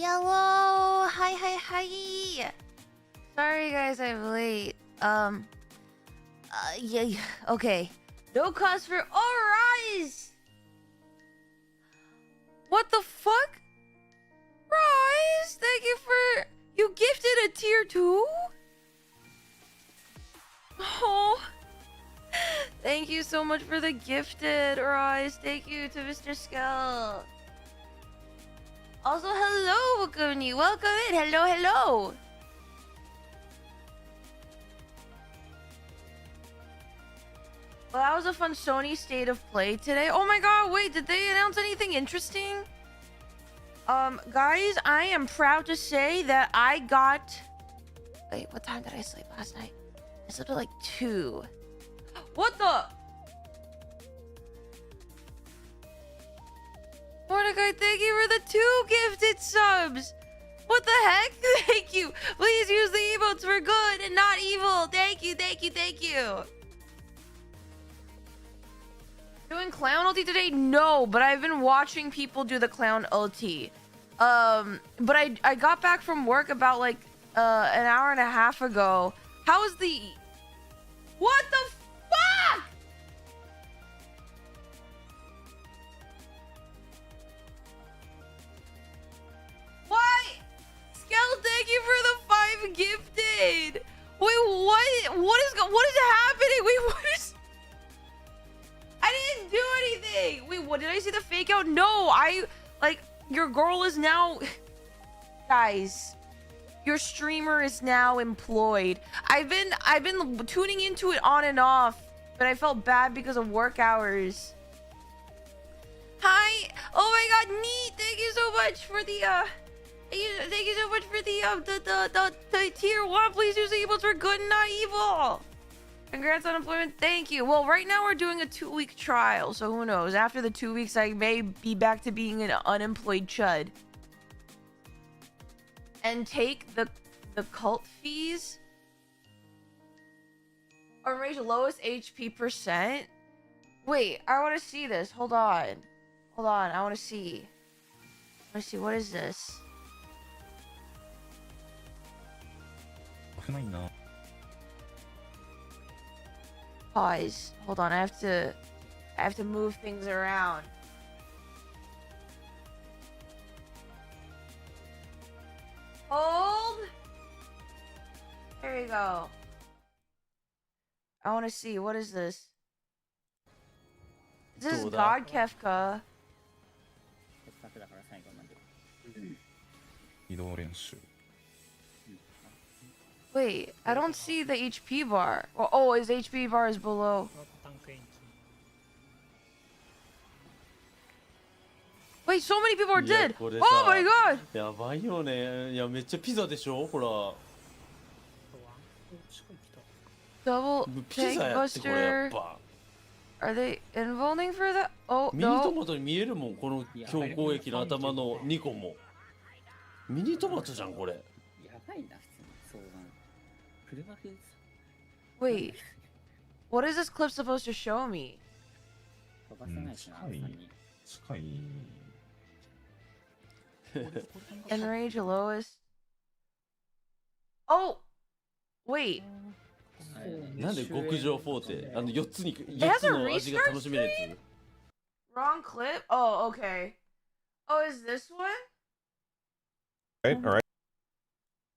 Hello, hi. Sorry guys, I'm late. Yeah, okay. No cost for Rise. What the fuck? Rise, thank you for gifted a tier 2. Oh, thank you so much for the gifted, Rise. Thank you to Mr. Skell. Also, hello, Wakuni. Welcome in. Hello. Well, that was a fun Sony State of Play today. Oh my god, wait, did they announce anything interesting? Guys, I am proud to say that I got... Wait, what time did I sleep last night? I slept at like 2. What the... Mordecai, thank you for the 2 gifted subs! What the heck? Thank you! Please use the emotes for good and not evil! Thank you! Doing clown ulti today? No, but I've been watching people do the clown ulti. But I got back from work about like an hour and a half ago. How is the... What the fuck? What? Skell, thank you for the 5 gifted. Wait, what is happening? Wait, what is... I didn't do anything. Wait, what, did I see the fake out? No, your girl is now... Guys, your streamer is now employed. I've been tuning into it on and off, but I felt bad because of work hours. Hi. Oh my god, neat. Thank you so much for the thank you so much for the tier 1. Please use the emotes for good and not evil. Congrats on employment. Thank you. Well, right now we're doing a 2-week trial, so who knows? After the 2 weeks, I may be back to being an unemployed chud. And take the cult fees. Or raise lowest HP %. Wait, I want to see this. Hold on. I want to see. What is this? Pause. Hold on. I have to move things around. Hold. There you go. I want to see. What is this? This is God Kefka. Wait, I don't see the HP bar. Oh, his HP bar is below. Wait, so many people are dead. Oh my god. やばいよね。いや、めっちゃピザでしょ、ほら。 Double ピザ tank やってこれや buster. っぱ。 Are they involving for that? Oh ミニト no. マトに見えるもん、この強攻撃の頭の2個も。ミニトマトじゃん、これ。やばいな、普通に。車風。 Wait. What is this clip supposed to show me? 飛ばせないしな、近い。 Enrage lowest. Oh! Wait. なんで極上フォーテ4つの味が楽しめるやつ Wrong clip? Oh, okay. Oh, is this one? Alright.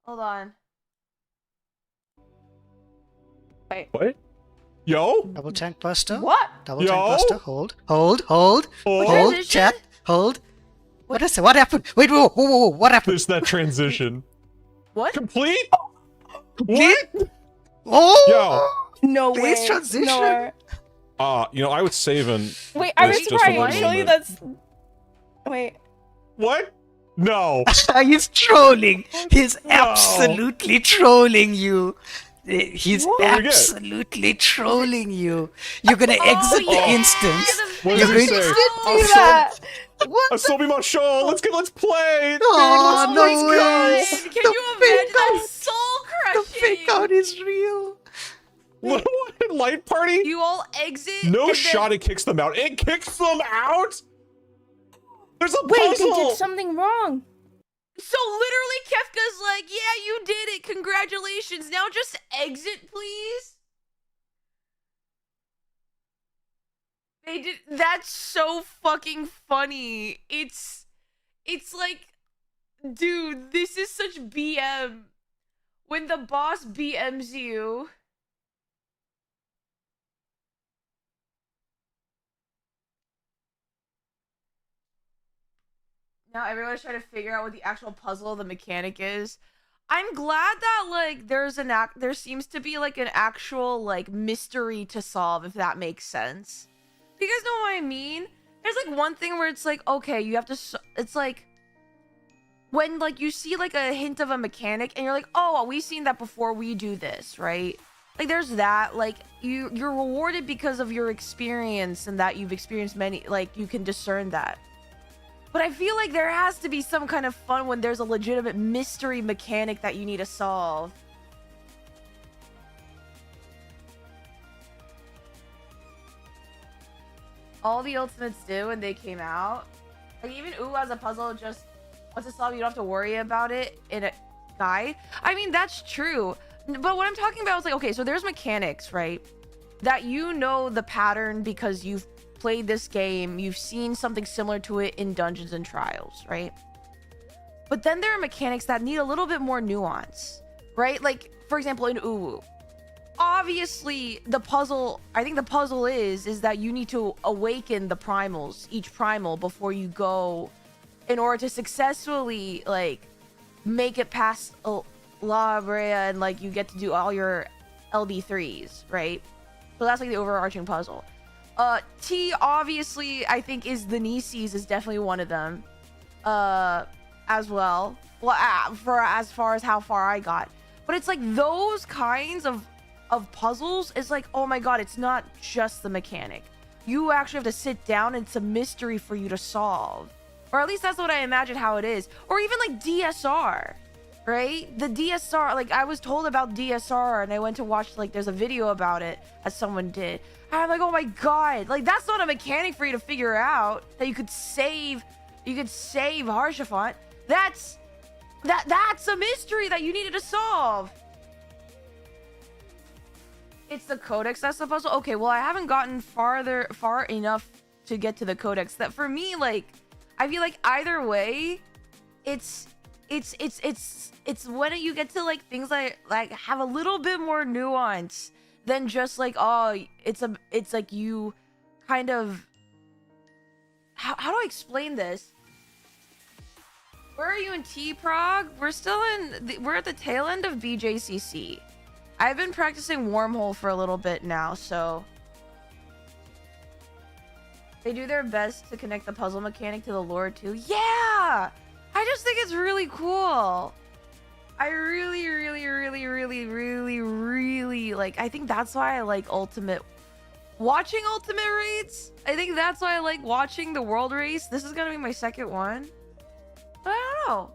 Hold on. Wait. What? Yo? Double tank buster. What? Double Yo? tank buster. Hold. Transition? Chat. Hold. What is it? What happened? Wait, whoa. What happened? There's that transition. What? Complete? Complete? What? Oh! Yo! No way. Please transition. No. You know, I was saving. Wait, I was this just for surprised. the Surely moment. that's. Wait. What? No. He's trolling. He's No. absolutely trolling you. He's What? absolutely trolling you. You're gonna exit the instance. What You're does he going say? to Do that. Asobi Marshall, let's play! Oh, Dude, no let's way. go! Can The you fake imagine that out. soul The crushing? fake out is real. What? Light party? You all exit. No and shot then... it kicks them out. It kicks them out? There's a Wait, they puzzle! did something wrong. So literally Kefka's like, yeah, you did it. Congratulations. Now just exit, please. They did. That's so fucking funny. It's like, dude, this is such BM. When the boss BMs you. Now everyone's trying to figure out what the actual puzzle of the mechanic is. I'm glad that like there seems to be like an actual like mystery to solve, if that makes sense. Do you guys know what I mean? There's like one thing where it's like, okay, you have to it's like when like you see like a hint of a mechanic and you're like, oh, we've seen that before, we do this, right? Like there's that, like you're rewarded because of your experience and that you've experienced many, like you can discern that. But I feel like there has to be some kind of fun when there's a legitimate mystery mechanic that you need to solve. All the ultimates do when they came out. Like even Ooh as a puzzle, just once it's solved, you don't have to worry about it in a guide. I mean, that's true. But what I'm talking about is like, okay, so there's mechanics, right? That you know the pattern because you've played this game, you've seen something similar to it in Dungeons and Trials, right? But then there are mechanics that need a little bit more nuance, right? Like, for example, in Uwu, obviously the puzzle, I think the puzzle is that you need to awaken the primals, each primal, before you go, in order to successfully like make it past La Brea and like you get to do all your LB3s, right? So that's like the overarching puzzle. T obviously I think is the Nisis is definitely one of them. As well. Well, for as far as how far I got. But it's like those kinds of puzzles is like, oh my god, it's not just the mechanic. You actually have to sit down and it's a mystery for you to solve. Or at least that's what I imagine how it is. Or even like DSR. Right? The DSR, like I was told about DSR and I went to watch, like there's a video about it that someone did. And I'm like, oh my god, like that's not a mechanic for you to figure out that you could save Harshaphant. That's a mystery that you needed to solve. It's the codex that's the puzzle. Okay, well I haven't gotten far enough to get to the codex that for me, like I feel like either way, it's when you get to like things like have a little bit more nuance than just like, oh, it's like you kind of how do I explain this? Where are you in T-Prog? We're at the tail end of BJCC. I've been practicing Wormhole for a little bit now, so they do their best to connect the puzzle mechanic to the lore too. Yeah! I just think it's really cool. I really like, I think that's why I like watching Ultimate Raids. I think that's why I like watching the World Race. This is gonna be my second one. But I don't know.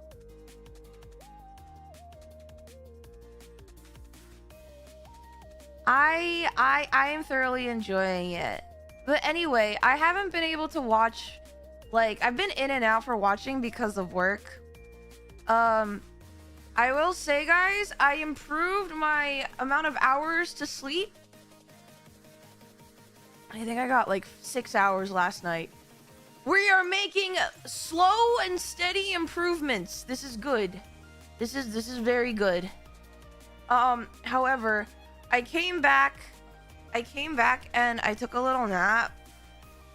I am thoroughly enjoying it. But anyway, I haven't been able to watch, like, I've been in and out for watching because of work. I will say, guys, I improved my amount of hours to sleep. I think I got like 6 hours last night. We are making slow and steady improvements. This is good. This is very good. However, I came back and I took a little nap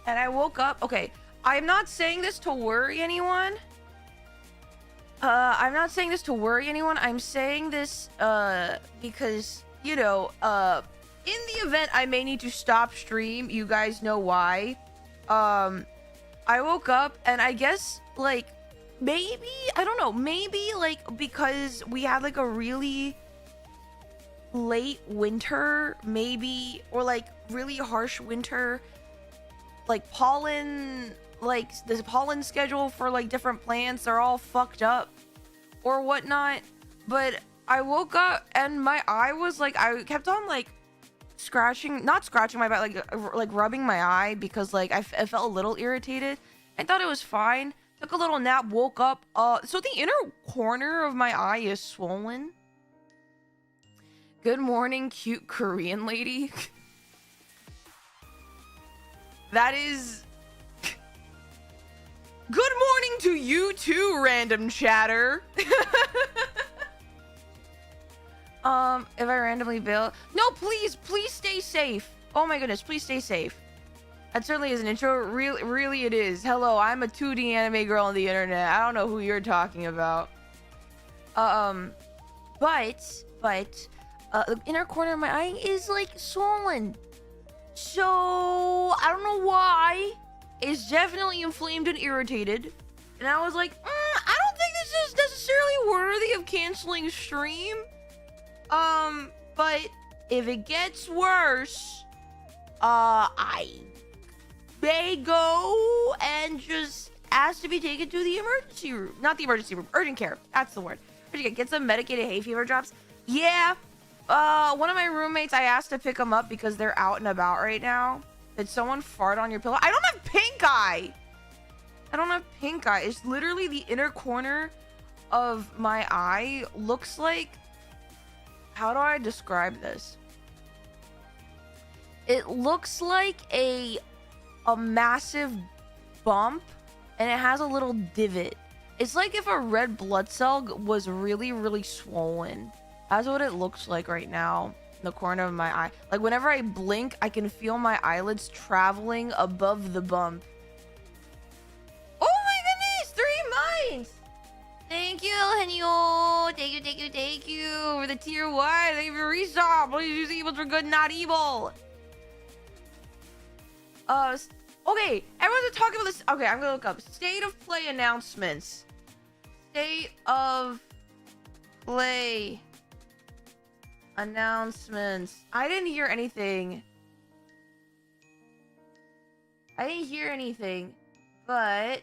and I woke up. Okay, I'm not saying this to worry anyone. I'm saying this because, you know, in the event I may need to stop stream, you guys know why. I woke up and I guess like maybe, I don't know, maybe like because we had like a really late winter, maybe, or like really harsh winter, like pollen, like the pollen schedule for like different plants are all fucked up or whatnot. But I woke up and my eye was like, I kept on like not scratching my back, like rubbing my eye because like I felt a little irritated. I thought it was fine. Took a little nap, woke up. So the inner corner of my eye is swollen. Good morning, cute Korean lady. That is... Good morning to you too, random chatter. If I randomly bail... No, please stay safe. Oh my goodness, please stay safe. That certainly is an intro. Really it is. Hello, I'm a 2D anime girl on the internet. I don't know who you're talking about. But the inner corner of my eye is like swollen. So I don't know why. It's definitely inflamed and irritated. And I was like, I don't think this is necessarily worthy of canceling stream. But if it gets worse, I may go and just ask to be taken to the emergency room. Not the emergency room, urgent care. That's the word. Get some medicated hay fever drops. Yeah. One of my roommates, I asked to pick them up because they're out and about right now. Did someone fart on your pillow? I don't have pink eye. I don't have pink eye. It's literally the inner corner of my eye looks like... How do I describe this? It looks like a massive bump, and it has a little divot. It's like if a red blood cell was really swollen. That's what it looks like right now in the corner of my eye. Like whenever I blink, I can feel my eyelids traveling above the bump. Oh my goodness, 3 months. Thank you, Henyo. Thank you for the tier 1. Thank you for resub. Please use evil for good, not evil. Okay, everyone's talking about this. Okay, I'm gonna look up state of play announcements. State of play announcements. I didn't hear anything. But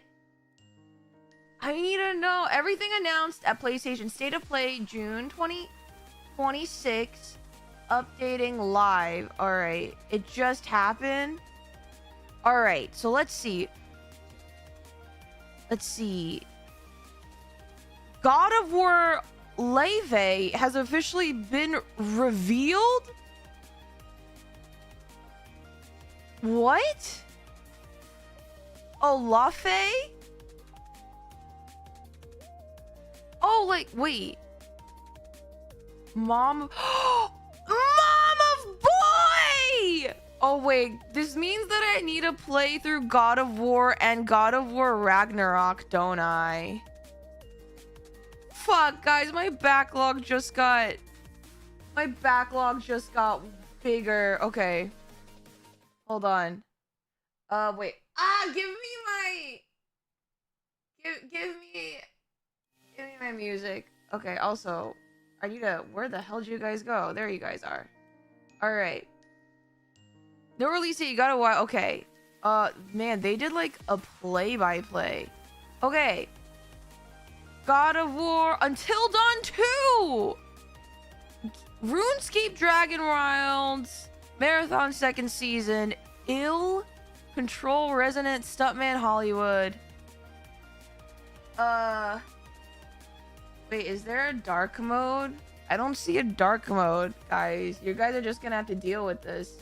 I need to know everything announced at PlayStation State of Play June 2026. Updating live. All right, it just happened. All right, so let's see. God of War Leve has officially been revealed? What? Olafe? Oh, like, wait. Mom of Boy! Oh, wait. This means that I need to play through God of War and God of War Ragnarok, don't I? Fuck, guys, my backlog just got bigger. Okay. Hold on. Wait. Give me my music. Okay, also, I need to... Where the hell did you guys go? There you guys are. Alright. No release date, you gotta watch. Okay. Man, they did like a play-by-play. Okay. God of War Until Dawn 2! RuneScape Dragon Wilds Marathon 2nd Season Ill Control Resonant Stuntman Hollywood. Wait, is there a dark mode? I don't see a dark mode, guys. You guys are just gonna have to deal with this.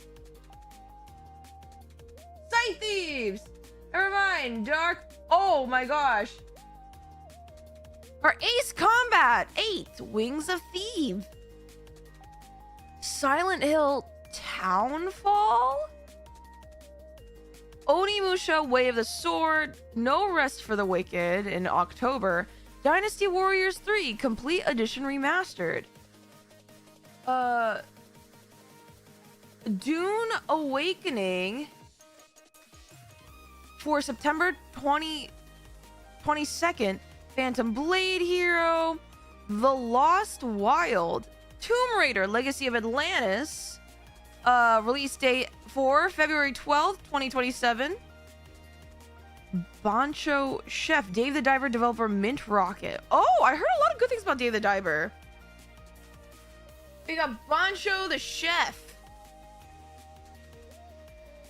Sight Thieves! Never mind. Dark... Oh my gosh. For Ace Combat 8, Wings of Thieves. Silent Hill Townfall? Onimusha Way of the Sword, No Rest for the Wicked in October. Dynasty Warriors 3 Complete Edition Remastered. Dune Awakening for September 22nd. Phantom Blade Hero, The Lost Wild, Tomb Raider Legacy of Atlantis, release date for February 12th, 2027. Bancho Chef, Dave the Diver developer, Mint Rocket. Oh, I heard a lot of good things about Dave the Diver. We got Bancho the Chef.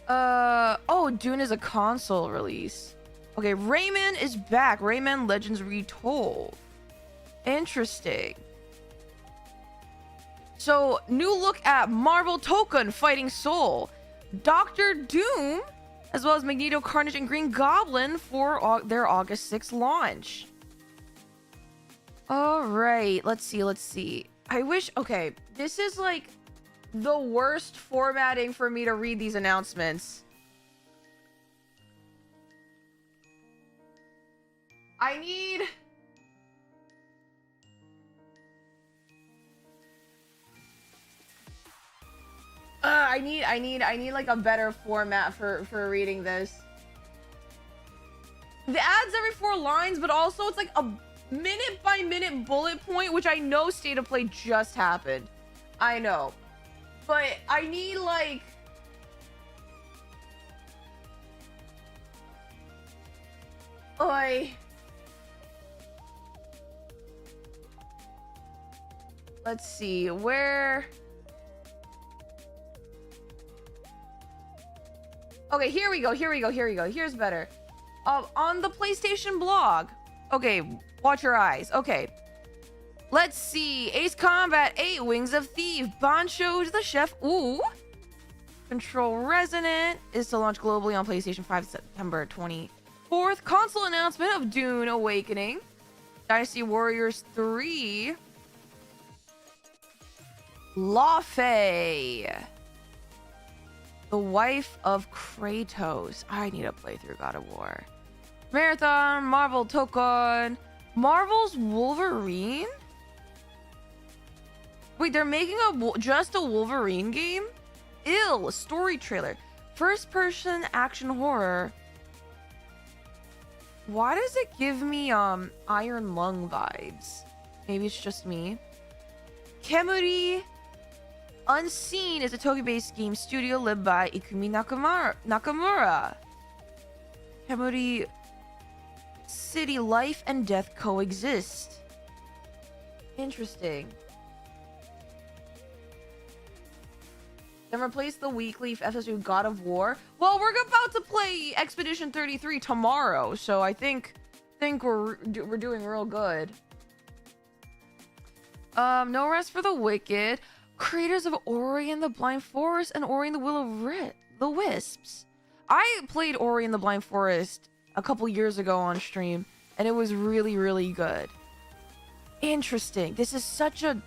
Oh, Dune is a console release. Okay, Rayman is back. Rayman Legends Retold. Interesting. So, new look at Marvel Token Fighting Soul, Doctor Doom, as well as Magneto, Carnage, and Green Goblin for their August 6th launch. All right, let's see. I wish, okay, this is like the worst formatting for me to read these announcements. I need like a better format for reading this. The ads every 4 lines, but also it's like a minute by minute bullet point, which I know State of Play just happened. I know. But I need like let's see where. Okay, here we go. Here's better. On the PlayStation blog. Okay, watch your eyes. Okay. Let's see. Ace Combat 8, Wings of Thief, Bancho the Chef. Ooh. Control Resonant is to launch globally on PlayStation 5 September 24th. Console announcement of Dune Awakening. Dynasty Warriors 3. Lawfey, the wife of Kratos. I need to play through God of War. Marathon, Marvel Token, Marvel's Wolverine? Wait, they're making just a Wolverine game? Ill, story trailer. First person action horror. Why does it give me Iron Lung vibes? Maybe it's just me. Kemuri Unseen is a Tokyo-based game studio led by Ikumi Nakamura. Kemuri City, life and death coexist. Interesting. Then replace the weekly FFXIV with God of War. Well, we're about to play Expedition 33 tomorrow, so I think we're doing real good. No Rest for the Wicked. Creators of Ori and the Blind Forest and Ori and the Will of the Wisps. I played Ori and the Blind Forest a couple years ago on stream, and it was really, really good. Interesting. This is such a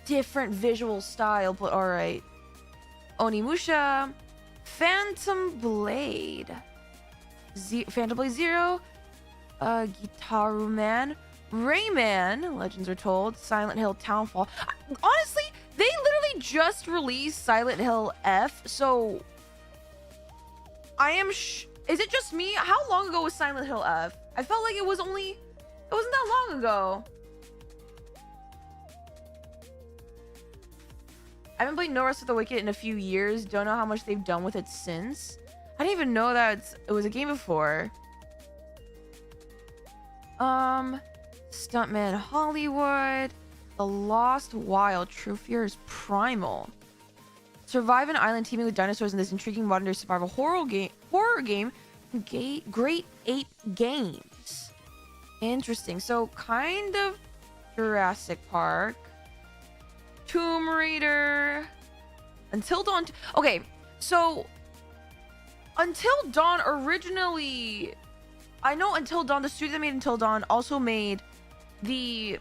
different visual style, but alright. Onimusha. Phantom Blade. Phantom Blade Zero. Gitaru Man. Rayman, Legends Are Told. Silent Hill Townfall. Honestly, they literally just released Silent Hill F, so I am is it just me? How long ago was Silent Hill F? I felt like it wasn't that long ago. I haven't played No Rest for the Wicked in a few years. Don't know how much they've done with it since. I didn't even know that it was a game before. Stuntman Hollywood. The Lost Wild. True Fear is Primal. Survive an island teeming with dinosaurs in this intriguing modern-day survival horror game from Great Ape Games. Interesting. So kind of Jurassic Park. Tomb Raider. Until Dawn. Okay, so Until Dawn originally, I know Until Dawn, the studio that made Until Dawn also made the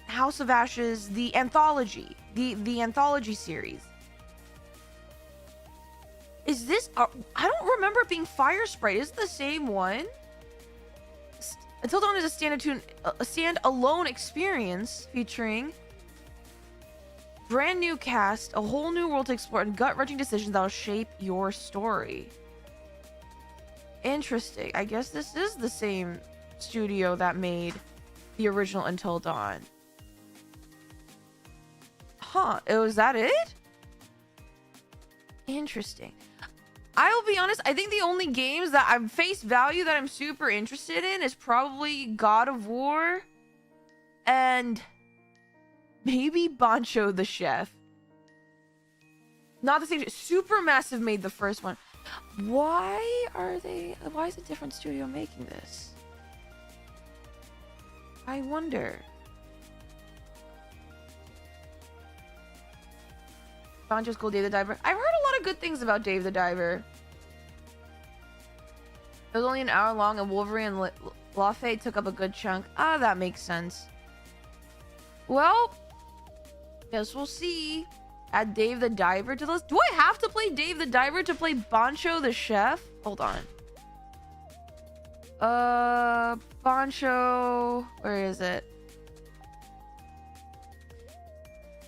House of Ashes, the anthology, the anthology series. Is this? I don't remember it being Fire Sprite. Is it the same one? Until Dawn is a standalone experience featuring brand new cast, a whole new world to explore, and gut-wrenching decisions that will shape your story. Interesting. I guess this is the same studio that made the original Until Dawn. Huh. Was that it? Interesting. I will be honest, I think the only games that I'm face value that I'm super interested in is probably God of War and maybe Bancho the Chef. Not the same. Supermassive made the first one. Why is a different studio making this? I wonder. Banjo's cool, Dave the Diver. I've heard a lot of good things about Dave the Diver. It was only an hour long and Wolverine and Lafayette took up a good chunk. Ah, that makes sense. Well, guess we'll see. Add Dave the Diver to this. Do I have to play Dave the Diver to play Bancho the Chef? Hold on. Bancho, where is it?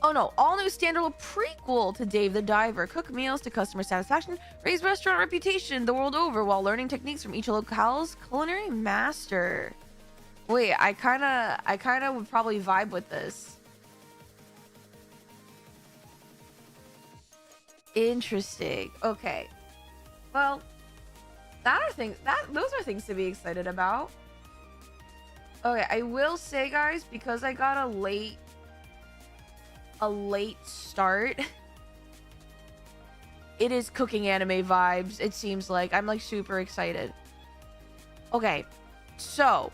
Oh no, all new standalone prequel to Dave the Diver. Cook meals to customer satisfaction, raise restaurant reputation the world over while learning techniques from each locale's culinary master. Wait, I kinda would probably vibe with this. Interesting. Okay. Well, those are things to be excited about. Okay, I will say, guys, because I got a late start. It is cooking anime vibes, it seems like. I'm like super excited. Okay, so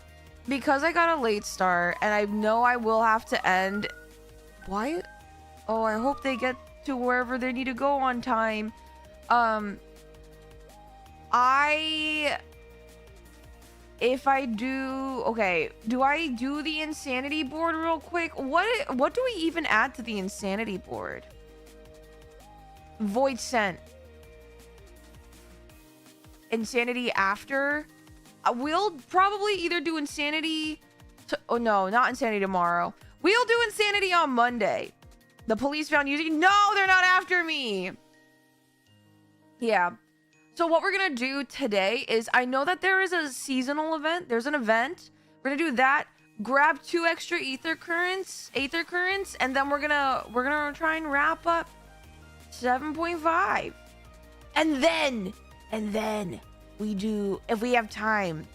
because I got a late start and I know I will have to end. Why? Oh, I hope they get to wherever they need to go on time. If I do, okay, do I do the insanity board real quick? What do we even add to the insanity board? Void sent. Insanity after. We'll probably either do insanity oh no, not insanity tomorrow. We'll do insanity on Monday. The police found using. No, they're not after me. Yeah. So what we're gonna do today is, I know that there is a seasonal event. There's an event. We're gonna do that. Grab 2 extra aether currents, and then we're gonna try and wrap up 7.5. And then we do, if we have time,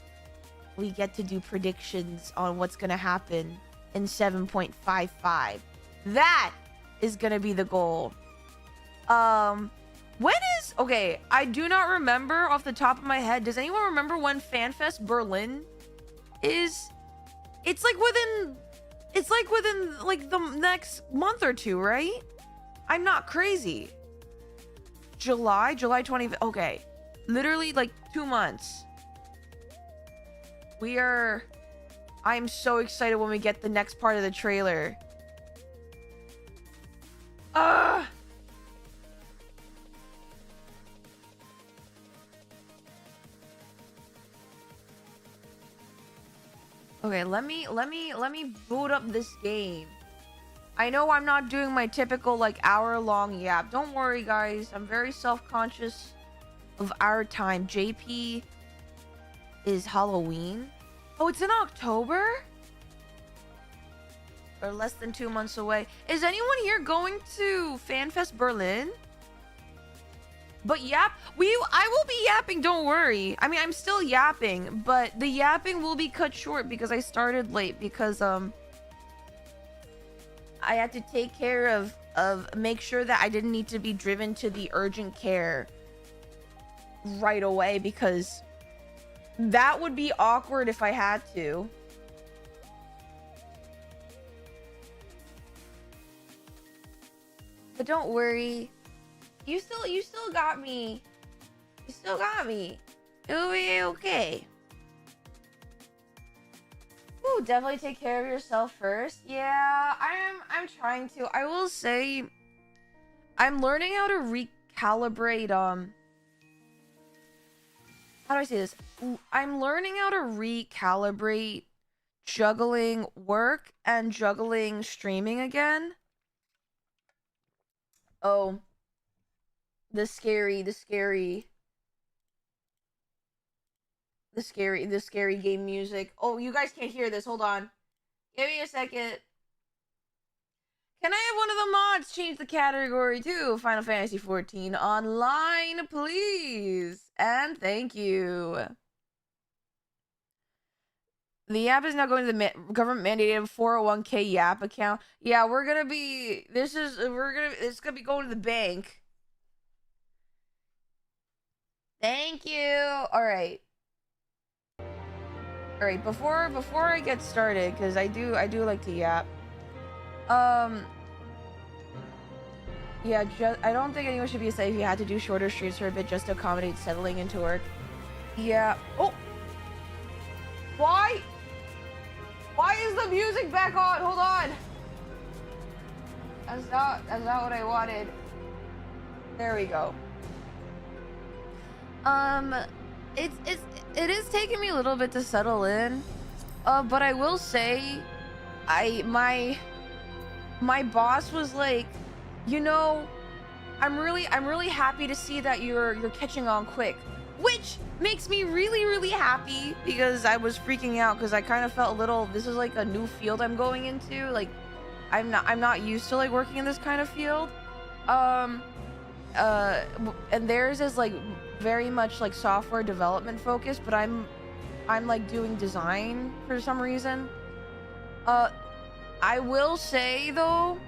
we get to do predictions on what's gonna happen in 7.55. That is gonna be the goal. When is, okay, I do not remember off the top of my head. Does anyone remember when FanFest Berlin is? It's like within like the next month or two, right? I'm not crazy. July 20th. Okay, literally like 2 months. I'm so excited when we get the next part of the trailer. Okay, let me boot up this game. I know I'm not doing my typical like hour-long yap. Don't worry, guys. I'm very self-conscious of our time. JP is Halloween. Oh, it's in October? Or less than 2 months away. Is anyone here going to FanFest Berlin? But yap, I will be yapping, don't worry. I mean, I'm still yapping, but the yapping will be cut short because I started late because I had to take care of make sure that I didn't need to be driven to the urgent care right away, because that would be awkward if I had to. But don't worry. You still got me. You still got me. It'll be okay. Ooh, definitely take care of yourself first. Yeah, I'm trying to. I will say I'm learning how to recalibrate how do I say this? I'm learning how to recalibrate juggling work and juggling streaming again. Oh, the scary game music. Oh, you guys can't hear this. Hold on. Give me a second. Can I have one of the mods change the category to Final Fantasy XIV Online, please? And thank you. The app is now going to the government mandated 401k Yap account. Yeah, it's gonna be going to the bank. Thank you. All right. All right. Before I get started, because I do like to yap. Yeah, I don't think anyone should be upset if you had to do shorter streams for a bit just to accommodate settling into work. Yeah. Oh. Why? Why is the music back on? Hold on. That's not what I wanted. There we go. It is taking me a little bit to settle in. But I will say, my boss was like, you know, I'm really happy to see that you're catching on quick, which makes me really happy, because I was freaking out because I kind of felt a little, this is like a new field I'm going into. Like, I'm not used to like working in this kind of field. And theirs is like very much like software development focused, but I'm like doing design for some reason. I will say though,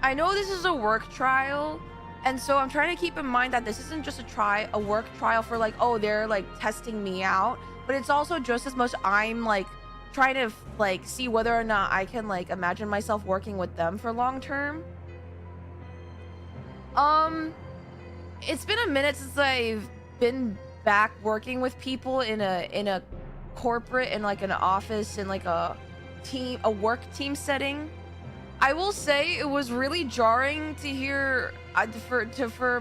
I know this is a work trial, and so I'm trying to keep in mind that this isn't just a work trial for like, oh, they're like testing me out, but it's also just as much I'm like trying to like see whether or not I can like imagine myself working with them for long term. It's been a minute since I've been back working with people in a corporate, in like an office, in like a work team setting. I will say it was really jarring to hear for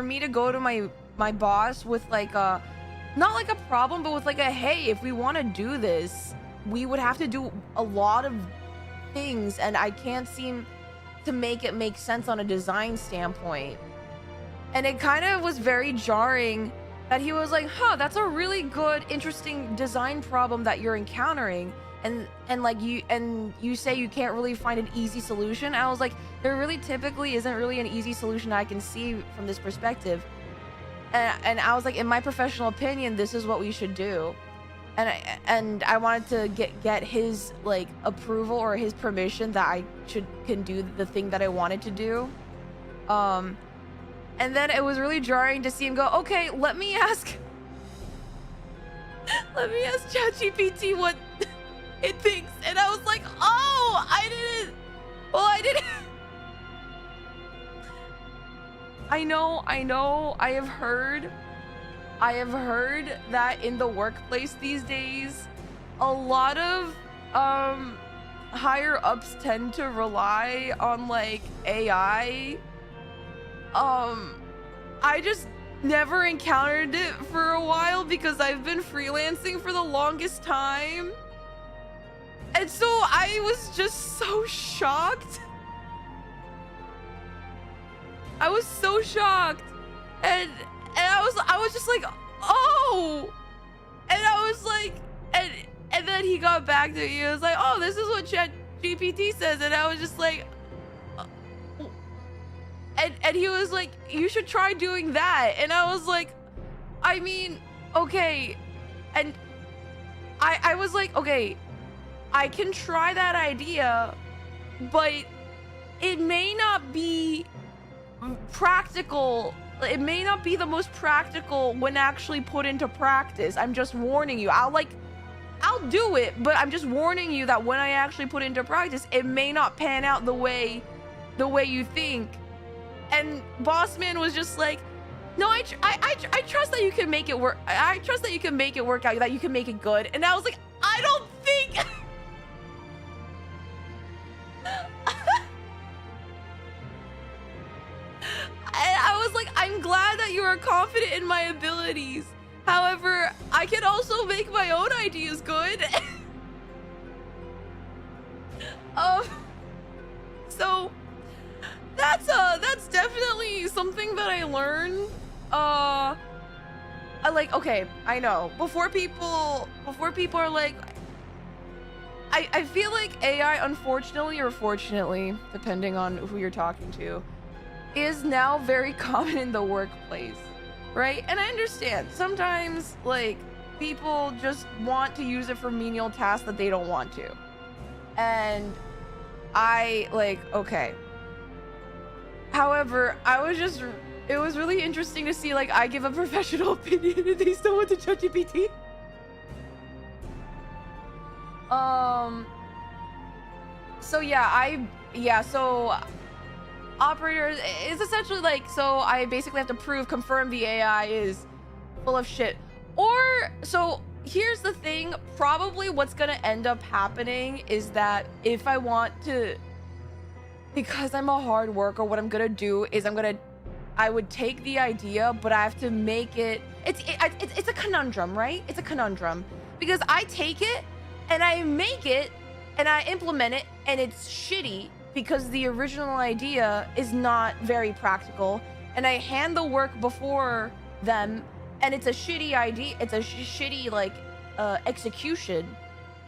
me to go to my boss with like a, not like a problem, but with like a, hey, if we want to do this, we would have to do a lot of things, and I can't seem to make it make sense on a design standpoint. And it kind of was very jarring that he was like, huh, that's a really good, interesting design problem that you're encountering. And like you say you can't really find an easy solution. I was like, there really typically isn't really an easy solution I can see from this perspective. And I was like, in my professional opinion, this is what we should do. And I wanted to get his like approval or his permission that I can do the thing that I wanted to do. And then it was really jarring to see him go, okay, let me ask ChatGPT what it thinks. And I was like, oh, I didn't. I know. I have heard that in the workplace these days, a lot of higher ups tend to rely on like AI. I just never encountered it for a while because I've been freelancing for the longest time. And so I was just so shocked. I was so shocked. And I was just like, oh. And I was like, and then he got back to me. He was like, oh, this is what ChatGPT says. And I was just like, and he was like, you should try doing that. And I was like, I mean, okay. And I was like, okay, I can try that idea, but it may not be practical. It may not be the most practical when actually put into practice. I'm just warning you. I'll do it, but I'm just warning you that when I actually put it into practice, it may not pan out the way you think. And Bossman was just like, no, I trust that you can make it work. I trust that you can make it work out, that you can make it good. And I was like, I don't think. And I was like, I'm glad that you are confident in my abilities. However, I can also make my own ideas good. So that's definitely something that I learned. I like, okay, I know. Before people are like, I feel like AI, unfortunately or fortunately, depending on who you're talking to, is now very common in the workplace, right? And I understand sometimes like people just want to use it for menial tasks that they don't want to. And I like, okay. However, I was just it was really interesting to see, like, I give a professional opinion and they still went to ChatGPT. So yeah, so operator is essentially like, so I basically have to confirm the AI is full of shit. Or, so here's the thing, probably what's gonna end up happening is that if I want to, because I'm a hard worker, what I'm gonna do is I would take the idea, but I have to make it, it's a conundrum, right? It's a conundrum. Because I take it, and I make it, and I implement it, and it's shitty, because the original idea is not very practical, and I hand the work before them, and it's a shitty idea, it's a shitty, like, execution,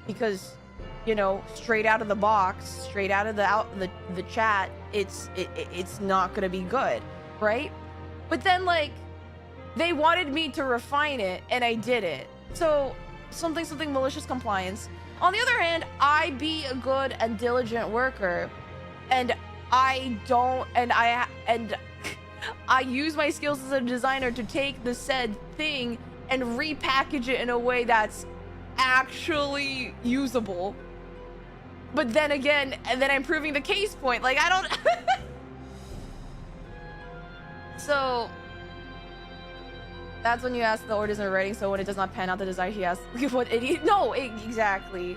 because, you know, straight out of the box, straight out of the chat, it's not gonna be good, right? But then, like, they wanted me to refine it, and I did it. So, something malicious compliance. On the other hand, I be a good and diligent worker, and I use my skills as a designer to take the said thing and repackage it in a way that's actually usable. But then again, and then I'm proving the case point. Like, I don't... So... That's when you ask the orders in writing, so when it does not pan out the desire, he asks, what idiot? No, exactly.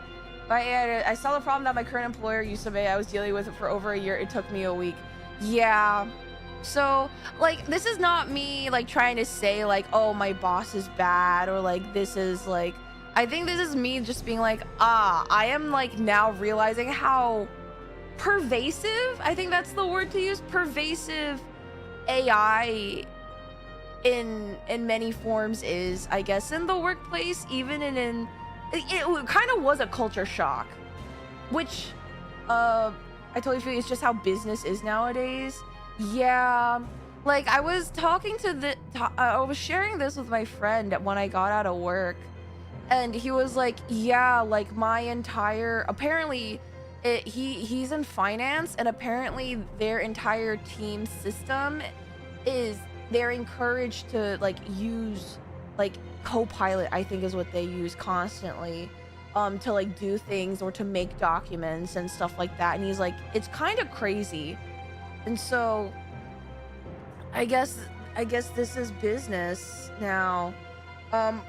I saw the problem that my current employer, yuzimii, I was dealing with it for over a year. It took me a week. Yeah. So, like, this is not me, like, trying to say, like, oh, my boss is bad, or, like, this is, like... I think this is me just being like, I am, like, now realizing how pervasive, I think that's the word to use, pervasive AI in many forms is, I guess, in the workplace, even it kind of was a culture shock, which I totally feel it's just how business is nowadays. Yeah, like, I was talking to I was sharing this with my friend when I got out of work, and he was like, yeah, like, my entire, apparently he's in finance, and apparently their entire team system is, they're encouraged to, like, use, like, Copilot, I think is what they use constantly, to, like, do things or to make documents and stuff like that. And he's like, it's kind of crazy. And so I guess this is business now. I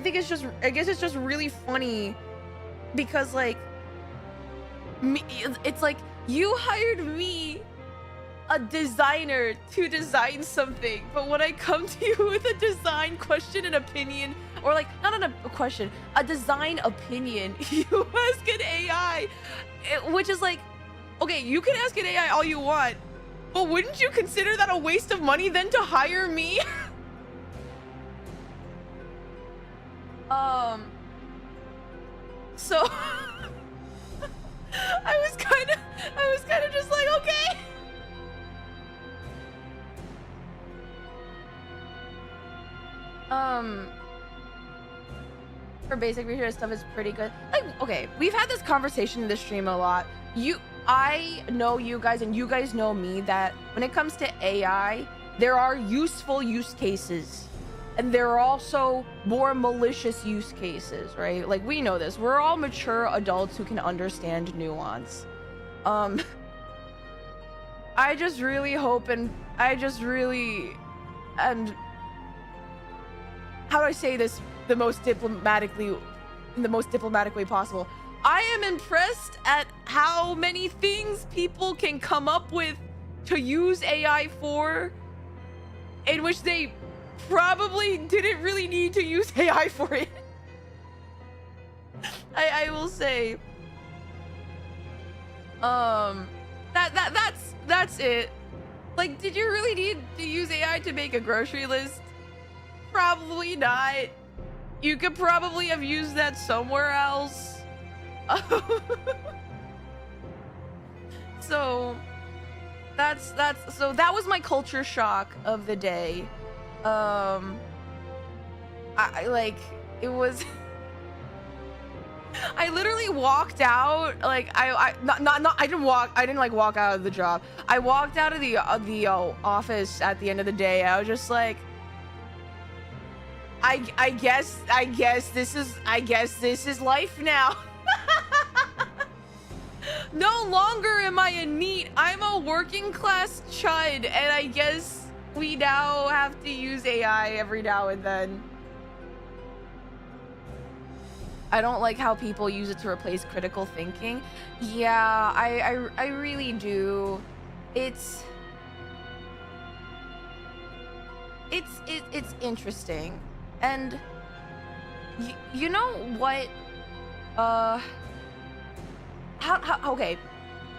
guess it's just really funny because, like, it's like, you hired me, a designer, to design something, but when I come to you with a design question and opinion, or, like, not a question, a design opinion, you ask an AI, which is like, okay, you can ask an AI all you want, but wouldn't you consider that a waste of money then to hire me? So I was kind of just like, okay. For basic research stuff is pretty good. Like, okay, we've had this conversation in the stream a lot. I know you guys, and you guys know me, that when it comes to AI, there are useful use cases, and there are also more malicious use cases, right? Like, we know this. We're all mature adults who can understand nuance. I just really hope, and how do I say this in the most diplomatic way possible? I am impressed at how many things people can come up with to use AI for, in which they probably didn't really need to use AI for it. I will say. That's it. Like, did you really need to use AI to make a grocery list? Probably not. You could probably have used that somewhere else. So that was my culture shock of the day. I like, it was I literally walked out. Like I didn't like walk out of the job. I walked out of the office at the end of the day. I was just like, I guess this is life now. No longer am I a NEET. I'm a working class chud, and I guess we now have to use AI every now and then. I don't like how people use it to replace critical thinking. Yeah, I really do. It's interesting. And you know what? Okay,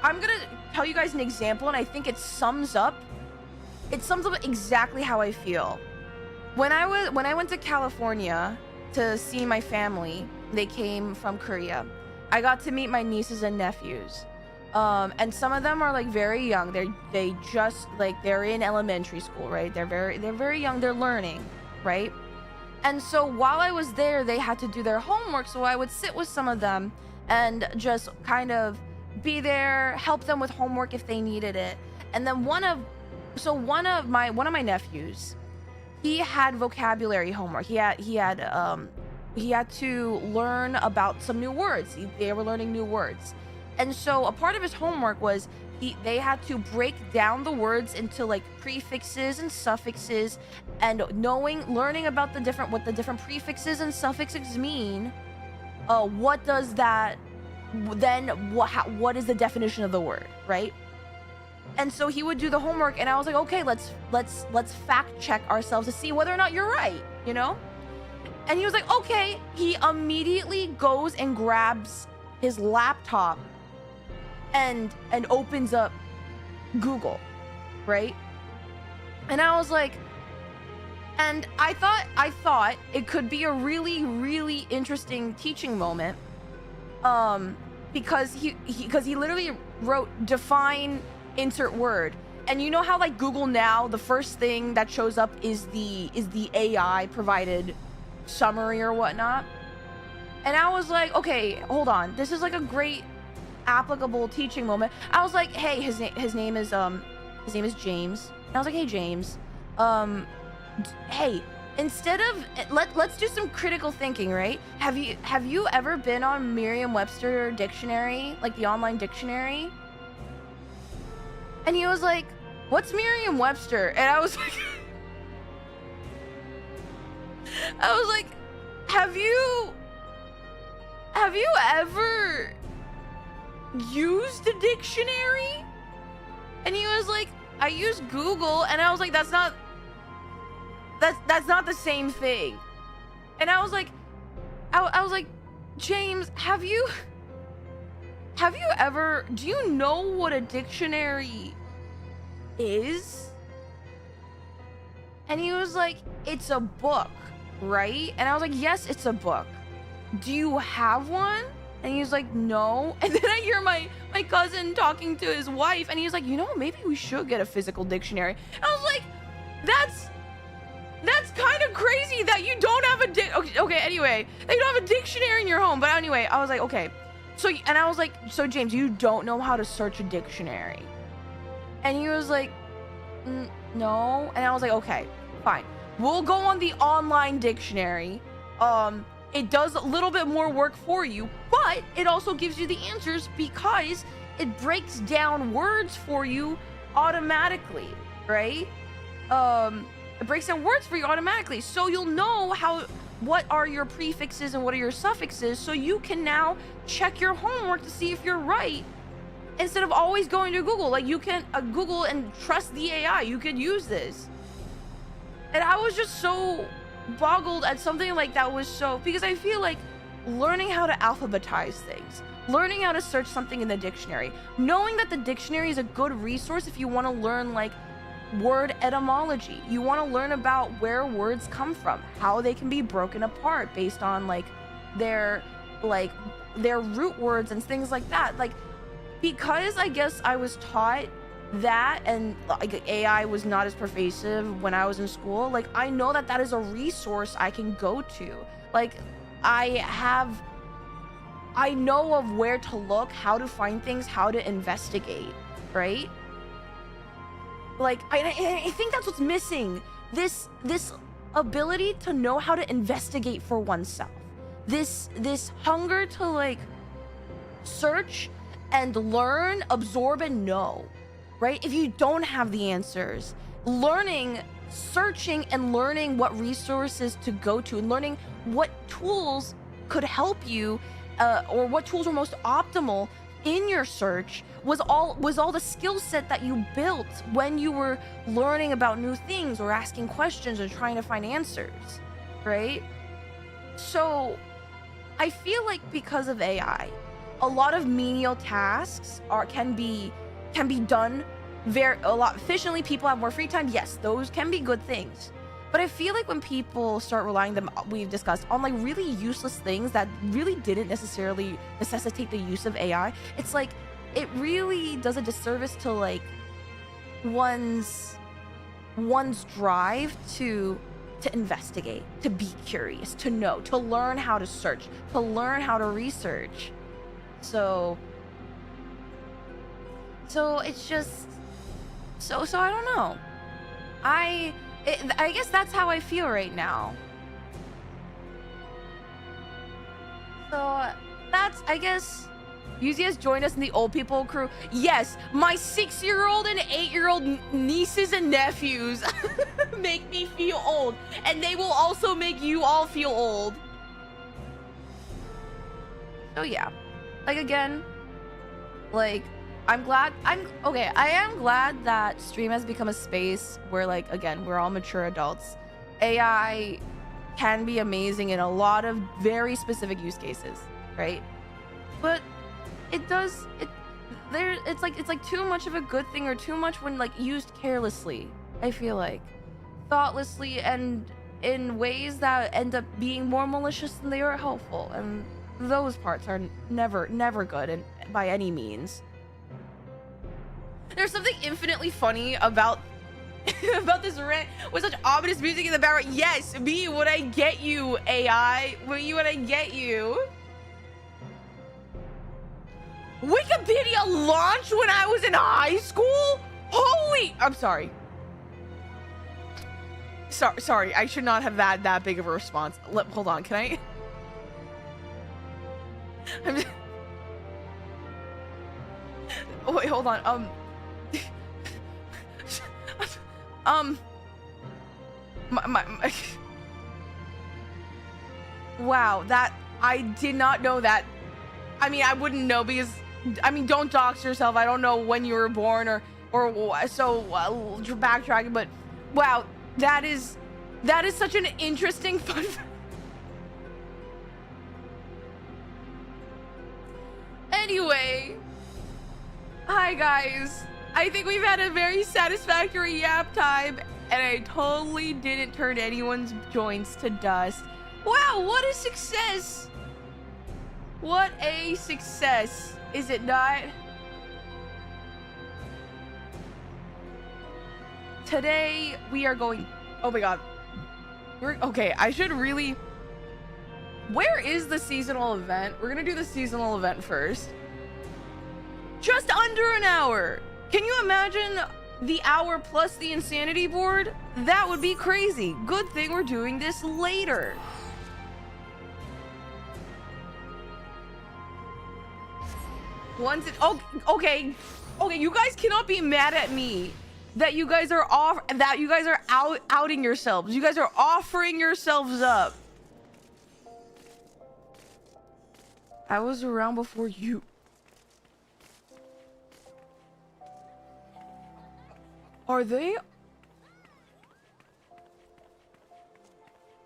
I'm gonna tell you guys an example, and I think it sums up exactly how I feel. When I went to California to see my family, they came from Korea. I got to meet my nieces and nephews, and some of them are like very young. They just like they're in elementary school, right? They're very young. They're learning, right? And so while I was there, they had to do their homework. So I would sit with some of them and just kind of be there, help them with homework if they needed it. And then one of my nephews, he had vocabulary homework. He had to learn about some new words. They were learning new words. And so a part of his homework was they had to break down the words into like prefixes and suffixes, and learning about what the different prefixes and suffixes mean. What does that then what is the definition of the word, right? And so he would do the homework, and I was like, okay, let's fact check ourselves to see whether or not you're right, you know? And he was like, okay. He immediately goes and grabs his laptop and opens up Google, right? And I was like, and I thought it could be a really, really interesting teaching moment, because he literally wrote define insert word. And you know how like Google now, the first thing that shows up is the AI provided summary or whatnot. And I was like, okay, hold on, this is like a great applicable teaching moment. I was like, hey, his name is James. And I was like, hey James, hey, instead of let's do some critical thinking, right? Have you ever been on Merriam-Webster dictionary, like the online dictionary? And he was like, what's Merriam-Webster? And I was like have you ever used a dictionary? And he was like, I use Google. And I was like, that's not the same thing. And I was like, James, do you know what a dictionary is? And he was like, it's a book, right? And I was like, yes, it's a book. Do you have one? And he was like, no. And then I hear my cousin talking to his wife, and he's like, you know, maybe we should get a physical dictionary. And I was like, that's kind of crazy that you don't have a okay, anyway, that you don't have a dictionary in your home. But anyway, I was like, okay. So I was like, so James, you don't know how to search a dictionary? And he was like, no. And I was like, okay, fine. We'll go on the online dictionary. It does a little bit more work for you, but it also gives you the answers because it breaks down words for you automatically, right? It breaks down words for you automatically, so you'll know what are your prefixes and what are your suffixes, so you can now check your homework to see if you're right instead of always going to Google. Like, you can Google and trust the AI. You could use this. And I was just so boggled at something like that was so, because I feel like learning how to alphabetize things, learning how to search something in the dictionary, knowing that the dictionary is a good resource if you want to learn like word etymology, you want to learn about where words come from, how they can be broken apart based on like their root words and things like that. Like, because I guess I was taught that, and like AI was not as pervasive when I was in school, like I know that is a resource I can go to. Like, I have I know of where to look, how to find things, how to investigate, right? Like, I think that's what's missing. This ability to know how to investigate for oneself. This hunger to like search and learn, absorb and know, right? If you don't have the answers, searching and learning what resources to go to and learning what tools could help you or what tools were most optimal in your search was all the skill set that you built when you were learning about new things or asking questions or trying to find answers, right? So I feel like because of AI, a lot of menial tasks can be done a lot efficiently. People have more free time. Yes, those can be good things. But I feel like when people start relying we've discussed, on like really useless things that really didn't necessarily necessitate the use of AI, it's like it really does a disservice to like one's drive to investigate, to be curious, to know, to learn how to search, to learn how to research. So it's just so I don't know. I guess that's how I feel right now. So that's, I guess, Yuzi has joined us in the old people crew. Yes, my 6-year-old and 8-year-old nieces and nephews make me feel old, and they will also make you all feel old. So yeah, like again, like I am glad that stream has become a space where, like, again, we're all mature adults. AI can be amazing in a lot of very specific use cases, right? But it's like too much of a good thing or too much when like used carelessly. I feel like thoughtlessly and in ways that end up being more malicious than they are helpful, and those parts are never good and by any means. There's something infinitely funny about this rant with such ominous music in the background. Yes, me, would I get you, AI? Would I get you? Wikipedia launched when I was in high school? Holy... I'm sorry. Sorry, I should not have had that big of a response. Hold on, can I... Wait, hold on. Wow, that I did not know that. I mean, I wouldn't know because, I mean, don't dox yourself. I don't know when you were born or so backtracking, but wow, that is such an interesting fun fact. Anyway, hi guys. I think we've had a very satisfactory yap time, and I totally didn't turn anyone's joints to dust. Wow, what a success! What a success, is it not? Today we are going... Oh my god. Okay, I should really... Where is the seasonal event? We're gonna do the seasonal event first. Just under an hour. Can you imagine the hour plus the insanity board? That would be crazy. Good thing we're doing this later. Once it... Oh, okay. Okay, you guys cannot be mad at me that you guys are outing yourselves. You guys are offering yourselves up. I was around before you. Are they?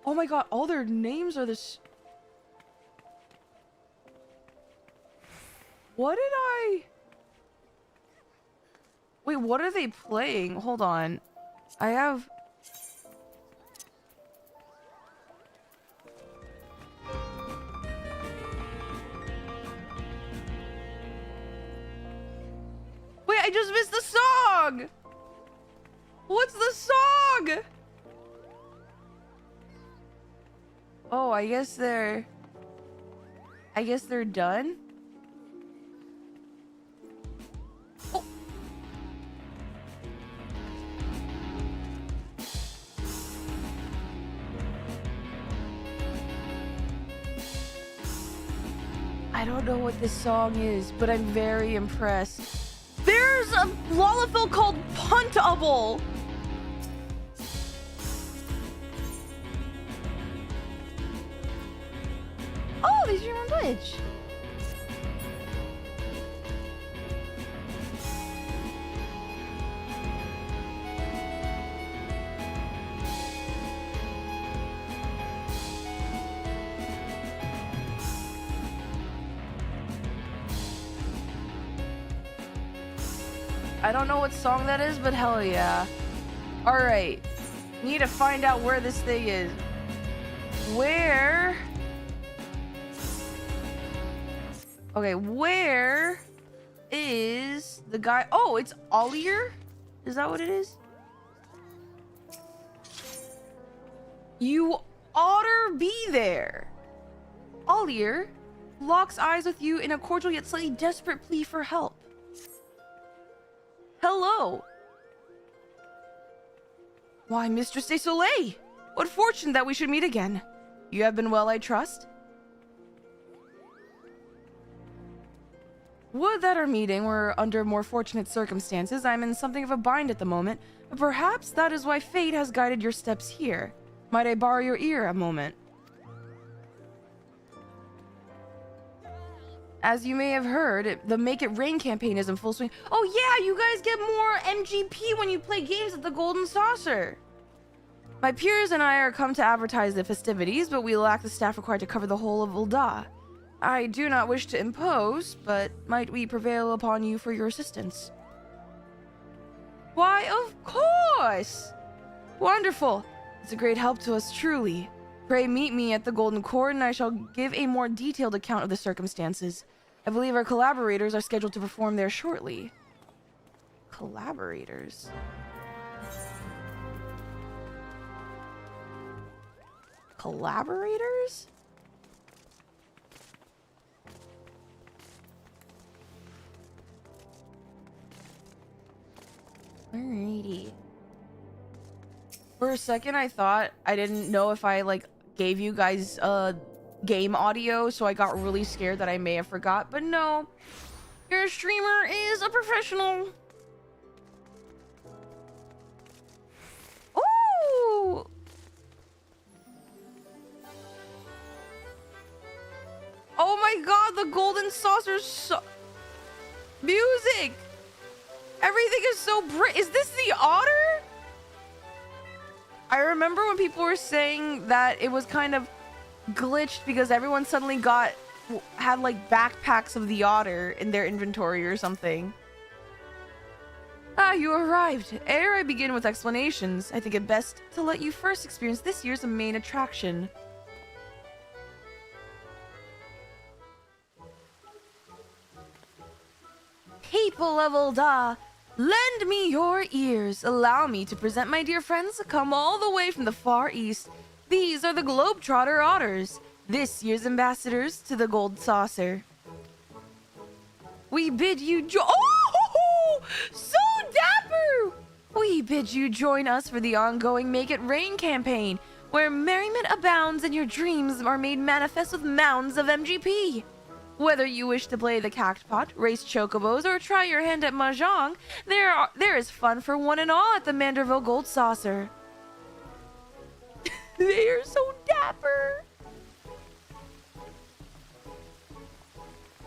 Oh my god, all their names are this. What did I? Wait, what are they playing? Hold on. I have... Wait, I just missed the song! What's the song? Oh, I guess they're... I guess they're done. Oh. I don't know what this song is, but I'm very impressed. There's a Lalafell called Puntable. Oh, these are on Twitch. I don't know what song that is, but hell yeah. Alright. Need to find out where this thing is. Where? Okay, where is the guy? Oh, it's Ollier? Is that what it is? You oughter be there. Ollier locks eyes with you in a cordial yet slightly desperate plea for help. Hello. Why, Mistress de Soleil! What fortune that we should meet again. You have been well, I trust? Would that our meeting were under more fortunate circumstances. I'm in something of a bind at the moment, but perhaps that is why fate has guided your steps here. Might I borrow your ear a moment? As you may have heard, the Make It Rain campaign is in full swing. Oh yeah, you guys get more MGP when you play games at the Golden Saucer. My peers and I are come to advertise the festivities, but we lack the staff required to cover the whole of Ul'dah. I do not wish to impose, but might we prevail upon you for your assistance? Why, of course! Wonderful. It's a great help to us, truly. Pray meet me at the Golden Court, and I shall give a more detailed account of the circumstances. I believe our collaborators are scheduled to perform there shortly. Collaborators? Collaborators? Alrighty. For a second, I thought I didn't know if I like gave you guys game audio, so I got really scared that I may have forgot. But no, your streamer is a professional. Ooh! Oh my God, the Golden Saucer's so music. Everything is so bright. Is this the otter? I remember when people were saying that it was kind of glitched because everyone suddenly had like backpacks of the otter in their inventory or something. Ah, you arrived. Ere I begin with explanations, I think it best to let you first experience this year's main attraction. People of Ul'dah, lend me your ears. Allow me to present my dear friends come all the way from the far east. These are the Globetrotter Otters, this year's ambassadors to the Gold Saucer. We bid you oh, so dapper! We bid you join us for the ongoing Make It Rain campaign, where merriment abounds and your dreams are made manifest with mounds of MGP. Whether you wish to play the cactpot, race chocobos, or try your hand at mahjong, there is fun for one and all at the Manderville Gold Saucer. They are so dapper.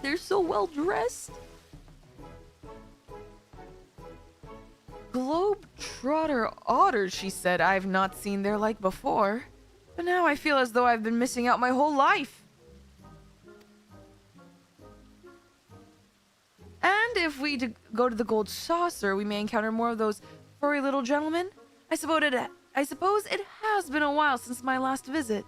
They're so well dressed. Globetrotter otters, she said. I've not seen their like before. But now I feel as though I've been missing out my whole life. And if we go to the Gold Saucer, we may encounter more of those furry little gentlemen. I suppose it has been a while since my last visit.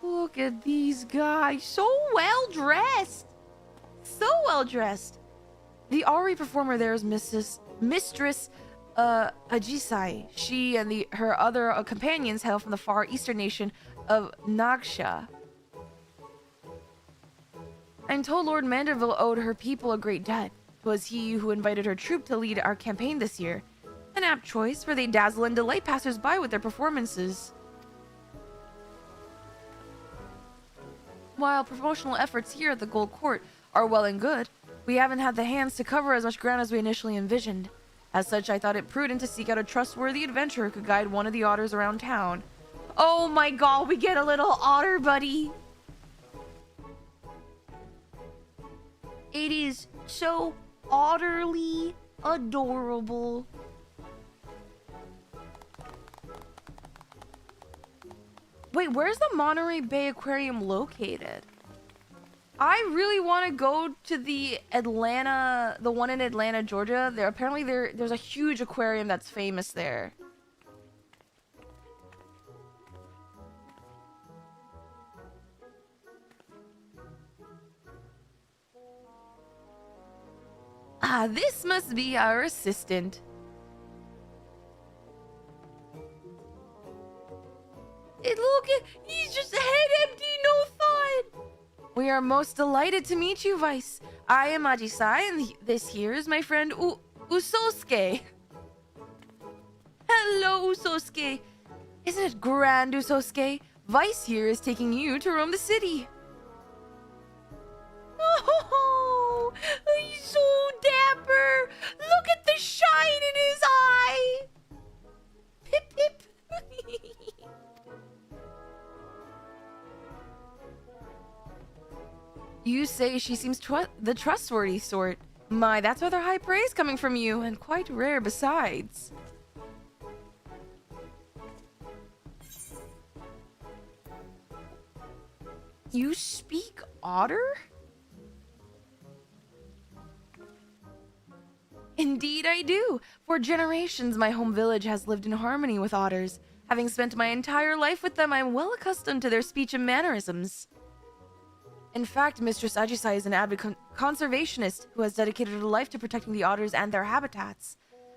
Look at these guys, so well dressed. So well dressed. The Ari performer there is Mistress Ajisai. She and her other companions hail from the far eastern nation of Nagsha. I'm told Lord Manderville owed her people a great debt. 'Twas he who invited her troop to lead our campaign this year. An apt choice, for they dazzle and delight passers-by with their performances. While promotional efforts here at the Gold Court are well and good, we haven't had the hands to cover as much ground as we initially envisioned. As such, I thought it prudent to seek out a trustworthy adventurer who could guide one of the otters around town. Oh my god, we get a little otter buddy! It is so otterly adorable. Wait, where's the Monterey Bay Aquarium located? I really want to go to the one in Atlanta, Georgia. There's a huge aquarium that's famous there. Ah, this must be our assistant. He's just head empty, no thought. We are most delighted to meet you, Vice. I am Ajisai, and this here is my friend Usosuke. Hello, Usosuke. Isn't it grand, Usosuke? Vice here is taking you to roam the city. Oh, he's so dapper. Look at the shine in his eye. Pip, pip. You say she seems the trustworthy sort. My, that's rather high praise coming from you, and quite rare besides. You speak Otter? Indeed I do. For generations, my home village has lived in harmony with otters. Having spent my entire life with them, I'm well accustomed to their speech and mannerisms. In fact, Mistress Ajisai is an avid conservationist who has dedicated her life to protecting the otters and their habitats.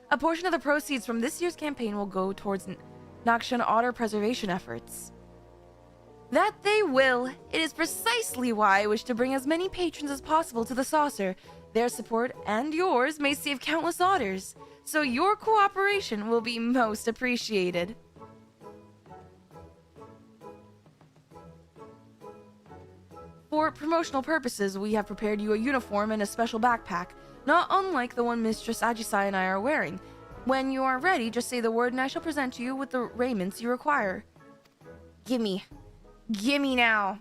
A portion of the proceeds from this year's campaign will go towards Nakshan otter preservation efforts. That they will. It is precisely why I wish to bring as many patrons as possible to the saucer. Their support and yours may save countless otters, so your cooperation will be most appreciated. For promotional purposes, we have prepared you a uniform and a special backpack, not unlike the one Mistress Ajisai and I are wearing. When you are ready, just say the word and I shall present you with the raiments you require. Gimme. Gimme now.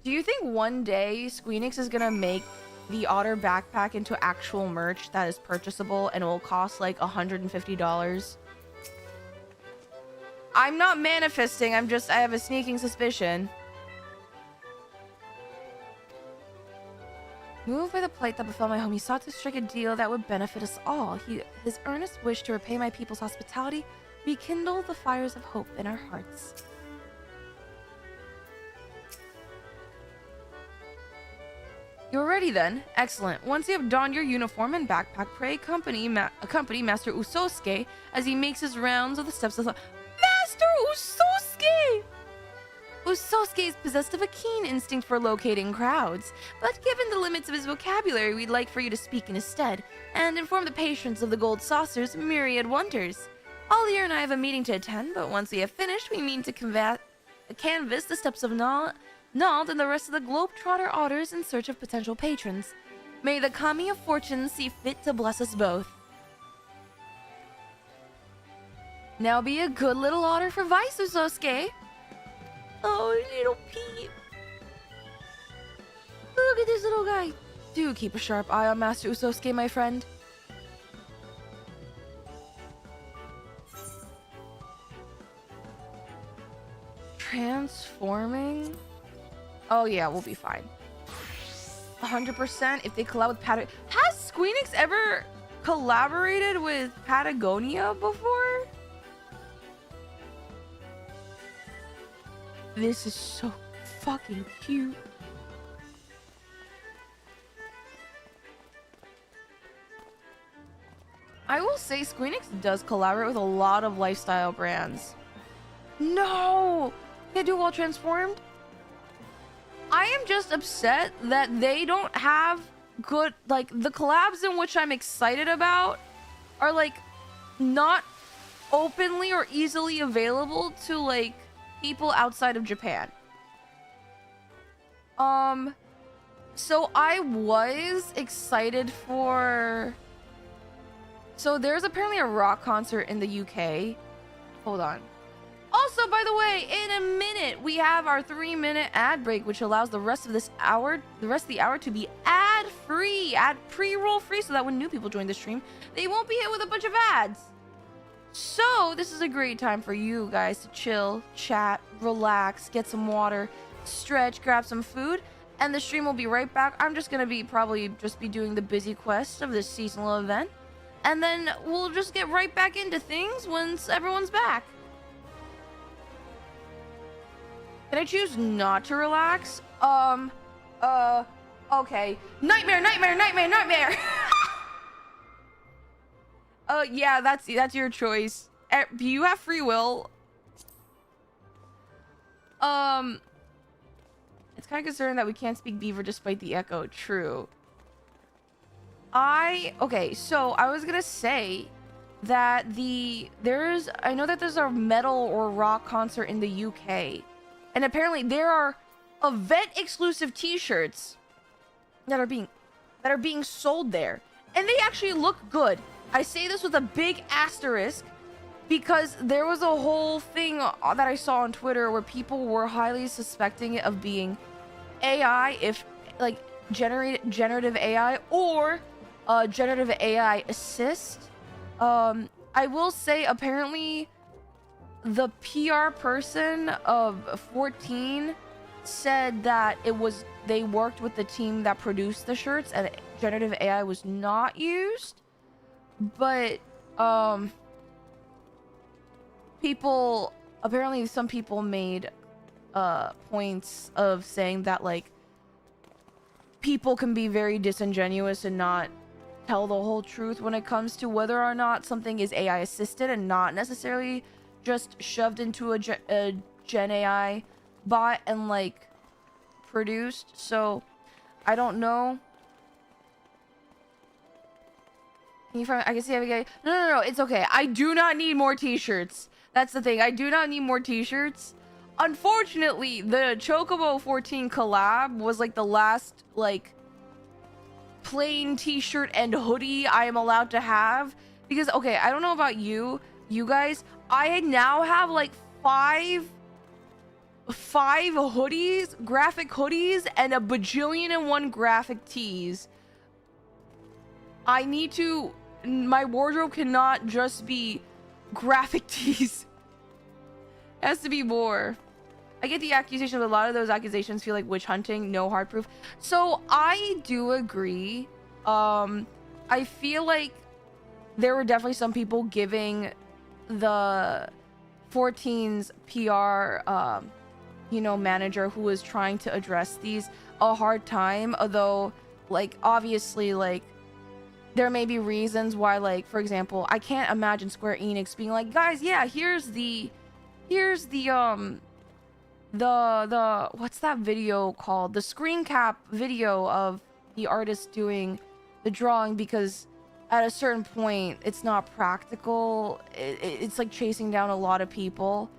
Do you think one day Squeenix is gonna make the otter backpack into actual merch that is purchasable and will cost like $150? I'm not manifesting, I have a sneaking suspicion. Moved by the plight that befell my home, he sought to strike a deal that would benefit us all. His earnest wish to repay my people's hospitality rekindled the fires of hope in our hearts. You're ready then? Excellent. Once you have donned your uniform and backpack, pray accompany Master Usosuke as he makes his rounds of the steps of the... Master Usosuke! Usosuke is possessed of a keen instinct for locating crowds, but given the limits of his vocabulary, we'd like for you to speak in his stead and inform the patrons of the Gold Saucer's myriad wonders. Ollier and I have a meeting to attend, but once we have finished, we mean to canvass the steps of Nald and the rest of the Globetrotter Otters in search of potential patrons. May the Kami of Fortune see fit to bless us both. Now be a good little otter for Vice, Usosuke. Oh, little peep. Look at this little guy. Do keep a sharp eye on Master Usosuke, my friend. Transforming? Oh yeah, we'll be fine. 100% if they collab with Patagonia. Has Squeenix ever collaborated with Patagonia before? This is so fucking cute. I will say Squeenix does collaborate with a lot of lifestyle brands. No! Can't do it while transformed? I am just upset that they don't have good, like, the collabs in which I'm excited about are, like, not openly or easily available to, like, people outside of Japan. So I was excited for... So there's apparently a rock concert in the UK. Hold on. Also, by the way, in a minute, we have our 3-minute ad break, which allows the rest of the hour to be ad-free, pre-roll free, so that when new people join the stream, they won't be hit with a bunch of ads. So this is a great time for you guys to chill, chat, relax, get some water, stretch, grab some food, and the stream will be right back. I'm just gonna be probably doing the busy quest of this seasonal event, and then we'll just get right back into things once everyone's back. Can I choose not to relax? Okay. Nightmare. Yeah, that's your choice. You have free will. It's kind of concerning that we can't speak Beaver despite the echo. True. Okay, so I was gonna say that I know that there's a metal or rock concert in the UK. And apparently there are event exclusive t-shirts that are being sold there. And they actually look good. I say this with a big asterisk because there was a whole thing that I saw on Twitter where people were highly suspecting it of being AI, if like generative AI or generative AI assist. I will say apparently the PR person of 14 said that they worked with the team that produced the shirts and generative AI was not used. But apparently some people made points of saying that like people can be very disingenuous and not tell the whole truth when it comes to whether or not something is AI assisted and not necessarily just shoved into a Gen AI bot and like produced. So I don't know. Can you find? I can see Abigail. No, it's okay. I do not need more t-shirts. That's the thing. I do not need more t-shirts. Unfortunately, the Chocobo 14 collab was like the last like plain t-shirt and hoodie I am allowed to have because okay, I don't know about you guys. I now have like five hoodies, graphic hoodies, and a bajillion and one graphic tees. My wardrobe cannot just be graphic tees. It has to be more. I get the accusation, but a lot of those accusations feel like witch hunting, no hard proof. So I do agree. I feel like there were definitely some people giving the 14's PR, manager who was trying to address these a hard time. Although, like, obviously, like, there may be reasons why, like, for example, I can't imagine Square Enix being like, guys, yeah, here's the what's that video called? The screen cap video of the artist doing the drawing, because at a certain point it's not practical. It's like chasing down a lot of people,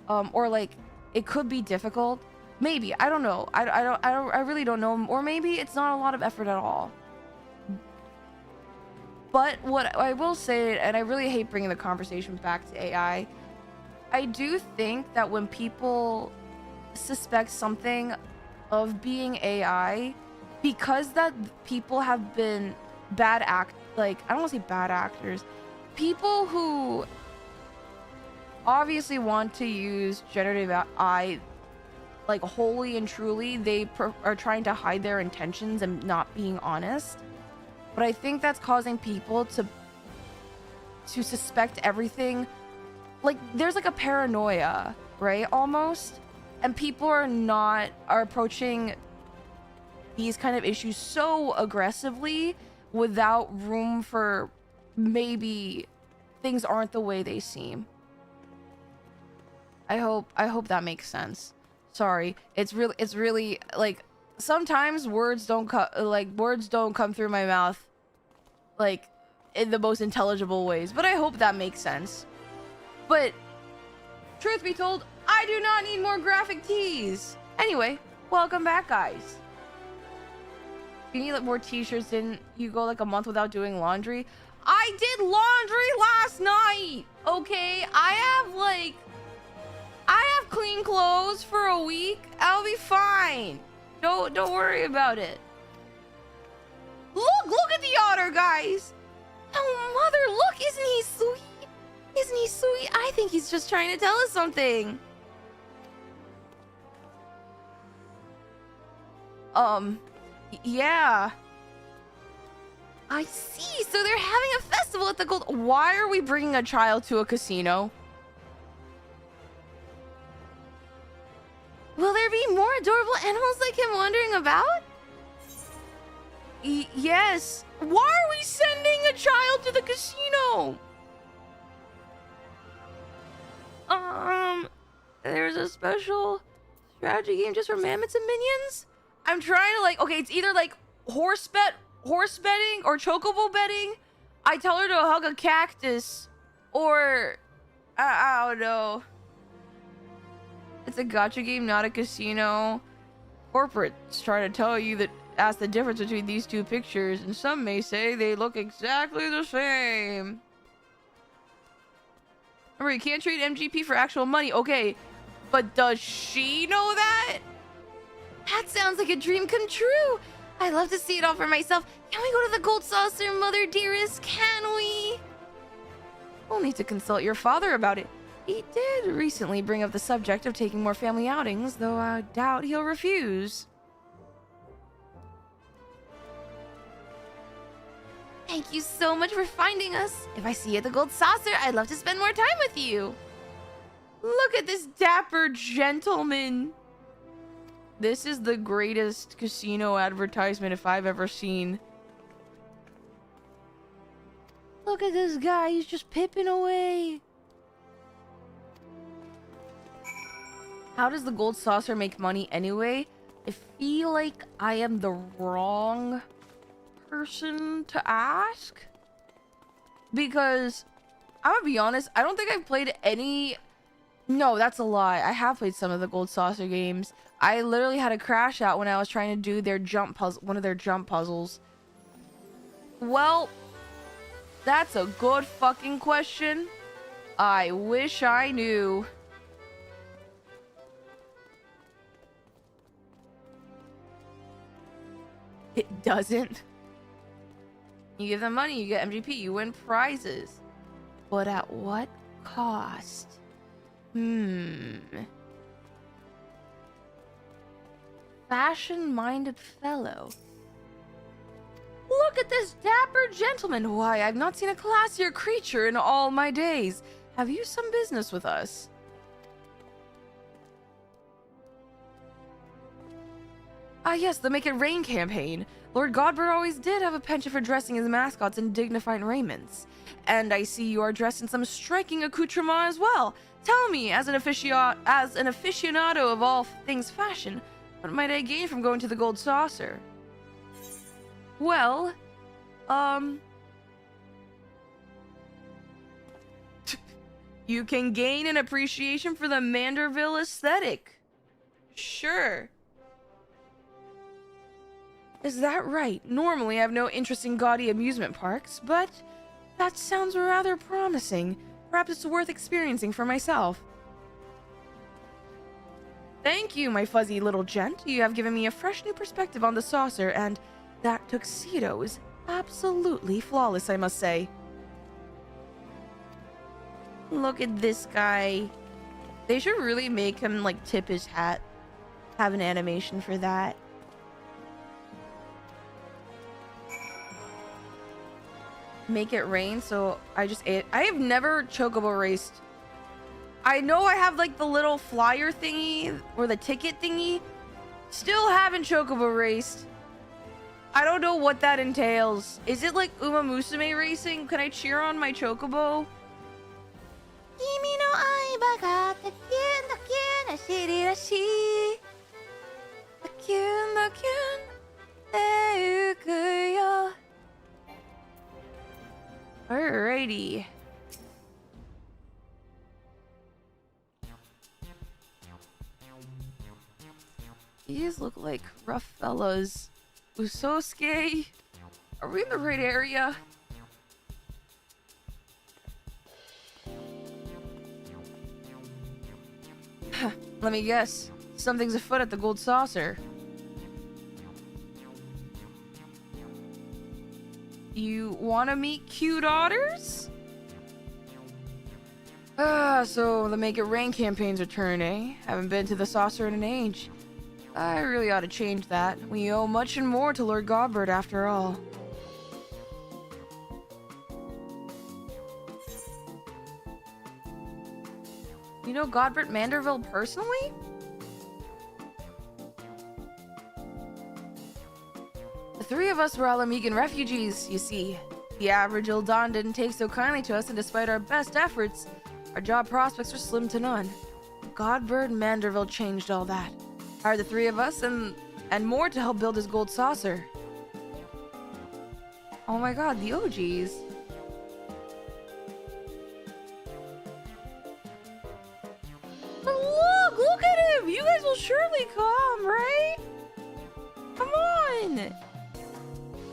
or like it could be difficult. Maybe, I don't know. I really don't know. Or maybe it's not a lot of effort at all. But what I will say, and I really hate bringing the conversation back to AI, I do think that when people suspect something of being AI, because that people have been I don't want to say bad actors, people who obviously want to use generative AI like wholly and truly, they are trying to hide their intentions and not being honest. But I think that's causing people to suspect everything. Like, there's like a paranoia, right? Almost. And people are approaching these kind of issues so aggressively without room for maybe things aren't the way they seem. I hope that makes sense. Sorry. It's really like sometimes words don't come through my mouth like in the most intelligible ways, but I hope that makes sense. But truth be told, I do not need more graphic tees. Anyway, welcome back, guys. You need like more t-shirts. Didn't you go like a month without doing laundry? I did laundry last night. Okay, I have clean clothes for a week. I'll be fine. Don't worry about it. Look at the otter, guys. Oh, mother, look, isn't he sweet? Isn't he sweet? I think he's just trying to tell us something. Yeah. I see. So they're having a festival at the Gold. Why are we bringing a child to a casino? Will there be more adorable animals like him wandering about? Yes. Why are we sending a child to the casino? There's a special strategy game just for mammoths and minions? I'm trying to like, okay, it's either like horse betting or chocobo betting. I tell her to hug a cactus or I don't know. It's a gacha game, not a casino. Corporate's trying to tell you that ask the difference between these two pictures, and some may say they look exactly the same. Remember, you can't trade MGP for actual money. Okay, but does she know that? That sounds like a dream come true. I'd love to see it all for myself. Can we go to the Gold Saucer, Mother Dearest? Can we? We'll need to consult your father about it. He did recently bring up the subject of taking more family outings, though I doubt he'll refuse. Thank you so much for finding us. If I see you at the Gold Saucer, I'd love to spend more time with you. Look at this dapper gentleman. This is the greatest casino advertisement if I've ever seen. Look at this guy, he's just pipping away. How does the Gold Saucer make money anyway? I feel like I am the wrong person to ask. Because, I'm gonna be honest, I don't think I've played any... No, that's a lie. I have played some of the Gold Saucer games. I literally had a crash out when I was trying to do their jump puzzle, one of their jump puzzles. Well, that's a good fucking question. I wish I knew. It doesn't. You give them money, you get MGP, you win prizes. But at what cost? Fashion-minded fellow. Look at this dapper gentleman. Why, I've not seen a classier creature in all my days. Have you some business with us? Ah, yes, the Make It Rain campaign. Lord Godber always did have a penchant for dressing his mascots in dignified raiments. And I see you are dressed in some striking accoutrement as well. Tell me, as an aficionado of all things fashion, what might I gain from going to the Gold Saucer? Well, you can gain an appreciation for the Manderville aesthetic. Sure. Is that right? Normally I have no interest in gaudy amusement parks, but that sounds rather promising. Perhaps it's worth experiencing for myself. Thank you, my fuzzy little gent. You have given me a fresh new perspective on the saucer, and that tuxedo is absolutely flawless, I must say. Look at this guy. They should really make him, like, tip his hat. Have an animation for that. Make it rain, so I just ate. I have never chocobo raced. I know I have like the little flyer thingy or the ticket thingy. Still haven't chocobo raced. I don't know what that entails. Is it like Uma Musume racing? Can I cheer on my chocobo? Alrighty. These look like rough fellas. Usosuke, are we in the right area? Let me guess. Something's afoot at the Gold Saucer. You wanna meet cute otters? So the Make It Rain campaign's return, eh? Haven't been to the saucer in an age. I really ought to change that. We owe much and more to Lord Godbert after all. You know Godbert Manderville personally? The three of us were Alamegan refugees, you see. The average Ildan didn't take so kindly to us, and despite our best efforts, our job prospects were slim to none. Godbert Manderville changed all that. Hired the three of us and more to help build his gold saucer. Oh my god, the OGs. But look at him! You guys will surely come, right? Come on!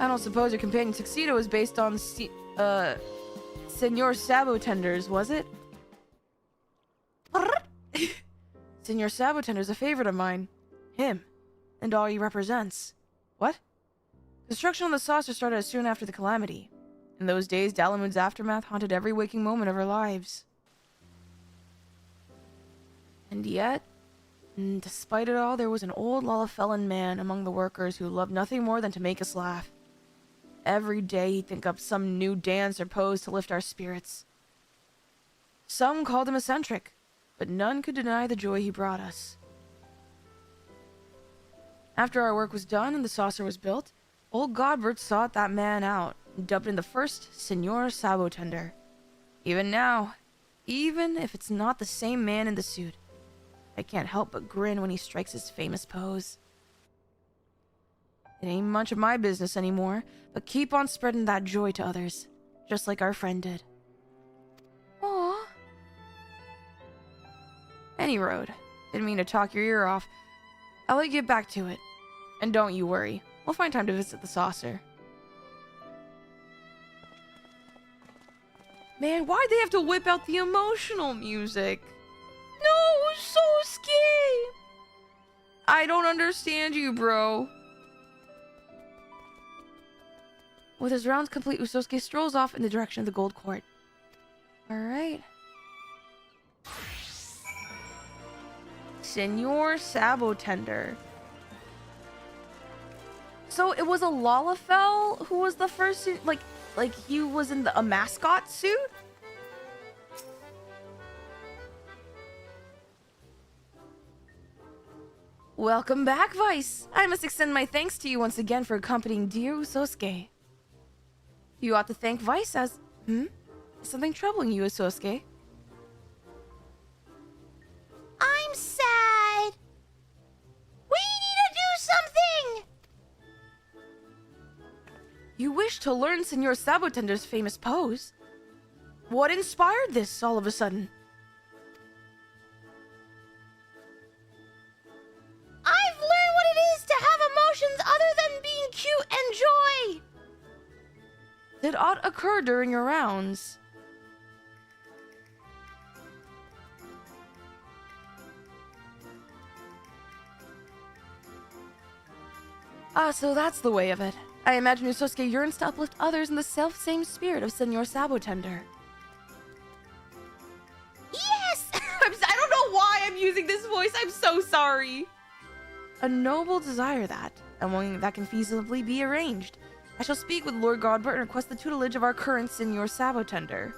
I don't suppose your companion tuxedo was based on Senor Sabotender's, was it? Senor Sabotender's a favorite of mine. Him. And all he represents. What? Construction on the saucer started soon after the calamity. In those days, Dalamoon's aftermath haunted every waking moment of our lives. And yet, despite it all, there was an old Lalafellan man among the workers who loved nothing more than to make us laugh. Every day he'd think up some new dance or pose to lift our spirits. Some called him eccentric, but none could deny the joy he brought us. After our work was done and the saucer was built, old Godbert sought that man out and dubbed him the first Senor Sabotender. Even now, even if it's not the same man in the suit, I can't help but grin when he strikes his famous pose. It ain't much of my business anymore, but keep on spreading that joy to others, just like our friend did. Aww. Any road. Didn't mean to talk your ear off. I'll let you get back to it. And don't you worry. We'll find time to visit the saucer. Man, why'd they have to whip out the emotional music? No, so scary. I don't understand you, bro. With his rounds complete, Usosuke strolls off in the direction of the Gold Court. Alright. Senor Sabotender. So it was a Lalafell who was the first, like he was in a mascot suit? Welcome back, Vice. I must extend my thanks to you once again for accompanying dear Usosuke. You ought to thank Vice as... Is something troubling you, Usosuke? I'm sad. We need to do something! You wish to learn Senor Sabotender's famous pose? What inspired this all of a sudden? I've learned what it is to have emotions other than being cute and joy! Did aught occur during your rounds? So that's the way of it. I imagine Usosuke yearns to uplift others in the self-same spirit of Senor Sabotender. Yes! I don't know why I'm using this voice, I'm so sorry! A noble desire that, and one that can feasibly be arranged. I shall speak with Lord Godbert and request the tutelage of our current Senor Sabotender.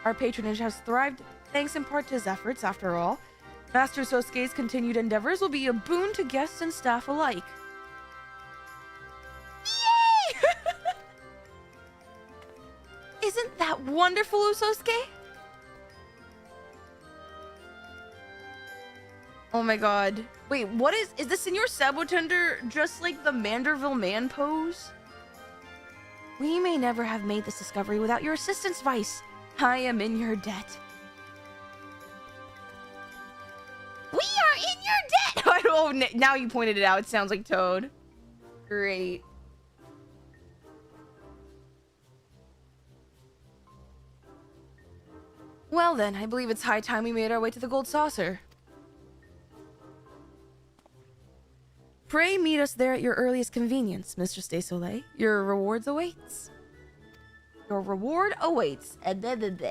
Our patronage has thrived, thanks in part to his efforts, after all. Master Sosuke's continued endeavors will be a boon to guests and staff alike. Yay! Isn't that wonderful, Usosuke? Oh my god. Wait, what is the Senor Sabotender just like the Manderville man pose? We may never have made this discovery without your assistance, Vice. I am in your debt. We are in your debt! Oh, now you pointed it out. It sounds like Toad. Great. Well then, I believe it's high time we made our way to the Gold Saucer. Pray meet us there at your earliest convenience, Mistress de Soleil. Your rewards awaits. Your reward awaits. Getting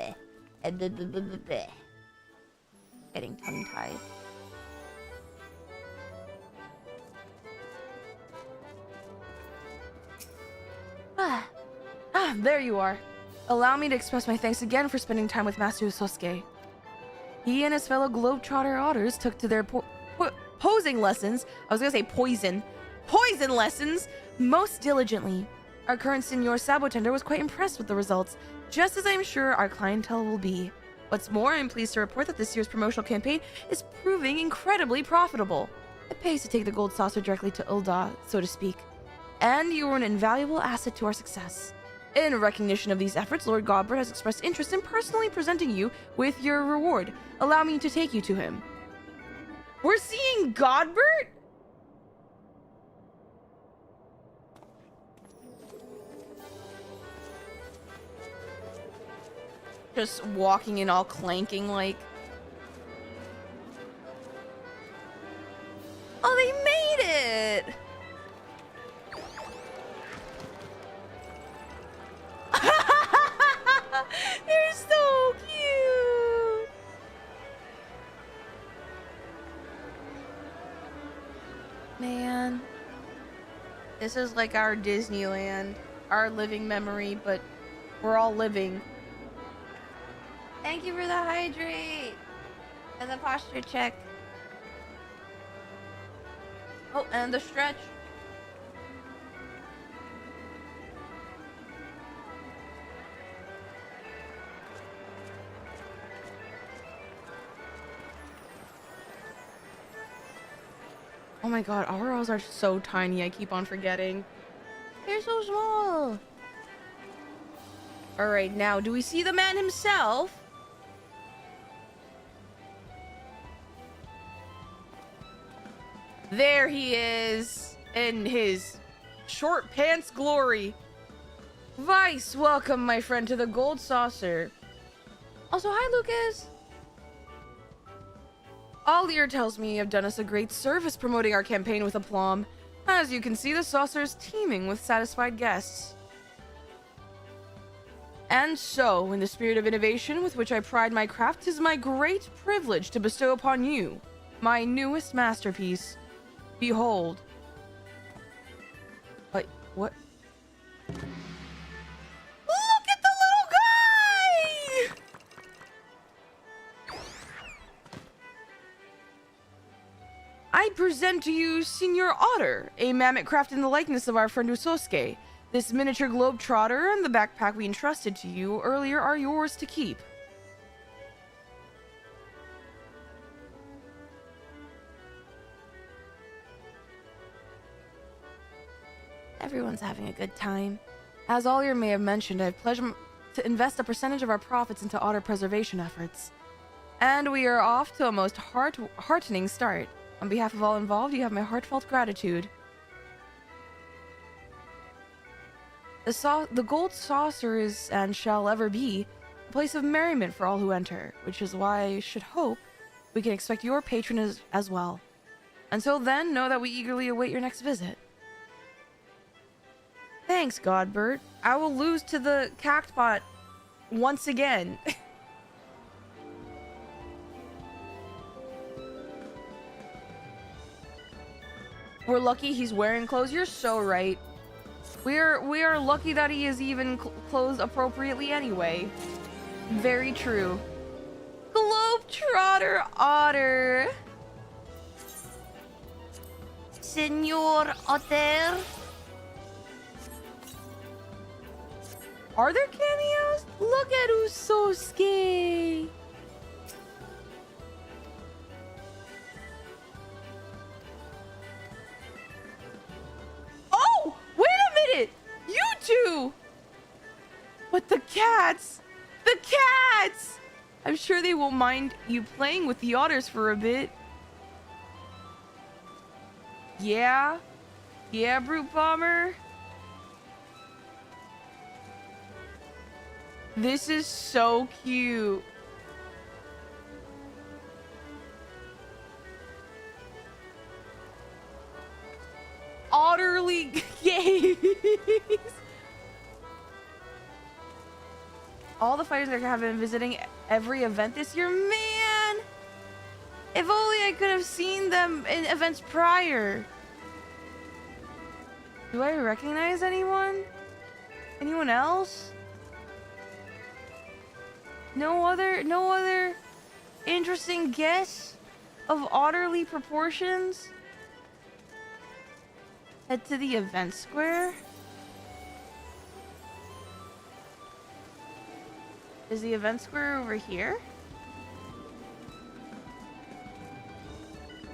tongue-tied. There you are. Allow me to express my thanks again for spending time with Master Usosuke. He and his fellow Globetrotter otters took to their posing lessons, I was gonna say poison lessons, most diligently. Our current Senor Sabotender was quite impressed with the results, just as I'm sure our clientele will be. What's more, I'm pleased to report that this year's promotional campaign is proving incredibly profitable. It pays to take the Gold Saucer directly to Ul'dah, so to speak. And you are an invaluable asset to our success. In recognition of these efforts, Lord Godbert has expressed interest in personally presenting you with your reward. Allow me to take you to him. We're seeing Godbert? Just walking in all clanking like. Oh, they made it! They're so cute! Man. This is like our Disneyland. Our living memory, but we're all living. Thank you for the hydrate! And the posture check. Oh, and the stretch. Oh my god, Auroras are so tiny, I keep on forgetting. They're so small. Alright, now, do we see the man himself? There he is, in his short pants glory. Vice, welcome, my friend, to the Gold Saucer. Also, hi, Lucas. Aldir tells me you have done us a great service promoting our campaign with aplomb. As you can see, the saucer is teeming with satisfied guests. And so, in the spirit of innovation with which I pride my craft, 'tis my great privilege to bestow upon you my newest masterpiece. Behold. What? Look at the little guy! I present to you Senor Otter, a mammoth crafted in the likeness of our friend Usosuke. This miniature globetrotter and the backpack we entrusted to you earlier are yours to keep. Everyone's having a good time. As Aldir may have mentioned, I have pledged to invest a percentage of our profits into otter preservation efforts. And we are off to a most heartening start. On behalf of all involved, you have my heartfelt gratitude. The Gold Saucer is, and shall ever be, a place of merriment for all who enter, which is why I should hope we can expect your patronage as well. Until then, know that we eagerly await your next visit. Thanks, Godbert. I will lose to the Cactbot once again. We're lucky he's wearing clothes. You're so right. We are lucky that he is even clothed appropriately anyway. Very true. Globetrotter! Trotter Otter. Senor Otter. Are there cameos? Look at Usosuke. Oh, wait a minute. You two. But the cats. The cats. I'm sure they won't mind you playing with the otters for a bit. Yeah? Yeah, Brute Bomber? This is so cute. Otterly gays. All the fighters that have been visiting every event this year. Man! If only I could have seen them in events prior. Do I recognize anyone? Anyone else? No other interesting guess of otterly proportions? Head to the event square. Is the event square over here?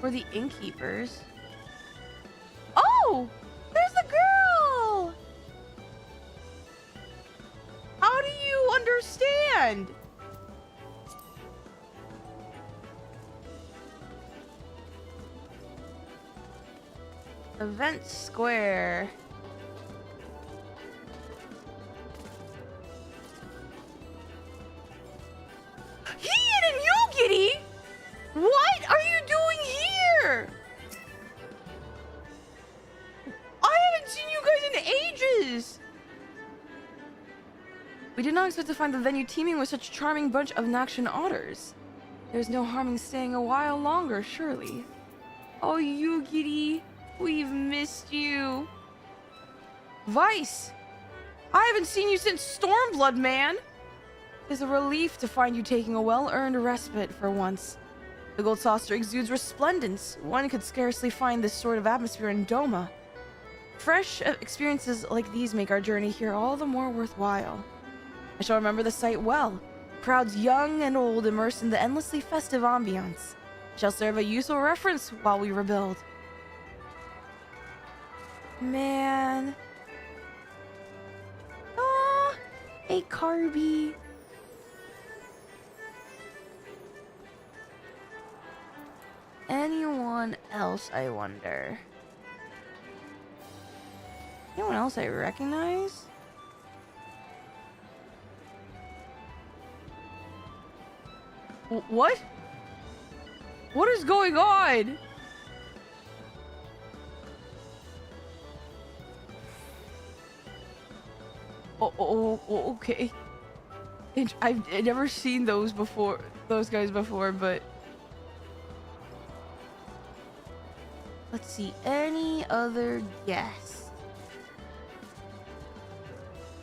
Or the innkeepers? Oh! There's the girl! How do you understand? Event square. Heian and Yugiri? What are you doing here? I haven't seen you guys in ages. We did not expect to find the venue teeming with such a charming bunch of Nakshan otters. There's no harm in staying a while longer, surely. Oh, Yugiri, we've missed you. Vice, I haven't seen you since Stormblood, man. It's a relief to find you taking a well-earned respite for once. The gold saucer exudes resplendence. One could scarcely find this sort of atmosphere in Doma. Fresh experiences like these make our journey here all the more worthwhile. I shall remember the site well. Crowds young and old immersed in the endlessly festive ambiance. Shall serve a useful reference while we rebuild. Man. Aw, a Carby. Anyone else, I wonder? Anyone else I recognize? What? What is going on? Okay. I've never seen those guys before, but let's see. Any other guests?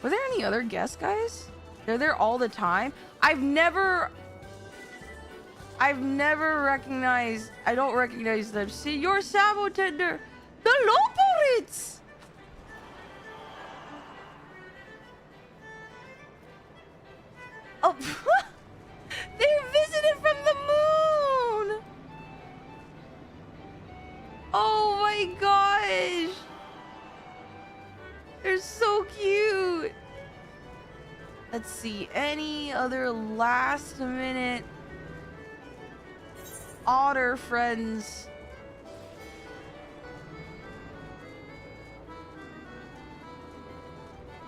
Were there any other guests, guys? They're there all the time. I've never recognized. I don't recognize them. See, your Sabo Tender, the Loporits. Oh, they're visited from the moon. Oh my gosh, they're so cute. Let's see, any other last minute otter friends?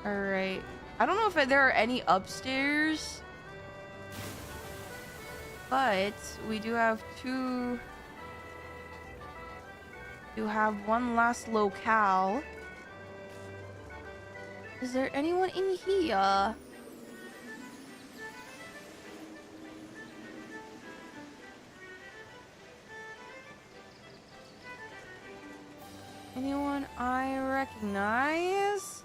All right, I don't know if there are any upstairs, but we do have two. You have one last locale. Is there anyone in here? Anyone I recognize?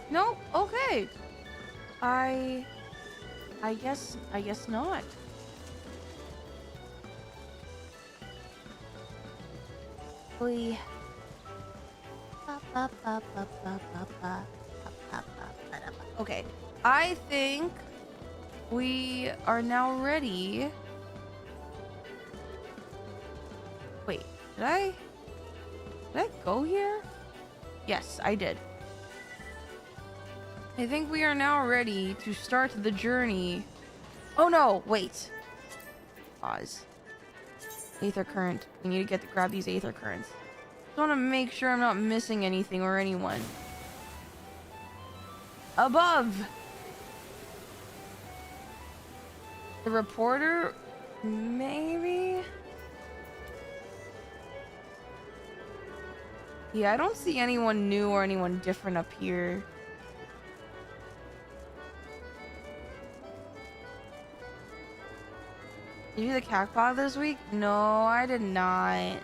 No? Okay. I guess not. We okay. I think we are now ready. Wait, did I go here? Yes, I did. I think we are now ready to start the journey. Oh no, wait. Pause. Aether current. We need to grab these aether currents. I want to make sure I'm not missing anything or anyone. Above. The reporter? Maybe? Yeah, I don't see anyone new or anyone different up here. Did you do the cacpot this week? No, I did not.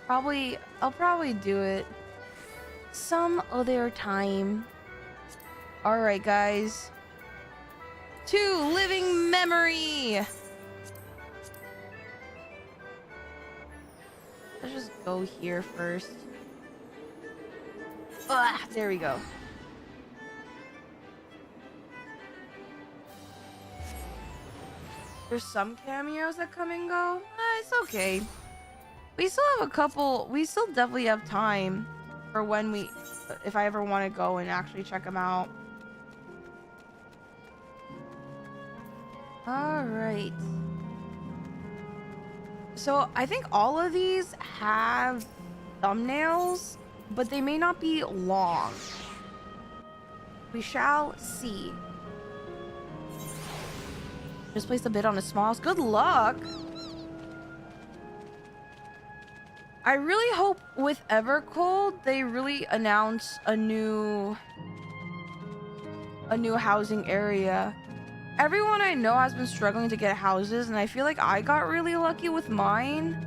I'll probably do it some other time. Alright, guys. To living memory! Let's just go here first. Ah, there we go. There's some cameos that come and go. It's okay. We still have a couple. We still definitely have time for when if I ever want to go and actually check them out. All right. So I think all of these have thumbnails, but they may not be long. We shall see. Just placed a bid on a small house. Good luck. I really hope with Evercold they really announce a new housing area. Everyone I know has been struggling to get houses, and I feel like I got really lucky with mine.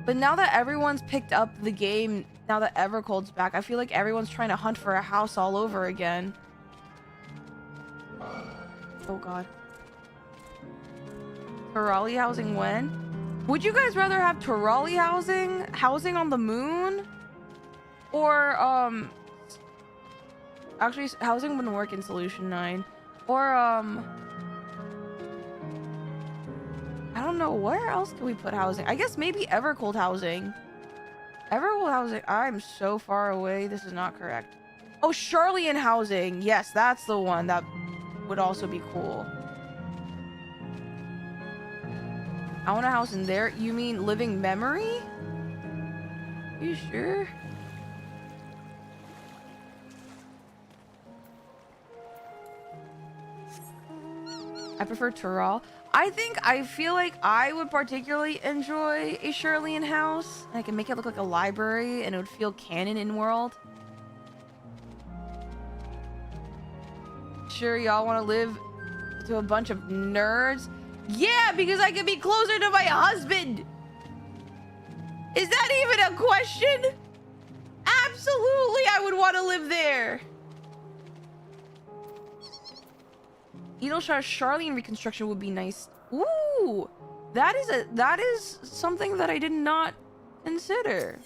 But now that everyone's picked up the game, now that Evercold's back, I feel like everyone's trying to hunt for a house all over again. Oh god. Turali housing when? Would you guys rather have Turali housing on the moon? Or, actually, housing wouldn't work in Solution 9. Or, I don't know, where else can we put housing? I guess maybe Evercold housing. Evercold housing, I'm so far away, this is not correct. Oh, Charlian housing, yes, that's the one that would also be cool. I want a house in there. You mean living memory? You sure? I prefer Tural. I feel like I would particularly enjoy a Charlian house. And I can make it look like a library and it would feel canon in world. Sure, y'all want to live to a bunch of nerds? Yeah, because I can be closer to my husband. Is that even a question? Absolutely, I would want to live there. Edelshire Charlian reconstruction would be nice. Ooh, that is something that I did not consider.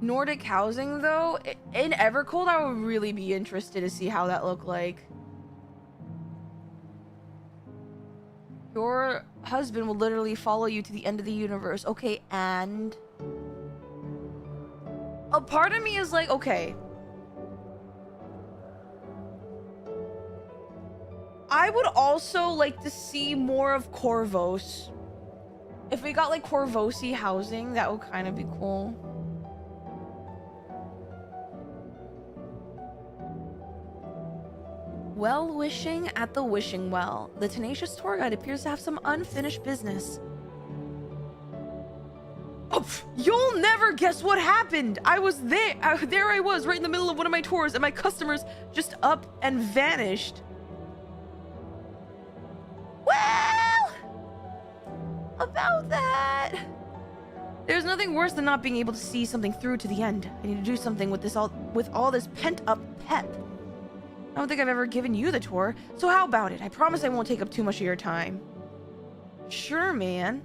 Nordic housing, though, in Evercold, I would really be interested to see how that looked like. Your husband will literally follow you to the end of the universe. Okay, and a part of me is like, okay, I would also like to see more of Corvos. If we got like Corvosi housing, that would kind of be cool. Well wishing at the wishing well. The tenacious tour guide appears to have some unfinished business. Oh, you'll never guess what happened. I was there. There I was, right in the middle of one of my tours, and my customers just up and vanished. Well, about that. There's nothing worse than not being able to see something through to the end. I need to do something with all this pent-up pep. I don't think I've ever given you the tour, so how about it? I promise I won't take up too much of your time. Sure, man.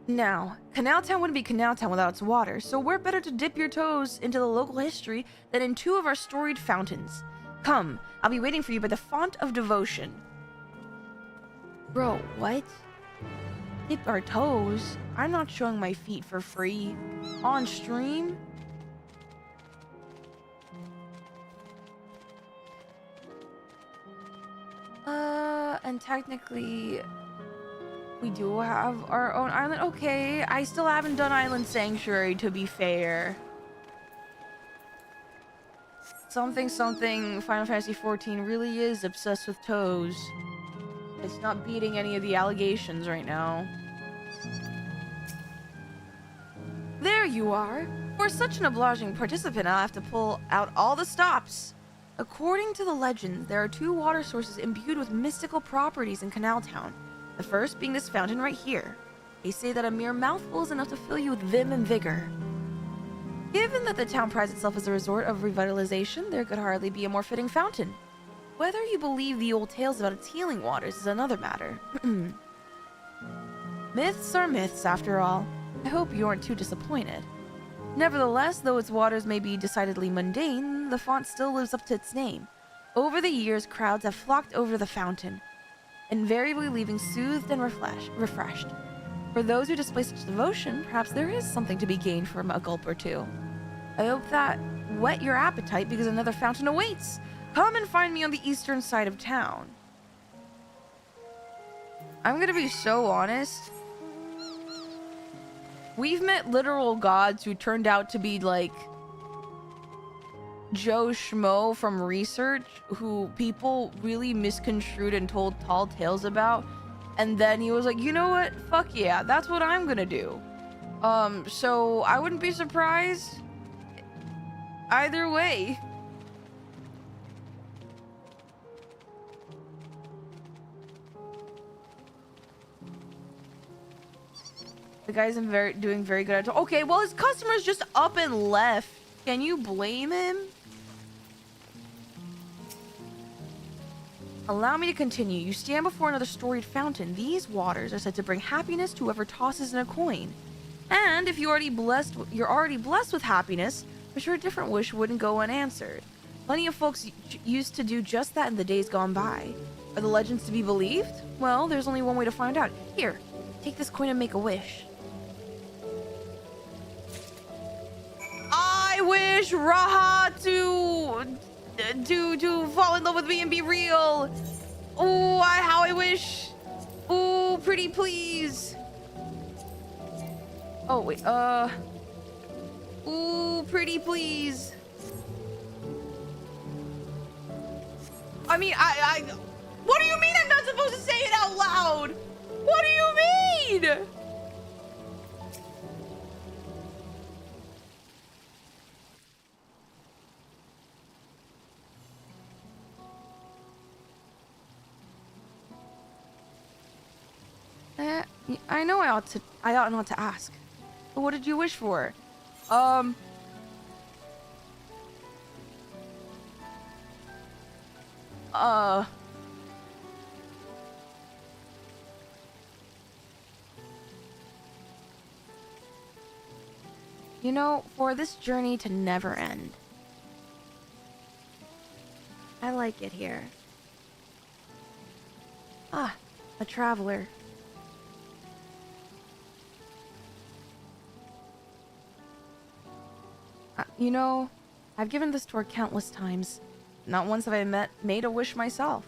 Now, Canal Town wouldn't be Canal Town without its water, so where better to dip your toes into the local history than in two of our storied fountains. Come, I'll be waiting for you by the Font of Devotion. Bro, what? Dip our toes? I'm not showing my feet for free. On stream? And technically, we do have our own island. Okay, I still haven't done Island Sanctuary, to be fair. Something Final Fantasy XIV really is obsessed with toes. It's not beating any of the allegations right now. There you are. For such an obliging participant, I'll have to pull out all the stops. According to the legend, there are two water sources imbued with mystical properties in Canal Town. The first being this fountain right here. They say that a mere mouthful is enough to fill you with vim and vigor. Given that the town prides itself as a resort of revitalization, there could hardly be a more fitting fountain. Whether you believe the old tales about its healing waters is another matter. Myths are myths, after all. I hope you aren't too disappointed. Nevertheless, though its waters may be decidedly mundane, the font still lives up to its name. Over the years, crowds have flocked over the fountain, invariably leaving soothed and refreshed. For those who display such devotion, perhaps there is something to be gained from a gulp or two. I hope that whet your appetite because another fountain awaits. Come and find me on the eastern side of town. I'm gonna be so honest. We've met literal gods who turned out to be like Joe Schmo from research, who people really misconstrued and told tall tales about. And then he was like, you know what? Fuck yeah, that's what I'm gonna do. So I wouldn't be surprised either way. The guy's doing very good at okay, well, his customer's just up and left. Can you blame him? Allow me to continue. You stand before another storied fountain. These waters are said to bring happiness to whoever tosses in a coin. And if you're already blessed with happiness, I'm sure a different wish wouldn't go unanswered. Plenty of folks used to do just that in the days gone by. Are the legends to be believed? Well, there's only one way to find out. Here, take this coin and make a wish. I wish Raha to fall in love with me and be real. Oh, how I wish. Oh, pretty please. Oh, wait, ooh, pretty please. I mean, what do you mean I'm not supposed to say it out loud? What do you mean? I know I ought not to ask. But what did you wish for? You know, for this journey to never end. I like it here. Ah, a traveler. You know, I've given this tour countless times. Not once have I made a wish myself.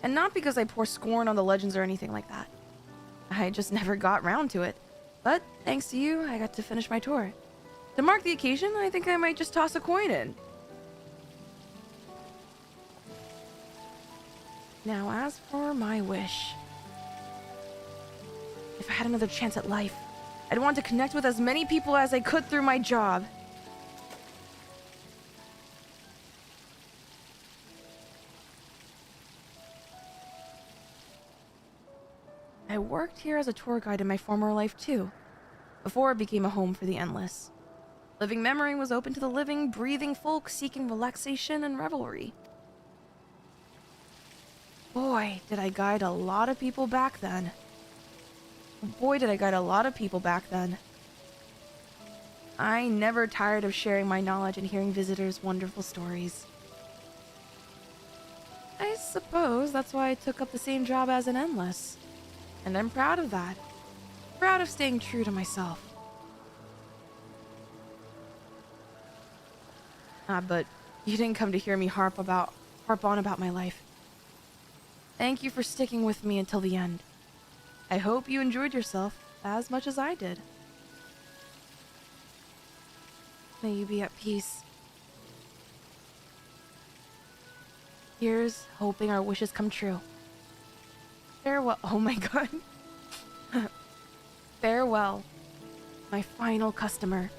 And not because I pour scorn on the legends or anything like that. I just never got round to it. But thanks to you, I got to finish my tour. To mark the occasion, I think I might just toss a coin in. Now, as for my wish, if I had another chance at life, I'd want to connect with as many people as I could through my job. I worked here as a tour guide in my former life too, before it became a home for the endless. Living Memory was open to the living, breathing folk seeking relaxation and revelry. Boy, did I guide a lot of people back then. I never tired of sharing my knowledge and hearing visitors' wonderful stories. I suppose that's why I took up the same job as an endless. And I'm proud of that. Proud of staying true to myself. But you didn't come to hear me harp on about my life. Thank you for sticking with me until the end. I hope you enjoyed yourself as much as I did. May you be at peace. Here's hoping our wishes come true. Farewell. Oh my god. Farewell, my final customer.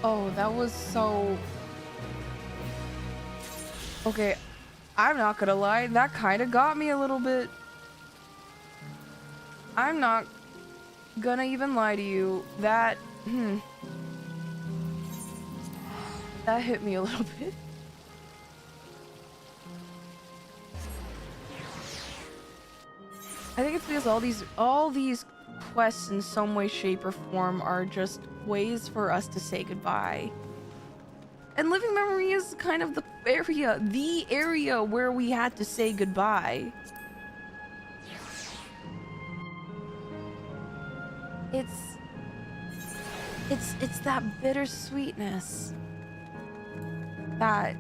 Oh, that was so... Okay, I'm not gonna lie, that kind of got me a little bit. I'm not gonna even lie to you. That... That hit me a little bit. I think it's because all these quests in some way, shape, or form are just ways for us to say goodbye. And Living Memory is kind of the area where we had to say goodbye. It's that bittersweetness that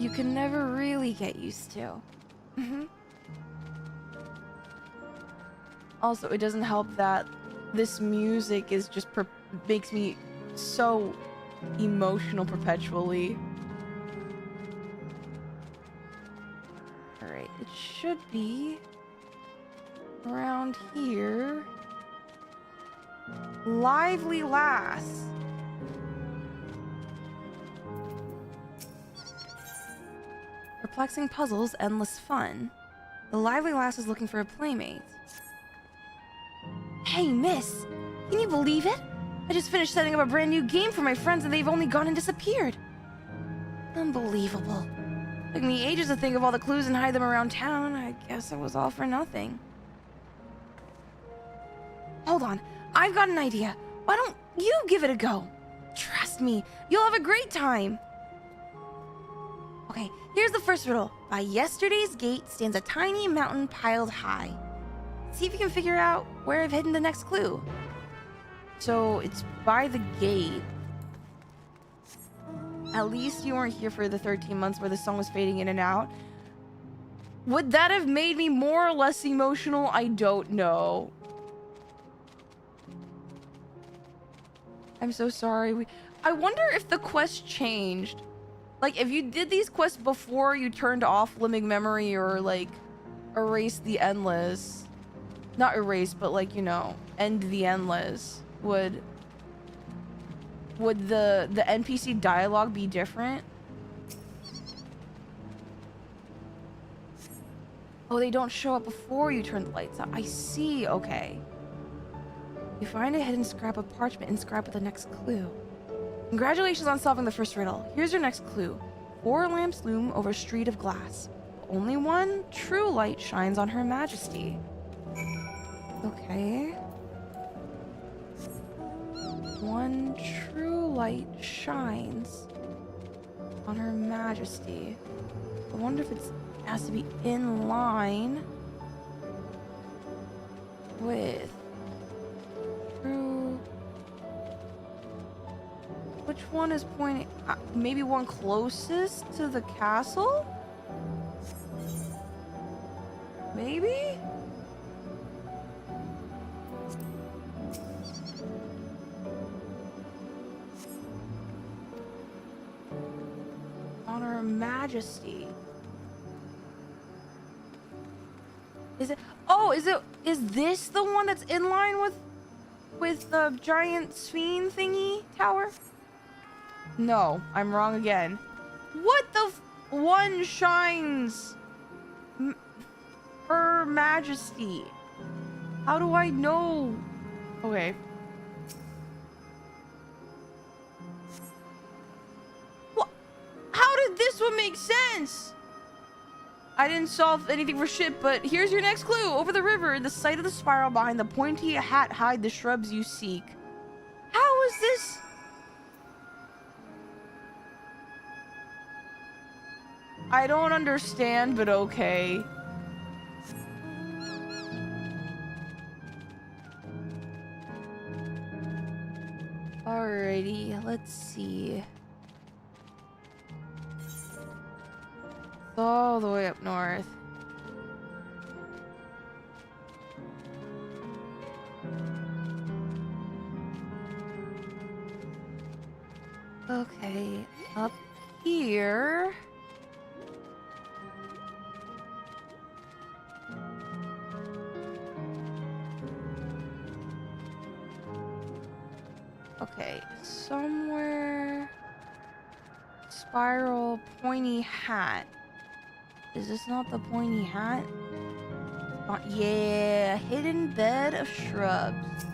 you can never really get used to. Also, it doesn't help that this music is just makes me so emotional perpetually. Alright, it should be around here. Lively Lass. Perplexing puzzles, endless fun. The Lively Lass is looking for a playmate. Hey, miss! Can you believe it? I just finished setting up a brand new game for my friends and they've only gone and disappeared. Unbelievable. Took me ages to think of all the clues and hide them around town. I guess it was all for nothing. Hold on. I've got an idea. Why don't you give it a go? Trust me, you'll have a great time. Okay, here's the first riddle. By yesterday's gate stands a tiny mountain piled high. See if you can figure out where I've hidden the next clue. So it's by the gate. At least you weren't here for the 13 months where the song was fading in and out. Would that have made me more or less emotional? I don't know. I'm so sorry. I wonder if the quest changed. Like, if you did these quests before you turned off Living Memory or, like, erased the endless. Not erased, but, like, you know, end the endless. Would the NPC dialogue be different? Oh, they don't show up before you turn the lights out. I see, okay. You find a hidden scrap of parchment inscribed with the next clue. Congratulations on solving the first riddle. Here's your next clue. 4 lamps loom over a street of glass. Only one true light shines on Her Majesty. Okay. One true light shines on Her Majesty. I wonder if it has to be in line with true. Which one is pointing? Maybe one closest to the castle? Maybe? on Her Majesty. Is it? Oh, is this the one that's in line with the giant sphinx thingy tower? No, I'm wrong again. What the one shines? Her Majesty. How do I know? Okay. What? How did this one make sense? I didn't solve anything for shit, but here's your next clue. Over the river, in the sight of the spiral behind the pointy hat hide the shrubs you seek. How is this? I don't understand, but okay. Alrighty, let's see. All the way up north. Okay, up here. Okay, somewhere. Spiral pointy hat. Is this not the pointy hat? Yeah, hidden bed of shrubs.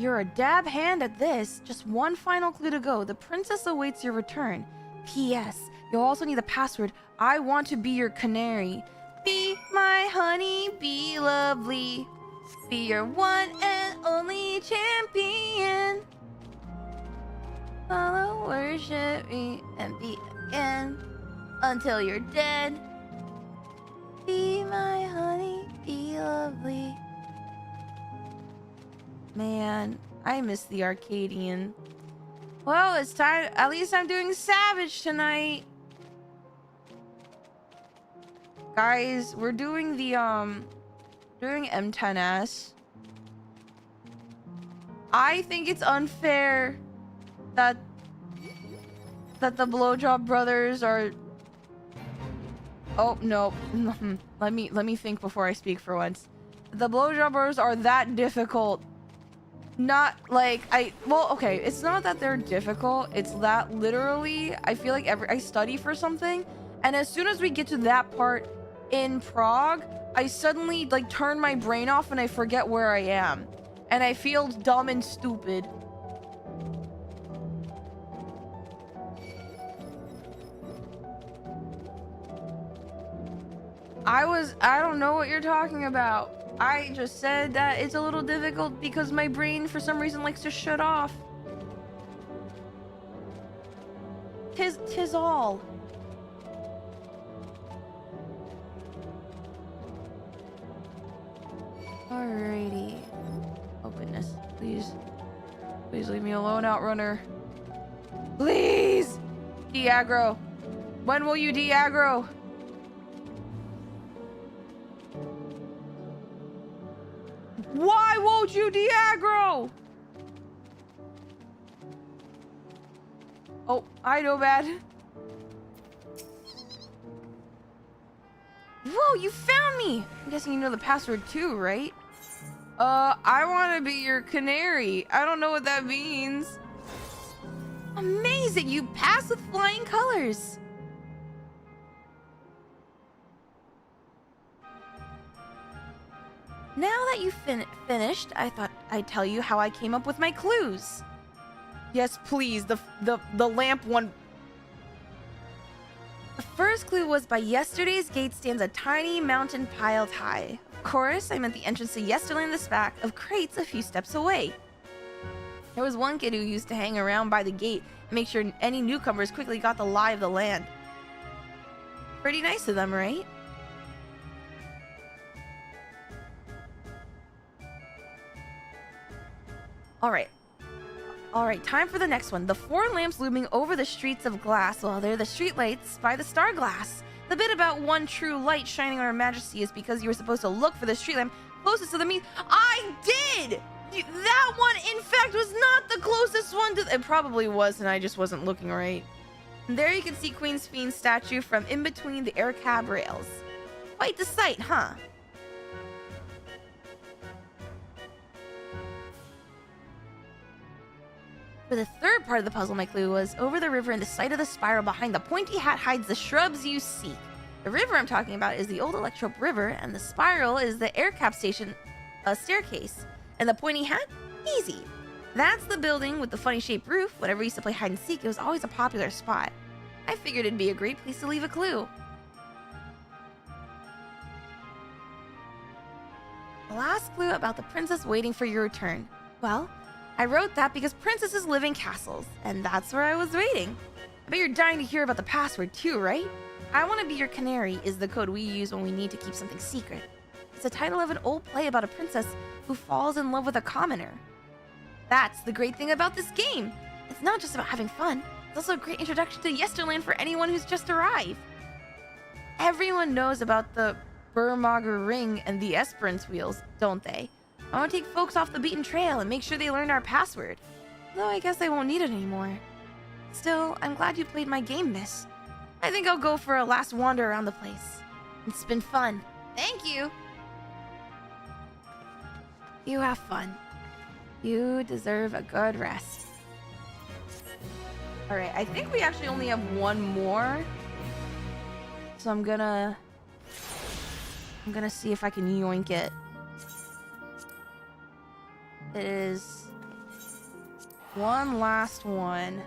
You're a dab hand at this. Just one final clue to go. The princess awaits your return. P.S. You'll also need the password. I want to be your canary. Be my honey, be lovely. Be your one and only champion. Follow, worship me, and be again until you're dead. Be my honey, be lovely. Man, I miss the Arcadian. Well, it's time. At least I'm doing Savage tonight. Guys, we're doing the doing M10S. I think it's unfair that the Blowjob brothers are. Oh no, let me think before I speak for once. The Blowjob brothers are that difficult. Not like well, okay, it's not that they're difficult. It's that literally I feel like I study for something, and as soon as we get to that part in Prague, I suddenly like turn my brain off and I forget where I am, and I feel dumb and stupid. I don't know what you're talking about. I just said that it's a little difficult because my brain for some reason likes to shut off. Tis all. Alrighty. Oh goodness. Please. Please leave me alone, Outrunner. Please! De-aggro. When will you de-aggro? Why won't you de-aggro? Oh, I know, bad. Whoa, you found me! I'm guessing you know the password too, right? I want to be your canary. I don't know what that means. Amazing! You passed with flying colors. Now that you've finished, I thought I'd tell you how I came up with my clues. Yes, please. The lamp one. The first clue was by yesterday's gate stands a tiny mountain piled high. Of course, I meant the entrance to Yesterland's stack of crates a few steps away. There was one kid who used to hang around by the gate and make sure any newcomers quickly got the lie of the land. Pretty nice of them, right? Alright, time for the next one. The four lamps looming over the streets of glass. Well, they're the street lights by the star glass. The bit about one true light shining on Her Majesty is because you were supposed to look for the street lamp closest to the I did! That one, in fact, was not the closest this one? It probably was, and I just wasn't looking right. And there you can see Queen Sphinx's statue from in between the air cab rails. Quite the sight, huh? For the third part of the puzzle, my clue was over the river in the sight of the spiral behind the pointy hat hides the shrubs you seek. The river I'm talking about is the old Electrope River, and the spiral is the air cap station staircase. And the pointy hat? Easy. That's the building with the funny shaped roof. Whenever we used to play hide and seek, it was always a popular spot. I figured it'd be a great place to leave a clue. The last clue about the princess waiting for your return. Well, I wrote that because princesses live in castles, and that's where I was waiting. I bet you're dying to hear about the password too, right? I Want to Be Your Canary is the code we use when we need to keep something secret. It's the title of an old play about a princess who falls in love with a commoner. That's the great thing about this game. It's not just about having fun. It's also a great introduction to Yesterland for anyone who's just arrived. Everyone knows about the Burmager Ring and the Esperance Wheels, don't they? I want to take folks off the beaten trail and make sure they learned our password. Though I guess I won't need it anymore. Still, I'm glad you played my game, miss. I think I'll go for a last wander around the place. It's been fun. Thank you. You have fun. You deserve a good rest. Alright, I think we actually only have one more. So I'm gonna see if I can yoink it. It is one last one.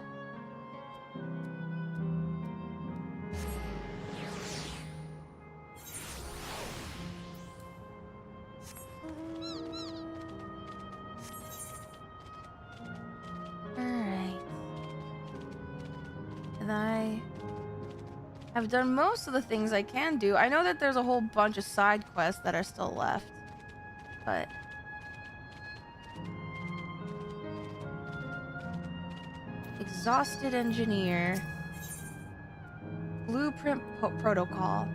I've done most of the things I can do. I know that there's a whole bunch of side quests that are still left, but exhausted engineer, blueprint protocol.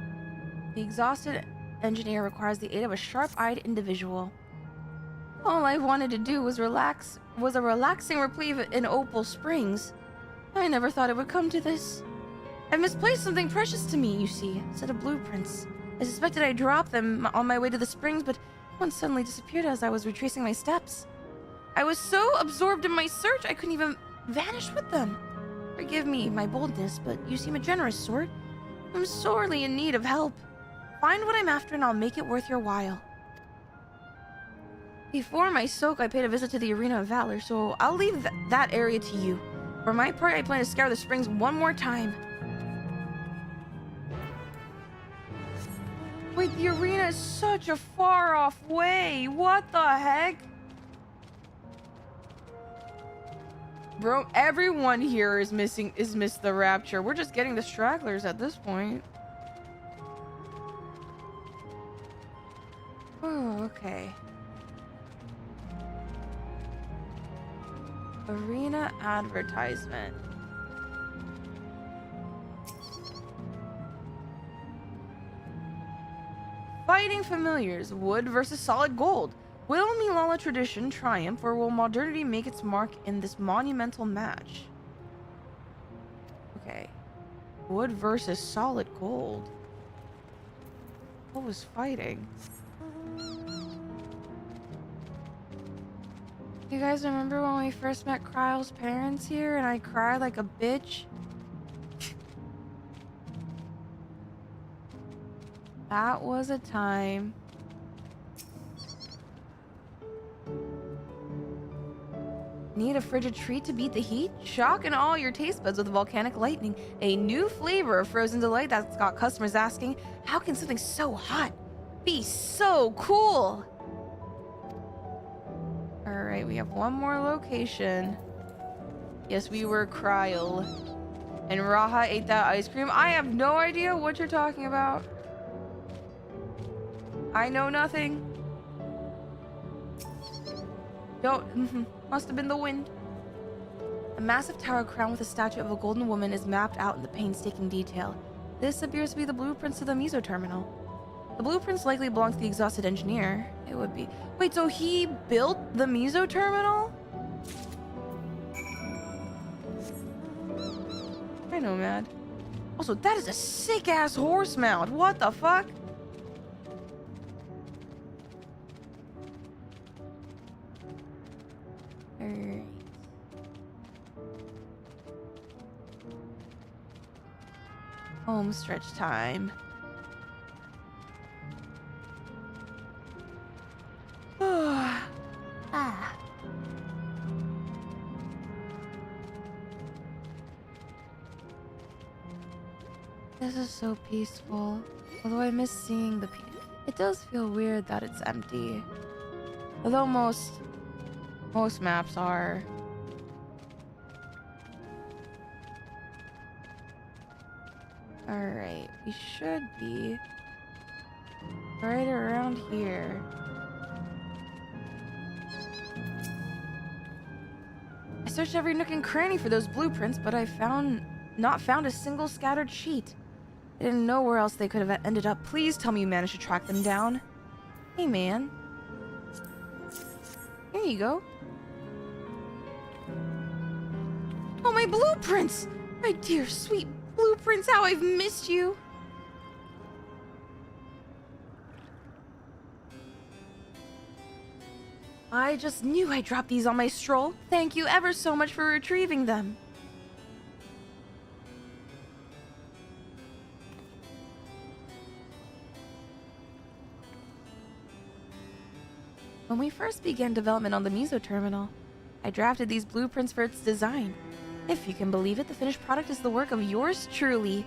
The exhausted engineer requires the aid of a sharp-eyed individual. All I wanted to do was a relaxing reprieve in Opal Springs. I never thought it would come to this. I misplaced something precious to me, you see, a set of blueprints. I suspected I dropped them on my way to the springs, but one suddenly disappeared as I was retracing my steps. I was so absorbed in my search, I couldn't even vanish with them. Forgive me, my boldness, but you seem a generous sort. I'm sorely in need of help. Find what I'm after and I'll make it worth your while. Before my soak, I paid a visit to the Arena of Valor, so I'll leave that area to you. For my part, I plan to scour the springs one more time. Wait, the arena is such a far off way. What the heck? Bro, everyone here is missed the rapture. We're just getting the stragglers at this point. Oh, okay. Arena advertisement. Fighting familiars, wood versus solid gold. Will Milala tradition triumph, or will modernity make its mark in this monumental match? Okay. Wood versus solid gold. What was fighting? You guys remember when we first met Kryle's parents here and I cried like a bitch? That was a time. Need a frigid treat to beat the heat? Shock in all your taste buds with volcanic lightning. A new flavor of frozen delight that's got customers asking, how can something so hot be so cool? Alright, we have one more location. Yes, we were Kryle. And Raha ate that ice cream. I have no idea what you're talking about. I know nothing. Don't. Must have been the wind. A massive tower crowned with a statue of a golden woman is mapped out in the painstaking detail. This appears to be the blueprints to the Meso terminal. The blueprints likely belong to the exhausted engineer. It would be. Wait, so he built the Meso terminal? Nomad. Also, that is a sick-ass horse mount. What the fuck? Alright. Home stretch time. Ah. This is so peaceful. Although I miss seeing the people. It does feel weird that it's empty. Although most maps are. Alright, we should be right around here. I searched every nook and cranny for those blueprints, but I not found a single scattered sheet. I didn't know where else they could have ended up. Please tell me you managed to track them down. Hey, man. Here you go. Oh, my blueprints! My dear, sweet blueprints, how I've missed you. I just knew I dropped these on my stroll. Thank you ever so much for retrieving them. When we first began development on the Miso terminal, I drafted these blueprints for its design. If you can believe it, the finished product is the work of yours truly.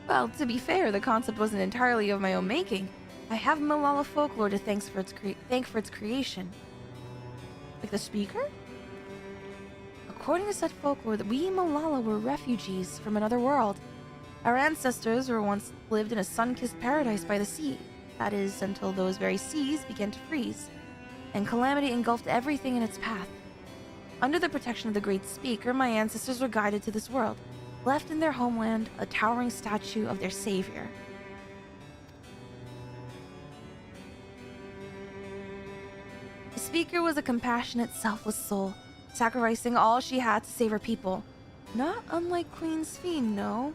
Well, to be fair, the concept wasn't entirely of my own making. I have Malala folklore to thank for its creation. Like the speaker? According to such folklore, that we Malala were refugees from another world. Our ancestors were once lived in a sun-kissed paradise by the sea. That is, until those very seas began to freeze, and calamity engulfed everything in its path. Under the protection of the great speaker, my ancestors were guided to this world, left in their homeland a towering statue of their savior. The speaker was a compassionate, selfless soul, sacrificing all she had to save her people. Not unlike Queen Sphene, no?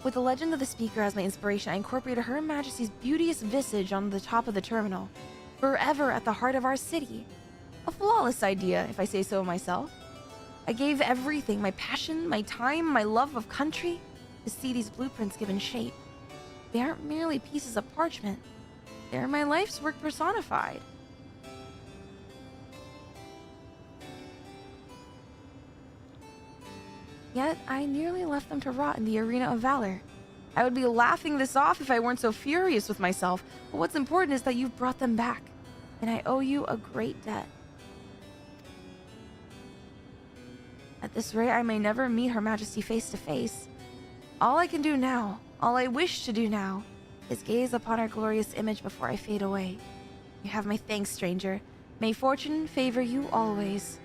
With the legend of the speaker as my inspiration, I incorporated Her Majesty's beauteous visage on the top of the terminal, forever at the heart of our city. A flawless idea, if I say so myself. I gave everything, my passion, my time, my love of country, to see these blueprints given shape. They aren't merely pieces of parchment. They're my life's work personified. Yet, I nearly left them to rot in the arena of valor. I would be laughing this off if I weren't so furious with myself, but what's important is that you've brought them back, and I owe you a great debt. At this rate, I may never meet Her Majesty face to face. All I can do now, all I wish to do now, is gaze upon her glorious image before I fade away. You have my thanks, stranger. May fortune favor you always.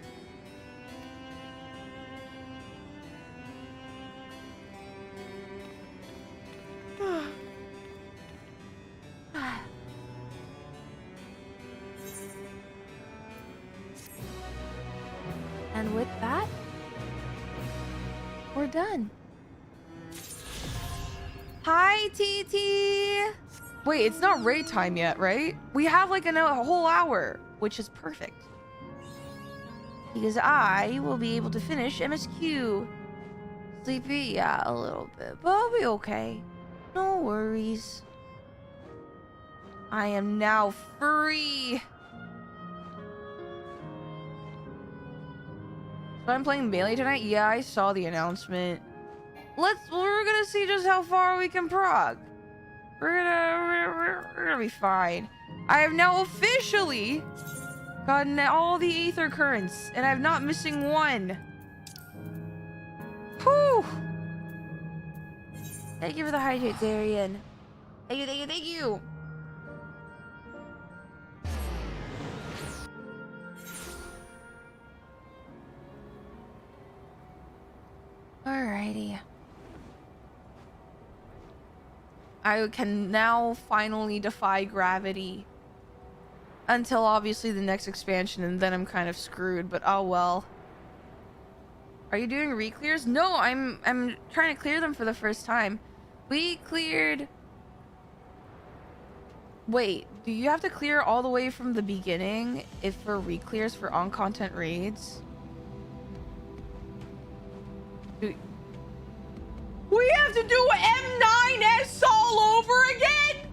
And with that, we're done. Hi, TT! Wait, it's not raid time yet, right? We have like a whole hour, which is perfect. Because I will be able to finish MSQ. Sleepy? Yeah, a little bit, but I'll be okay. No worries. I am now free. So I'm playing Melee tonight? Yeah, I saw the announcement. We're gonna see just how far we can prog. We're gonna be fine. I have now officially gotten all the Aether Currents, and I'm not missing one. Whew! Thank you for the hydrate, Darian. Thank you, thank you, thank you! Alrighty. I can now finally defy gravity. Until obviously the next expansion, and then I'm kind of screwed, but oh well. Are you doing re-clears? No, I'm trying to clear them for the first time. We cleared... Wait, do you have to clear all the way from the beginning if for re-clears for on-content raids? We have to do M9S all over again?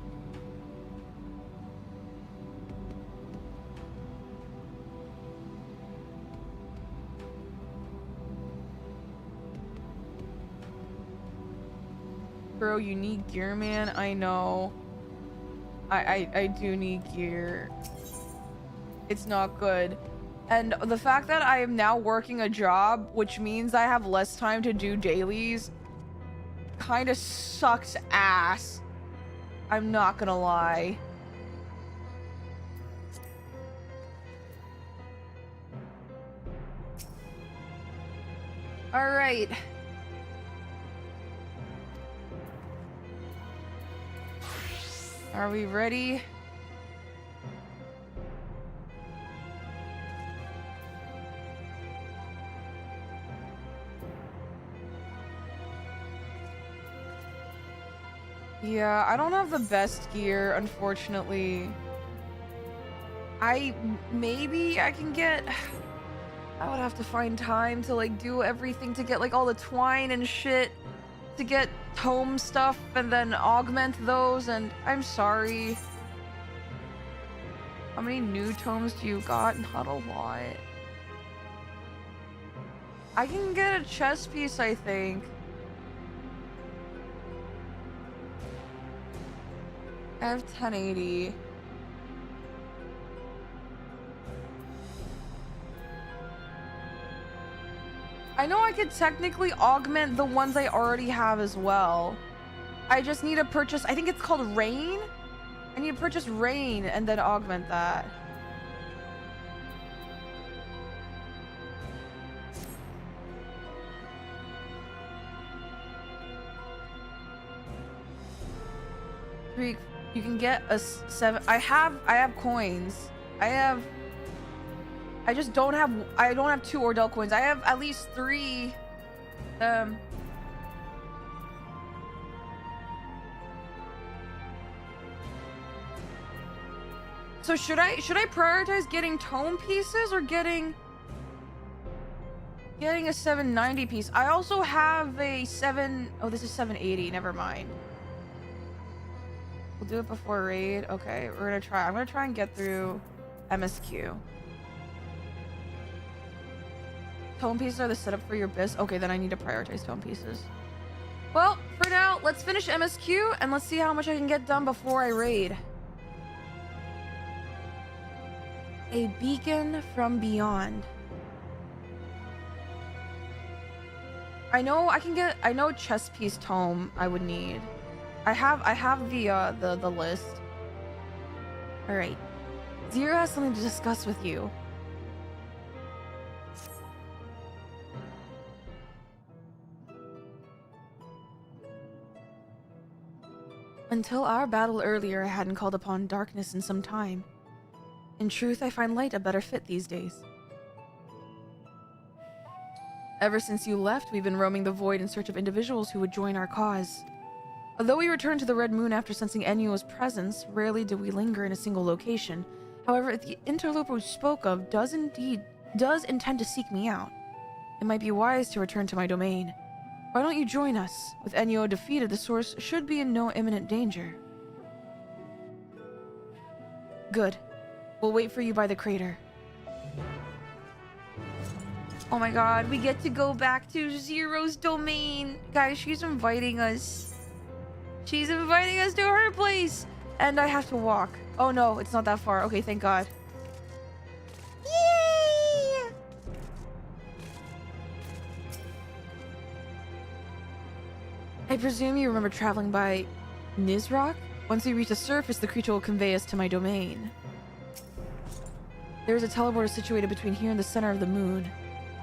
Bro, you need gear, man. I know. I do need gear. It's not good. And the fact that I am now working a job, which means I have less time to do dailies, kind of sucks ass. I'm not gonna lie. All right. Are we ready? Yeah, I don't have the best gear, unfortunately. Maybe I can get... I would have to find time to like do everything to get like all the twine and shit to get tome stuff and then augment those, and I'm sorry. How many new tomes do you got? Not a lot. I can get a chess piece, I think. I have 1080. I know I could technically augment the ones I already have as well. I just need to purchase, I think it's called Rain. I need to purchase Rain and then augment that. You can get a 7. I have coins. I just don't have, I don't have 2 Ordell coins. I have at least 3. So should I prioritize getting tome pieces or getting a 790 piece? I also have a 7, oh, this is 780, never mind. We'll do it before raid. Okay, we're gonna try. I'm gonna try and get through MSQ. Tome pieces are the setup for your biz. Okay, then I need to prioritize tome pieces. Well, for now, let's finish MSQ and let's see how much I can get done before I raid. A beacon from beyond. I know I can get. I know chess piece tome I would need. I have the list. All right. Zero has something to discuss with you. Until our battle earlier, I hadn't called upon darkness in some time. In truth, I find light a better fit these days. Ever since you left, we've been roaming the void in search of individuals who would join our cause. Although we returned to the Red Moon after sensing Enyo's presence, rarely do we linger in a single location. However, the interloper we spoke of does intend to seek me out. It might be wise to return to my domain. Why don't you join us? With Enyo defeated, the source should be in no imminent danger. Good. We'll wait for you by the crater. Oh my god, we get to go back to Zero's domain. Guys, she's inviting us. She's inviting us to her place. And I have to walk. Oh no, it's not that far. Okay, thank god. Yay! I presume you remember traveling by Nizrock? Once we reach the surface, the creature will convey us to my domain. There is a teleporter situated between here and the center of the moon.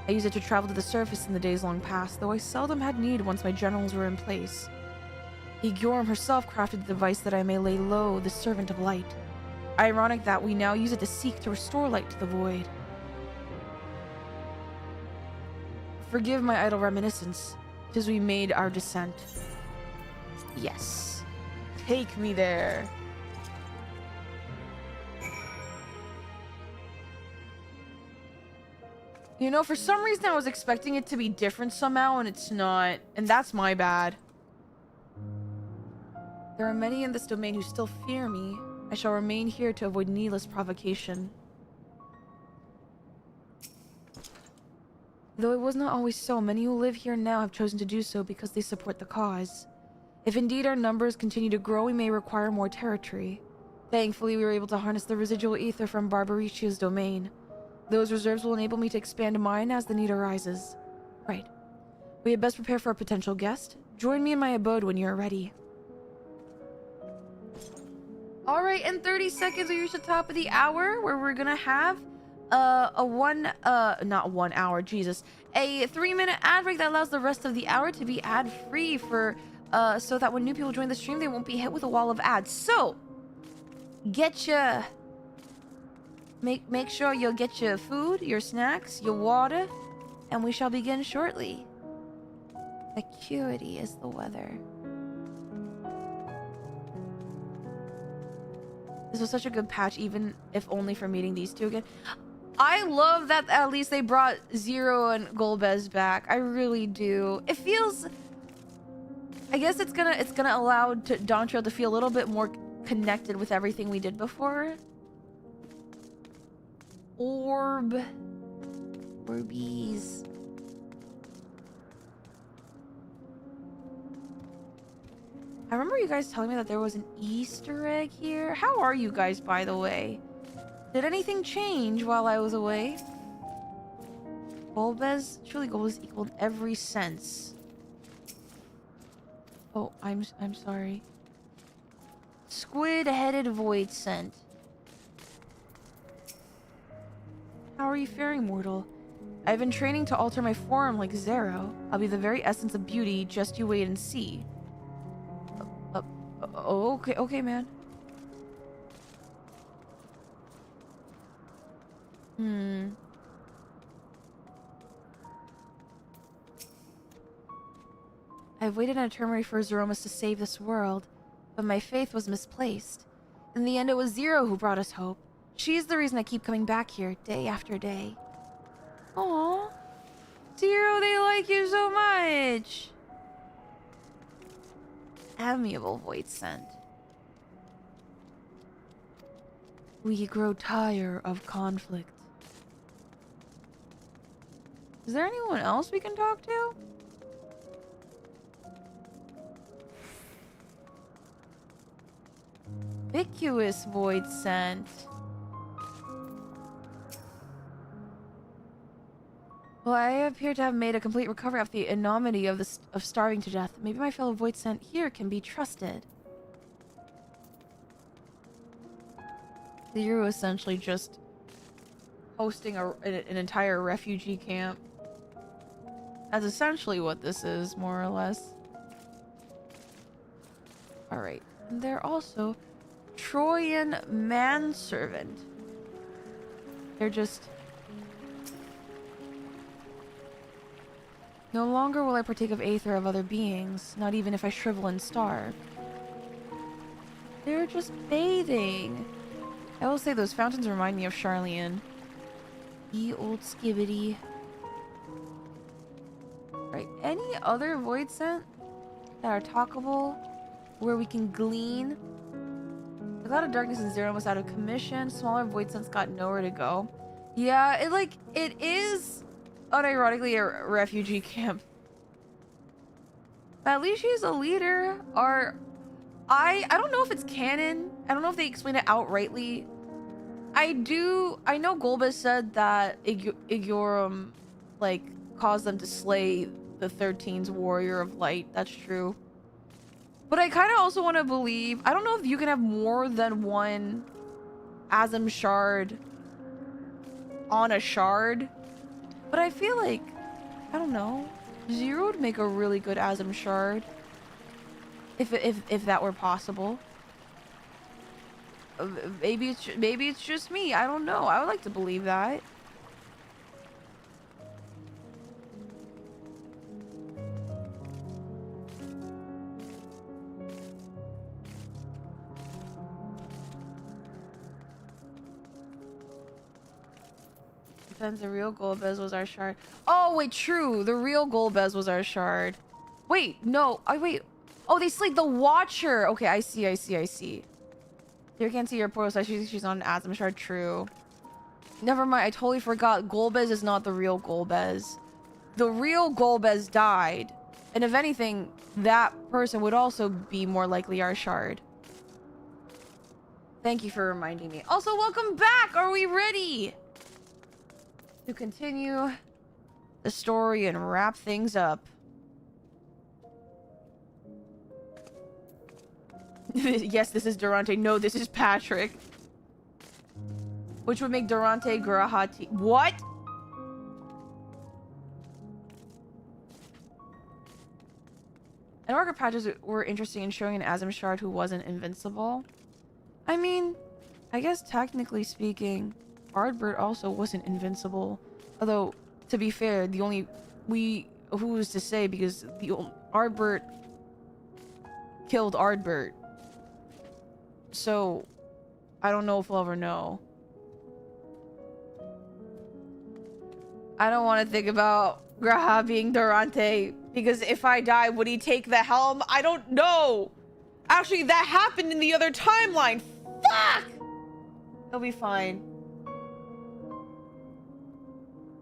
I use it to travel to the surface in the days long past, though I seldom had need once my generals were in place. Igyorum herself crafted the device that I may lay low the servant of light. Ironic that we now use it to seek to restore light to the void. Forgive my idle reminiscence, as we made our descent. Yes. Take me there. You know, for some reason I was expecting it to be different somehow, and it's not. And that's my bad. There are many in this domain who still fear me. I shall remain here to avoid needless provocation. Though it was not always so, many who live here now have chosen to do so because they support the cause. If indeed our numbers continue to grow, we may require more territory. Thankfully, we were able to harness the residual ether from Barbariccia's domain. Those reserves will enable me to expand mine as the need arises. Right. We had best prepare for a potential guest. Join me in my abode when you're ready. Alright, in 30 seconds we reach the top of the hour where we're gonna have not 1 hour, Jesus. A 3-minute ad break that allows the rest of the hour to be ad-free for so that when new people join the stream they won't be hit with a wall of ads. So get your make sure you'll get your food, your snacks, your water, and we shall begin shortly. Acuity is the weather. This was such a good patch, even if only for meeting these two again. I love that at least they brought Zero and Golbez back. I really do. It feels... I guess it's gonna allow Dawntrail to feel a little bit more connected with everything we did before. Orbeez. I remember you guys telling me that there was an Easter egg here. How are you guys, by the way? Did anything change while I was away? Golbez? Truly Golbez equaled every sense. Oh, I'm sorry. Squid-headed void scent. How are you faring, mortal? I've been training to alter my form like Zero. I'll be the very essence of beauty, just you wait and see. Okay, man. I've waited in eternity for Zeromus to save this world, but my faith was misplaced. In the end, it was Zero who brought us hope. She's the reason I keep coming back here, day after day. Aww. Zero, they like you so much. Amiable void scent. We grow tired of conflict. Is there anyone else we can talk to? Ubiquitous void scent. Well, I appear to have made a complete recovery of the enormity of starving to death. Maybe my fellow void scent here can be trusted. Zero essentially just hosting an entire refugee camp. That's essentially what this is, more or less. Alright. And they're also Trojan manservant. They're just... No longer will I partake of aether of other beings, not even if I shrivel and starve. They're just bathing. I will say those fountains remind me of Charlian. Ye old skibbity. Right, any other void scent that are talkable, where we can glean? The Cloud of Darkness and Zero almost out of commission. Smaller void scents got nowhere to go. Yeah, it is unironically a refugee camp. But at least she's a leader. I don't know if it's canon. I don't know if they explain it outrightly. I know Golbez said that Igyorum, like, caused them to slay the 13's warrior of light. That's true. But I kind of also want to believe... I don't know if you can have more than one Azim shard on a shard. But I feel like... I don't know. Zero would make a really good Azim shard. If that were possible. Maybe it's just me. I don't know. I would like to believe that. defense, the real Golbez was our shard. Oh, wait, true. The real Golbez was our shard. Wait, no. Wait. Oh, they slayed the Watcher. Okay, I see. You can't see your portal, so she's on an Asm shard. True. Never mind. I totally forgot. Golbez is not the real Golbez. The real Golbez died. And if anything, that person would also be more likely our shard. Thank you for reminding me. Also, welcome back! Are we ready to continue the story and wrap things up? Yes, this is Durante. No, this is Patrick. Which would make Durante Grahati. What? And Margaret patches were interesting in showing an Asm shard who wasn't invincible. I mean, I guess technically speaking, Ardbert also wasn't invincible. Although, to be fair, who's to say, because Ardbert killed Ardbert. So, I don't know if we'll ever know. I don't want to think about Graha being Durante, because if I die, would he take the helm? I don't know! Actually, that happened in the other timeline! Fuck! It'll be fine.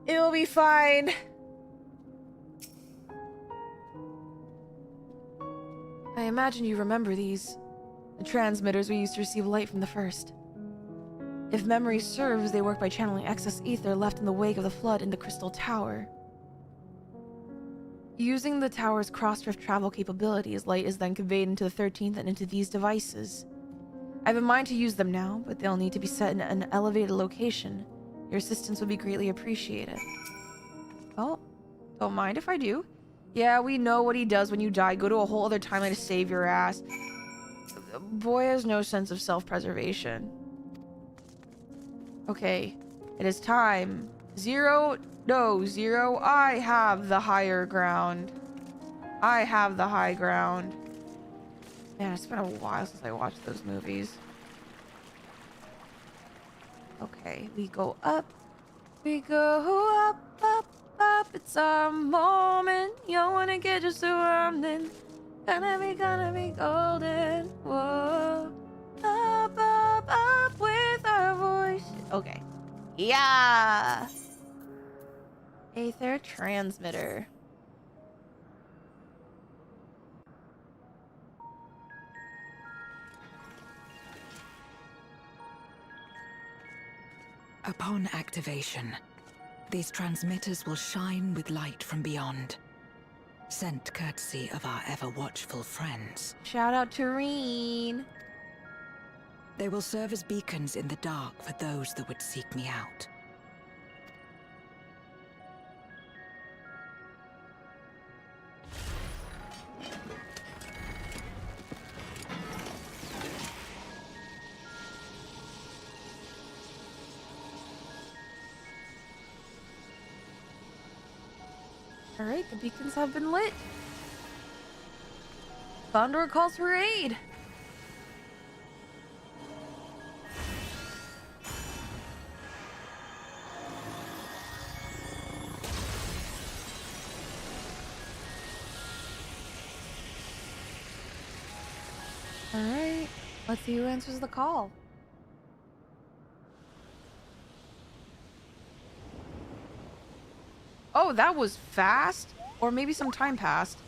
It'll be fine. I imagine you remember these. The transmitters we used to receive light from the first. If memory serves, they work by channeling excess ether left in the wake of the flood into Crystal Tower. Using the tower's cross-drift travel capabilities, light is then conveyed into the 13th and into these devices. I have a mind to use them now, but they'll need to be set in an elevated location. Your assistance would be greatly appreciated. Well, don't mind if I do. Yeah, we know what he does when you die. Go to a whole other timeline to save your ass. Boy has no sense of self-preservation. Okay, it is time. Zero, I have the higher ground. I have the high ground. Man, it's been a while since I watched those movies. Okay, we go up. We go up, up, up. It's our moment. You wanna get just surrounded. Gonna be golden. Whoa. Up, up, up with our voice. Okay. Yeah. Aether transmitter. Upon activation, these transmitters will shine with light from beyond. Sent courtesy of our ever-watchful friends. Shout out to Reen. They will serve as beacons in the dark for those that would seek me out. Alright, the beacons have been lit. Condor calls for aid. Alright, let's see who answers the call. Oh, that was fast? Or maybe some time passed.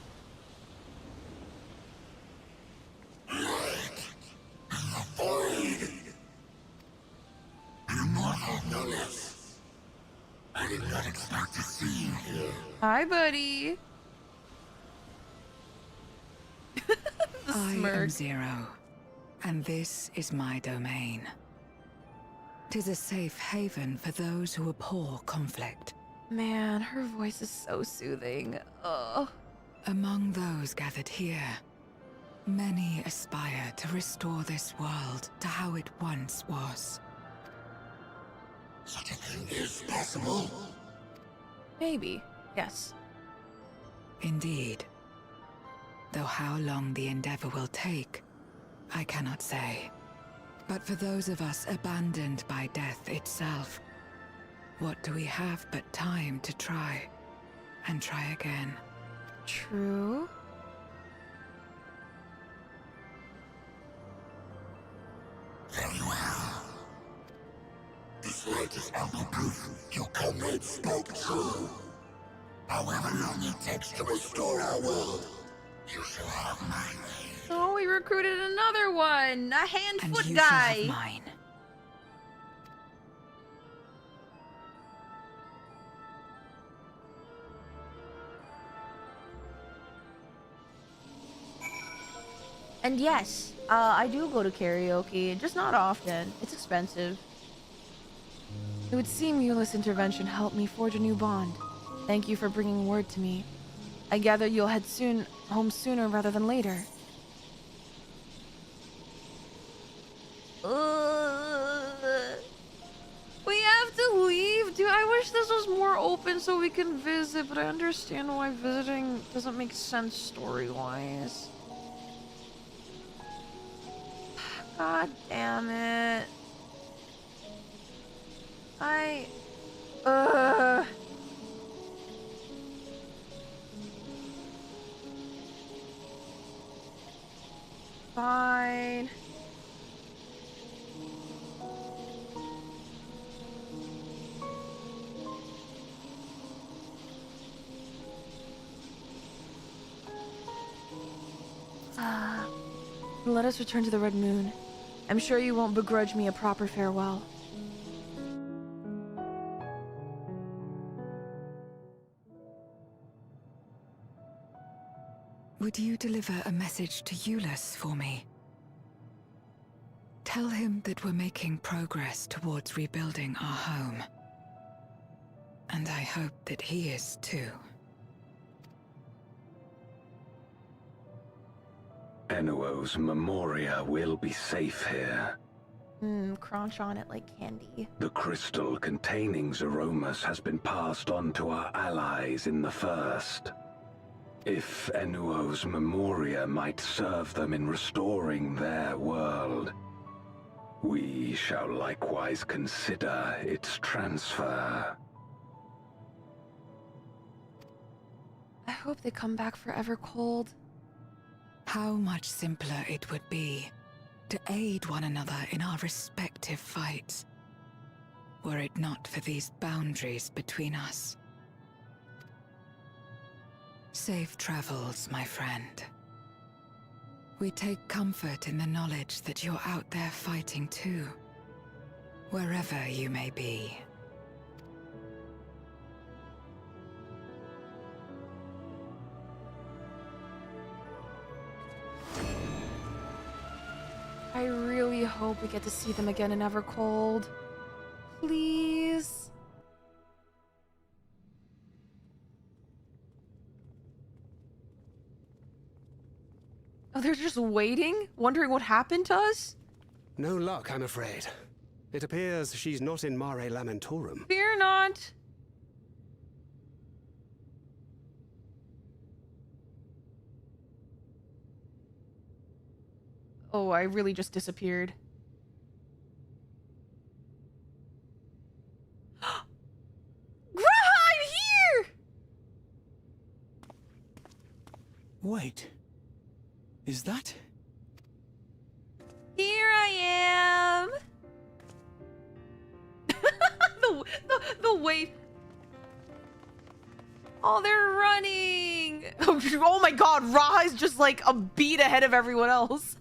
I did not expect to see you here. Hi, buddy. I am Zero, and this is my domain. 'Tis a safe haven for those who abhor conflict. Man, her voice is so soothing. Ugh. Among those gathered here, many aspire to restore this world to how it once was. Such a thing is possible. Maybe. Yes. Indeed. Though how long the endeavor will take, I cannot say. But for those of us abandoned by death itself, what do we have but time to try and try again? True. Very well. This light is ample proof your comrade spoke true. However long it takes to restore our world, you shall have my aid. Oh, we recruited another one. A And hand-foot you guy. shall have mine. And yes, I do go to karaoke, just not often. It's expensive. It would seem Eula's intervention helped me forge a new bond. Thank you for bringing word to me. I gather you'll head home sooner rather than later. We have to leave, dude. I wish this was more open so we can visit, but I understand why visiting doesn't make sense story-wise. God damn it. Fine. Let us return to the Red Moon. I'm sure you won't begrudge me a proper farewell. Would you deliver a message to Eulus for me? Tell him that we're making progress towards rebuilding our home. And I hope that he is too. Enuo's Memoria will be safe here. Crunch on it like candy. The crystal containing Zeromus has been passed on to our allies in the First. If Enuo's Memoria might serve them in restoring their world, we shall likewise consider its transfer. I hope they come back forever cold. How much simpler it would be to aid one another in our respective fights, were it not for these boundaries between us. Safe travels, my friend. We take comfort in the knowledge that you're out there fighting too, wherever you may be. I really hope we get to see them again in Evercold. Please. Oh, they're just waiting? Wondering what happened to us? No luck, I'm afraid. It appears she's not in Mare Lamentorum. Fear not. Oh, I really just disappeared. Graha, I'm here! Wait. Is that? Here I am! the wave. Oh, they're running! Oh my god, Raha is just like a beat ahead of everyone else.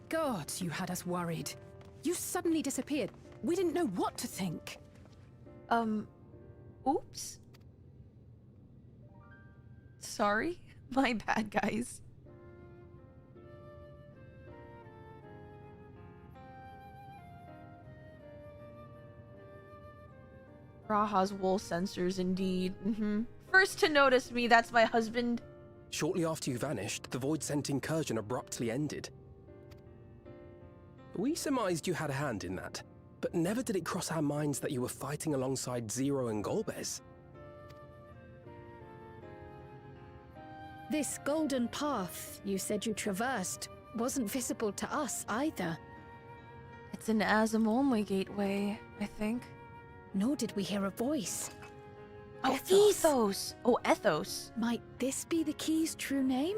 God, you had us worried. You suddenly disappeared. We didn't know what to think. Oops. Sorry. My bad, guys. Raha's wool sensors, indeed. First to notice me, that's my husband. Shortly after you vanished, the Void-sent incursion abruptly ended. We surmised you had a hand in that, but never did it cross our minds that you were fighting alongside Zero and Golbez. This golden path you said you traversed wasn't visible to us either. It's an Azim-only gateway, I think. nor did we hear a voice. Oh, Ethos. Oh, Ethos. Might this be the key's true name?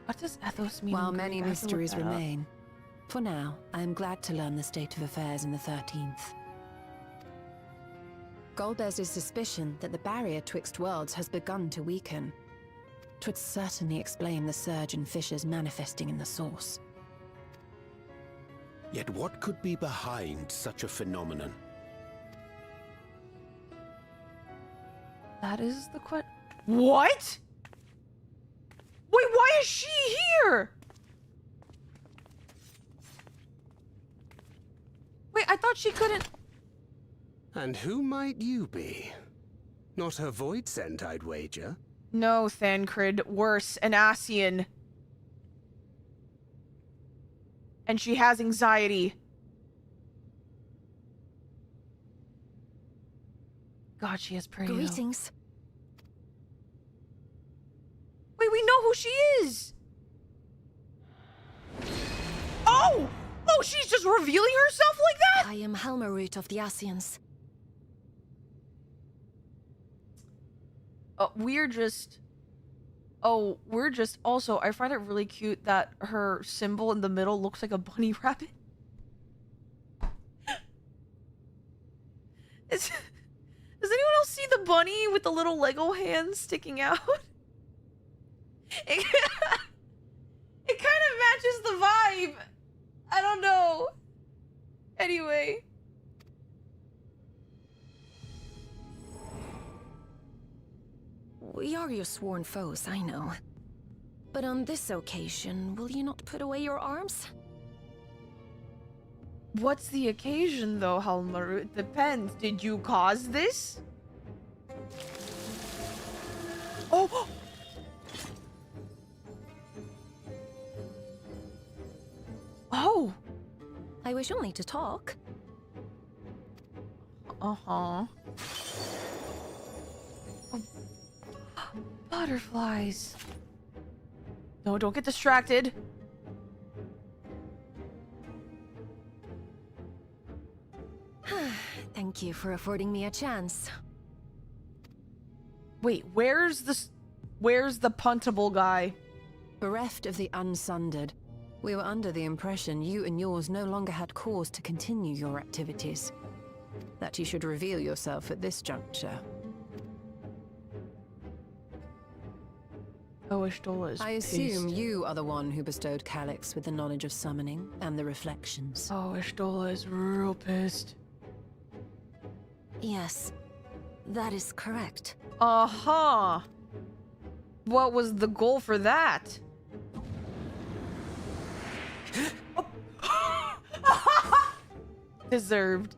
What does Ethos mean? While in many Greek? I have to look mysteries that up. remain, for now, I am glad to learn the state of affairs in the 13th. Golbez's suspicion that the barrier twixt worlds has begun to weaken. 'Twould certainly explain the surge in fissures manifesting in the source. Yet what could be behind such a phenomenon? That is the question. What? Wait, why is she here? Wait, I thought she couldn't. And who might you be? Not a void scent, I'd wager. No, Thancred. Worse, an Asian. And she has anxiety. God, she has prayer. Greetings. Wait, we know who she is. Oh! Oh, she's just revealing herself like that? I am Helmarut of the Asians. We're just also, I find it really cute that her symbol in the middle looks like a bunny rabbit. Does anyone else see the bunny with the little Lego hands sticking out? It kind of matches the vibe. I don't know. Anyway. We are your sworn foes, I know. But on this occasion, will you not put away your arms? What's the occasion, though, Halmaru? It depends. Did you cause this? Oh! Oh! I wish only to talk. Uh-huh. Oh. Butterflies. No, don't get distracted. Thank you for affording me a chance. Wait, where's the puntable guy? Bereft of the unsundered, we were under the impression you and yours no longer had cause to continue your activities. That you should reveal yourself at this juncture. Oh, Ishtola is I assume you are the one who bestowed Calyx with the knowledge of summoning and the reflections. Oh, Ishtola is real pissed. Yes, that is correct. Uh-huh. What was the goal for that? Deserved.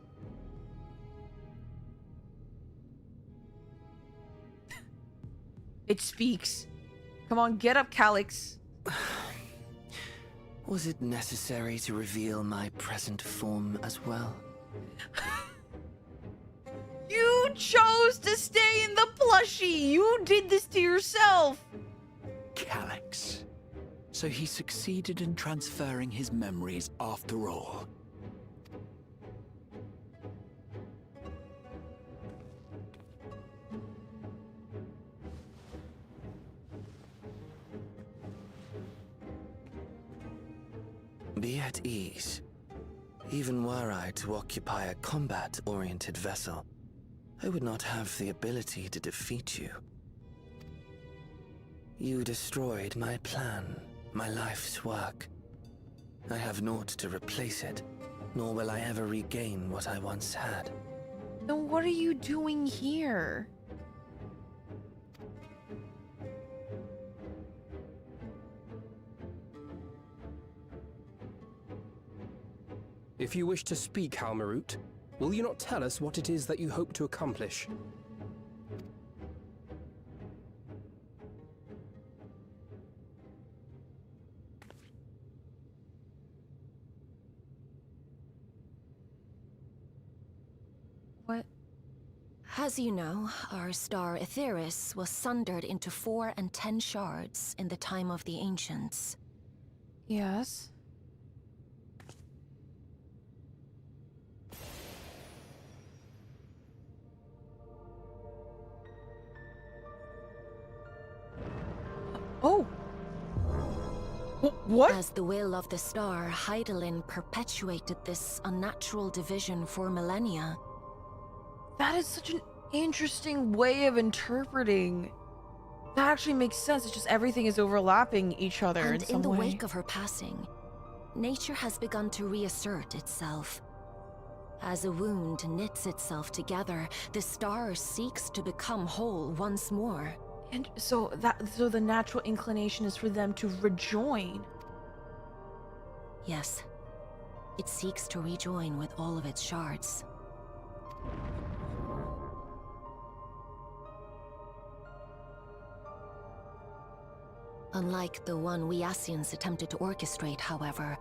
It speaks. Come on, get up, Calyx. Was it necessary to reveal my present form as well? You chose to stay in the plushie. You did this to yourself. Calyx. So he succeeded in transferring his memories after all. Be at ease. Even were I to occupy a combat-oriented vessel, I would not have the ability to defeat you. You destroyed my plan, my life's work. I have naught to replace it, nor will I ever regain what I once had. Then what are you doing here? If you wish to speak, Halmarut, will you not tell us what it is that you hope to accomplish? What? As you know, our star Aetheris was sundered into 4 and 10 shards in the time of the Ancients. Yes. Oh. What? As the will of the star, Hydaelyn perpetuated this unnatural division for millennia. That is such an interesting way of interpreting. That actually makes sense. It's just everything is overlapping each other in some in the way. wake of her passing, nature has begun to reassert itself. As a wound knits itself together, the star seeks to become whole once more. And so the natural inclination is for them to rejoin. Yes. It seeks to rejoin with all of its shards. Unlike the one we Ascians attempted to orchestrate, however,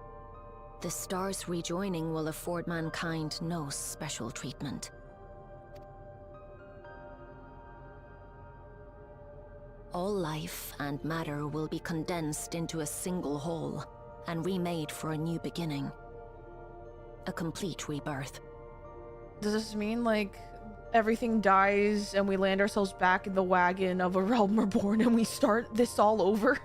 the star's rejoining will afford mankind no special treatment. All life and matter will be condensed into a single whole and remade for a new beginning. A complete rebirth. Does this mean, like, everything dies and we land ourselves back in the wagon of a realm reborn and we start this all over?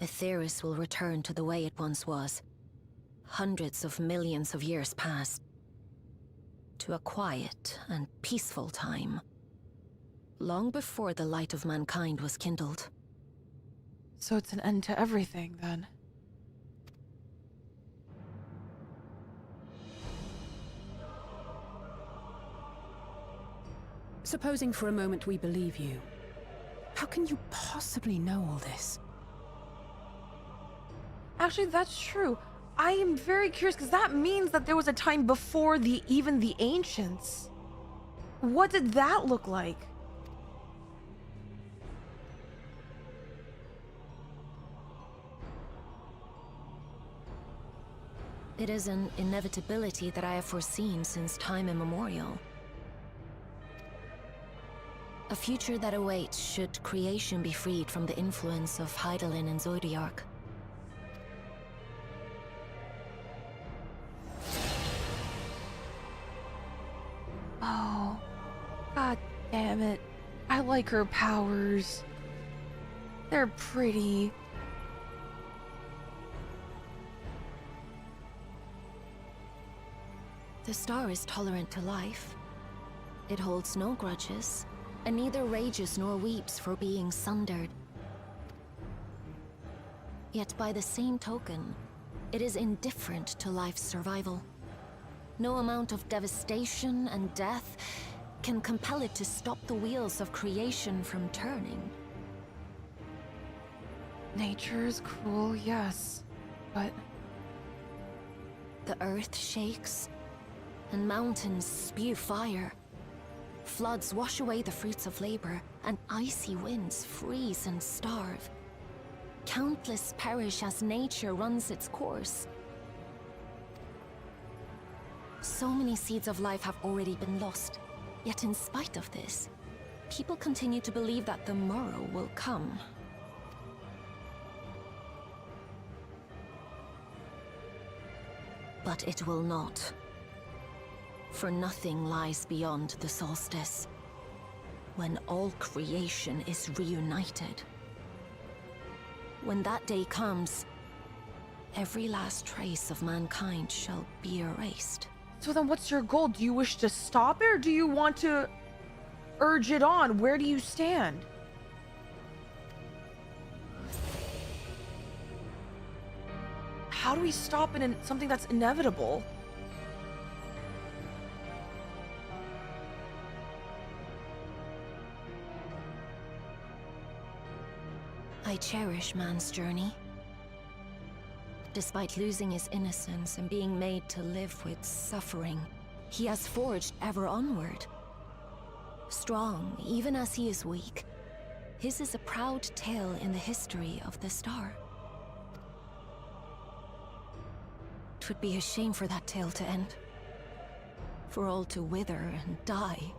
Aetheris will return to the way it once was. Hundreds of millions of years past. To a quiet and peaceful time. Long before the light of mankind was kindled. So it's an end to everything, then. Supposing for a moment we believe you. How can you possibly know all this? Actually, that's true. I am very curious because that means that there was a time before even the ancients. What did that look like? It is an inevitability that I have foreseen since time immemorial. A future that awaits should creation be freed from the influence of Hydaelyn and Zodiark. Oh, god damn it. I like her powers. They're pretty. The star is tolerant to life. It holds no grudges, and neither rages nor weeps for being sundered. Yet by the same token, it is indifferent to life's survival. No amount of devastation and death can compel it to stop the wheels of creation from turning. Nature is cruel, yes, but... The earth shakes, and mountains spew fire. Floods wash away the fruits of labor, and icy winds freeze and starve. Countless perish as nature runs its course. So many seeds of life have already been lost. Yet in spite of this, people continue to believe that the morrow will come. But it will not. For nothing lies beyond the solstice, when all creation is reunited. When that day comes, every last trace of mankind shall be erased. So then what's your goal? Do you wish to stop it, or do you want to urge it on? Where do you stand? How do we stop it in something that's inevitable? I cherish man's journey. Despite losing his innocence and being made to live with suffering, he has forged ever onward. Strong, even as he is weak, his is a proud tale in the history of the star. 'Twould be a shame for that tale to end. For all to wither and die,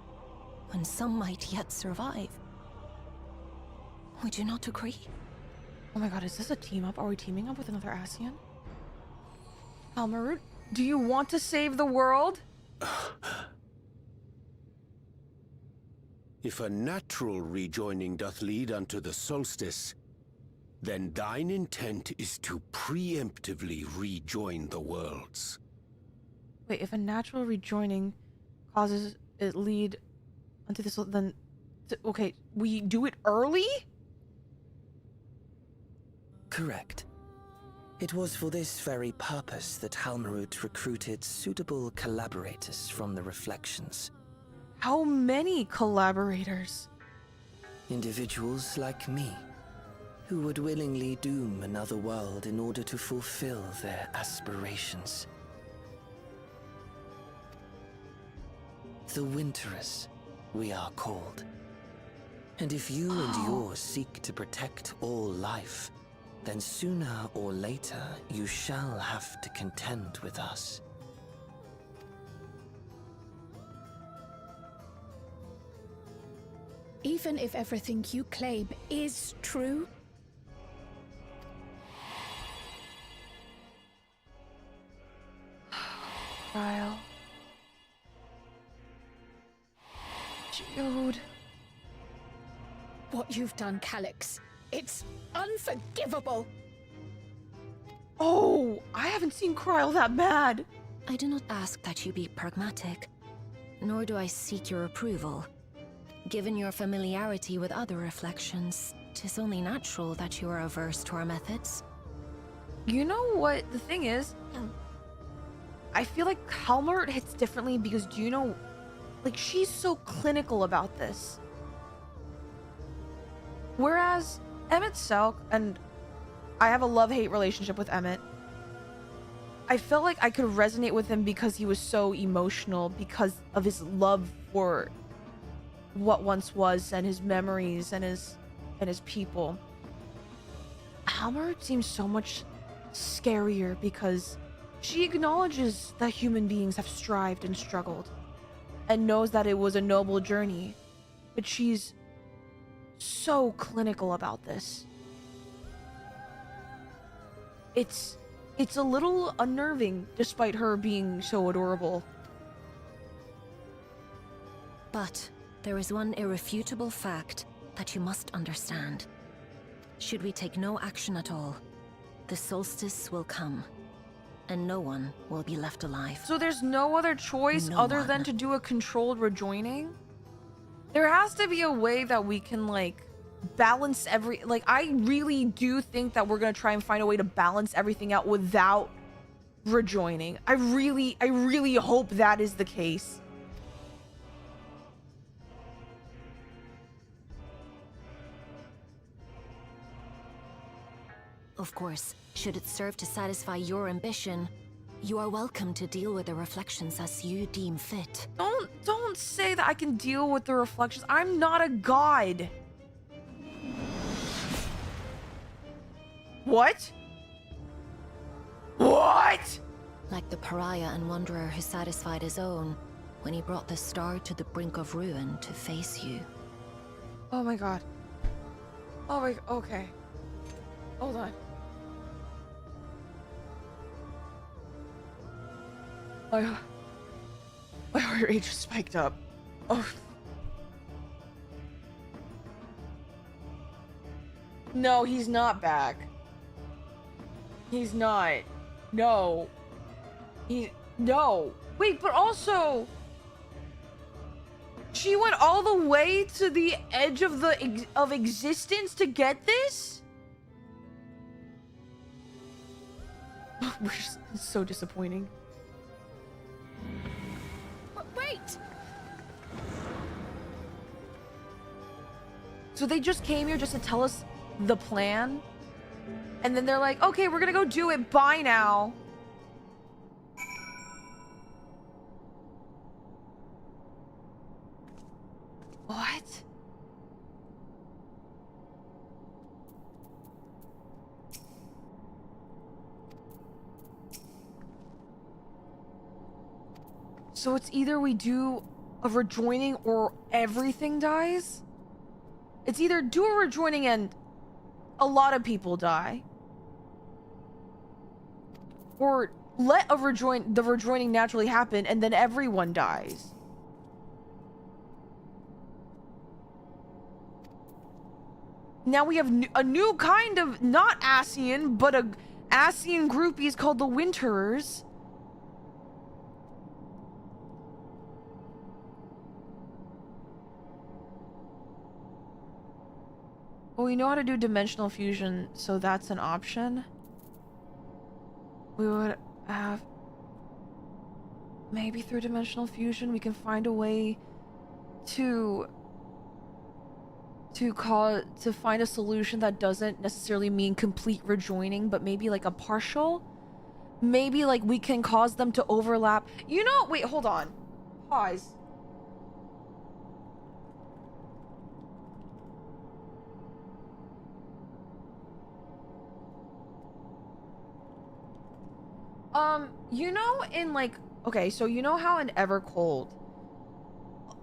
when some might yet survive. Would you not agree? Oh my god, is this a team up? Are we teaming up with another ASEAN? Almarut, do you want to save the world? If a natural rejoining doth lead unto the solstice, then thine intent is to preemptively rejoin the worlds. Wait, if a natural rejoining causes it lead onto this, then okay, we do it early? Correct. It was for this very purpose that Halmarut recruited suitable collaborators from the Reflections. How many collaborators? Individuals like me, who would willingly doom another world in order to fulfill their aspirations. The Winterers, we are called. And if you and yours seek to protect all life, then sooner or later you shall have to contend with us. Even if everything you claim is true? Trial. Jude. What you've done, Calyx, it's unforgivable. Oh, I haven't seen Kryl that mad. I do not ask that you be pragmatic, nor do I seek your approval. Given your familiarity with other reflections, 'tis only natural that you are averse to our methods. You know what the thing is? I feel like Halmarut hits differently because, do you know, like, she's so clinical about this. Whereas Emmett Selk, and I have a love-hate relationship with Emmett, I felt like I could resonate with him because he was so emotional because of his love for what once was and his memories and his people. Halmarut seems so much scarier because she acknowledges that human beings have strived and struggled and knows that it was a noble journey, but she's so clinical about this. It's a little unnerving despite her being so adorable. But there is one irrefutable fact that you must understand. Should we take no action at all, the solstice will come, and no one will be left alive. So there's no other choice other than to do a controlled rejoining? There has to be a way that we can, like, balance like, I really do think that we're gonna try and find a way to balance everything out without rejoining. I really hope that is the case. Of course, should it serve to satisfy your ambition, you are welcome to deal with the reflections as you deem fit. Don't say that I can deal with the reflections. I'm not a god. What? What? Like the pariah and wanderer who satisfied his own when he brought the star to the brink of ruin to face you. Oh my god. Oh my, okay. Hold on. My heart rate just spiked up. Oh. No, he's not back. He's not. No. No. Wait, but also, she went all the way to the edge of of existence to get this? It's so disappointing. Wait! So they just came here just to tell us the plan? And then they're like, okay, we're gonna go do it. Bye now. What? So it's either we do a rejoining or everything dies? It's either do a rejoining and a lot of people die. Or let the rejoining naturally happen and then everyone dies. Now we have a new kind of, not Ascian, but a Ascian groupies called the Winterers. Well, we know how to do dimensional fusion, so that's an option. We would have... Maybe through dimensional fusion we can find a way to find a solution that doesn't necessarily mean complete rejoining, but maybe like a partial. Maybe like we can cause them to overlap. You know, wait, hold on. Pause. You know, in like, okay, so you know how in Evercold,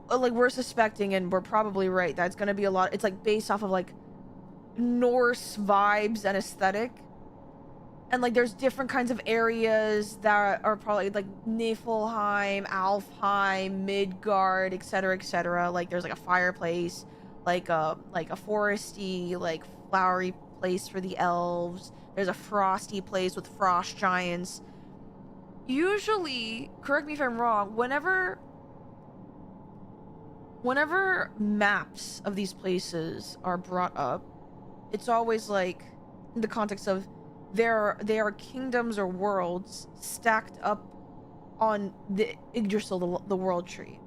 like we're suspecting, and we're probably right, that's gonna be a lot, it's like based off of like Norse vibes and aesthetic, and like there's different kinds of areas that are probably like Niflheim, Alfheim, Midgard, etc., like there's like a fireplace, like a foresty, like flowery place for the elves, there's a frosty place with frost giants. Usually, correct me if I'm wrong, whenever maps of these places are brought up, it's always like in the context of they are kingdoms or worlds stacked up on the Yggdrasil, the world tree.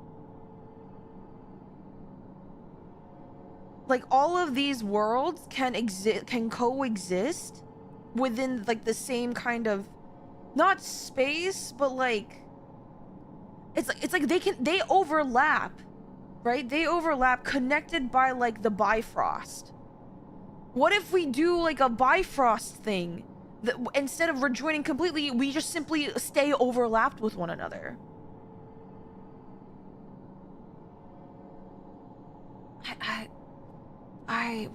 Like all of these worlds can coexist within like the same kind of, not space, but like it's like they overlap, right? They overlap, connected by like the Bifrost. What if we do like a Bifrost thing that instead of rejoining completely, we just simply stay overlapped with one another?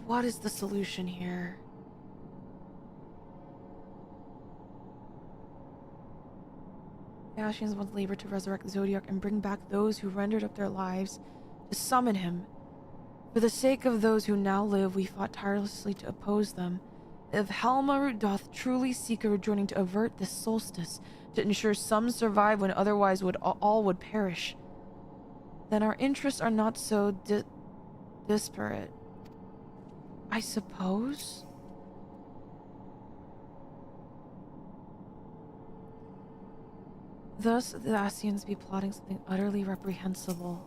What is the solution here? The Ascians want labor to resurrect the Zodiac and bring back those who rendered up their lives to summon him. For the sake of those who now live, we fought tirelessly to oppose them. If Helmarut doth truly seek a rejoining to avert this solstice, to ensure some survive when otherwise all would perish, then our interests are not so disparate. I suppose? Thus, the Ascians be plotting something utterly reprehensible.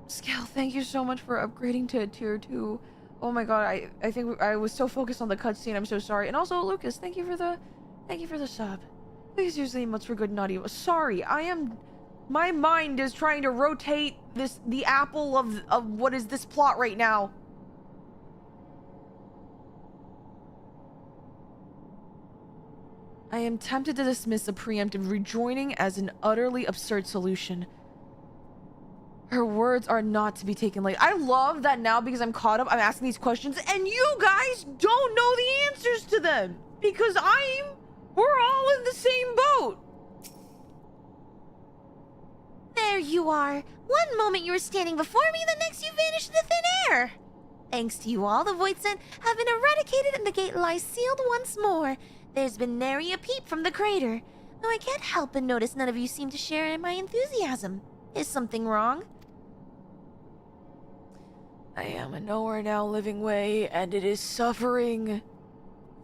Scale, thank you so much for upgrading to tier 2. Oh my god, I think I was so focused on the cutscene, I'm so sorry. And also, Lucas, thank you for the sub. Please use the emotes for good and evil. Sorry, my mind is trying to rotate the apple of what is this plot right now. I am tempted to dismiss a preemptive rejoining as an utterly absurd solution. Her words are not to be taken lightly. I love that now, because I'm caught up, I'm asking these questions and you guys don't know the answers to them, because we're all in the same boat. There you are. One moment you were standing before me, the next you vanished into thin air. Thanks to you all, the Voidsent have been eradicated and the gate lies sealed once more. There's been nary a peep from the crater, though I can't help but notice none of you seem to share in my enthusiasm. Is something wrong? I am a nowhere now living way, and it is suffering.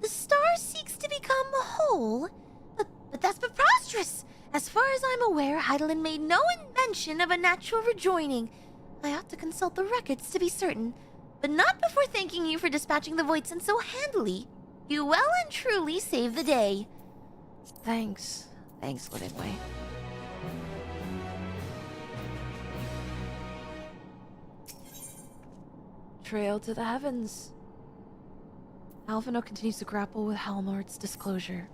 The star seeks to become whole, but that's preposterous. As far as I'm aware, Heidelin made no mention of a natural rejoining. I ought to consult the records to be certain, but not before thanking you for dispatching the Voidsent so handily. You well and truly saved the day. Thanks. Thanks, Living Way. Trail to the heavens. Alphino continues to grapple with Helmart's disclosure.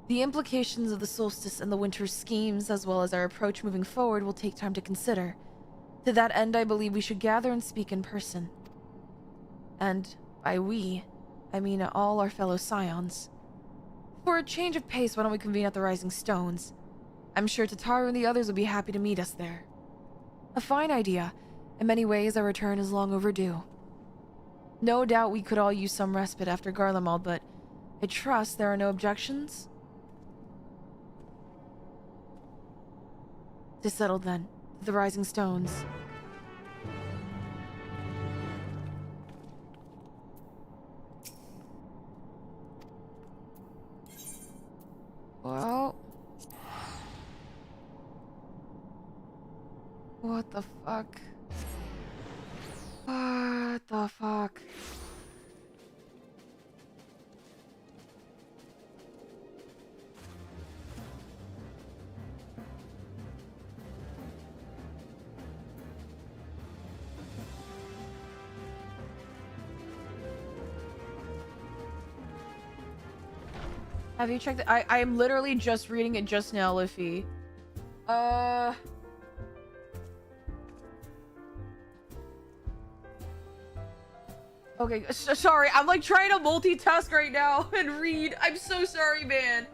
The implications of the solstice and the winter's schemes, as well as our approach moving forward, will take time to consider. To that end, I believe we should gather and speak in person. And by we, I mean all our fellow scions. For a change of pace, why don't we convene at the Rising Stones? I'm sure Tataru and the others will be happy to meet us there. A fine idea. In many ways, our return is long overdue. No doubt we could all use some respite after Garlemald, but I trust there are no objections? To settle then, the Rising Stones. Well... What the fuck? What the fuck? Have you checked it? I'm literally just reading it just now, Liffy. Okay, sorry. I'm like trying to multitask right now and read. I'm so sorry, man.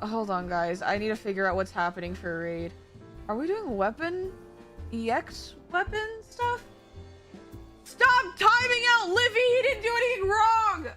Hold on, guys. I need to figure out what's happening for a raid. Are we doing weapon? EX weapon stuff? Stop timing out Livy! He didn't do anything wrong!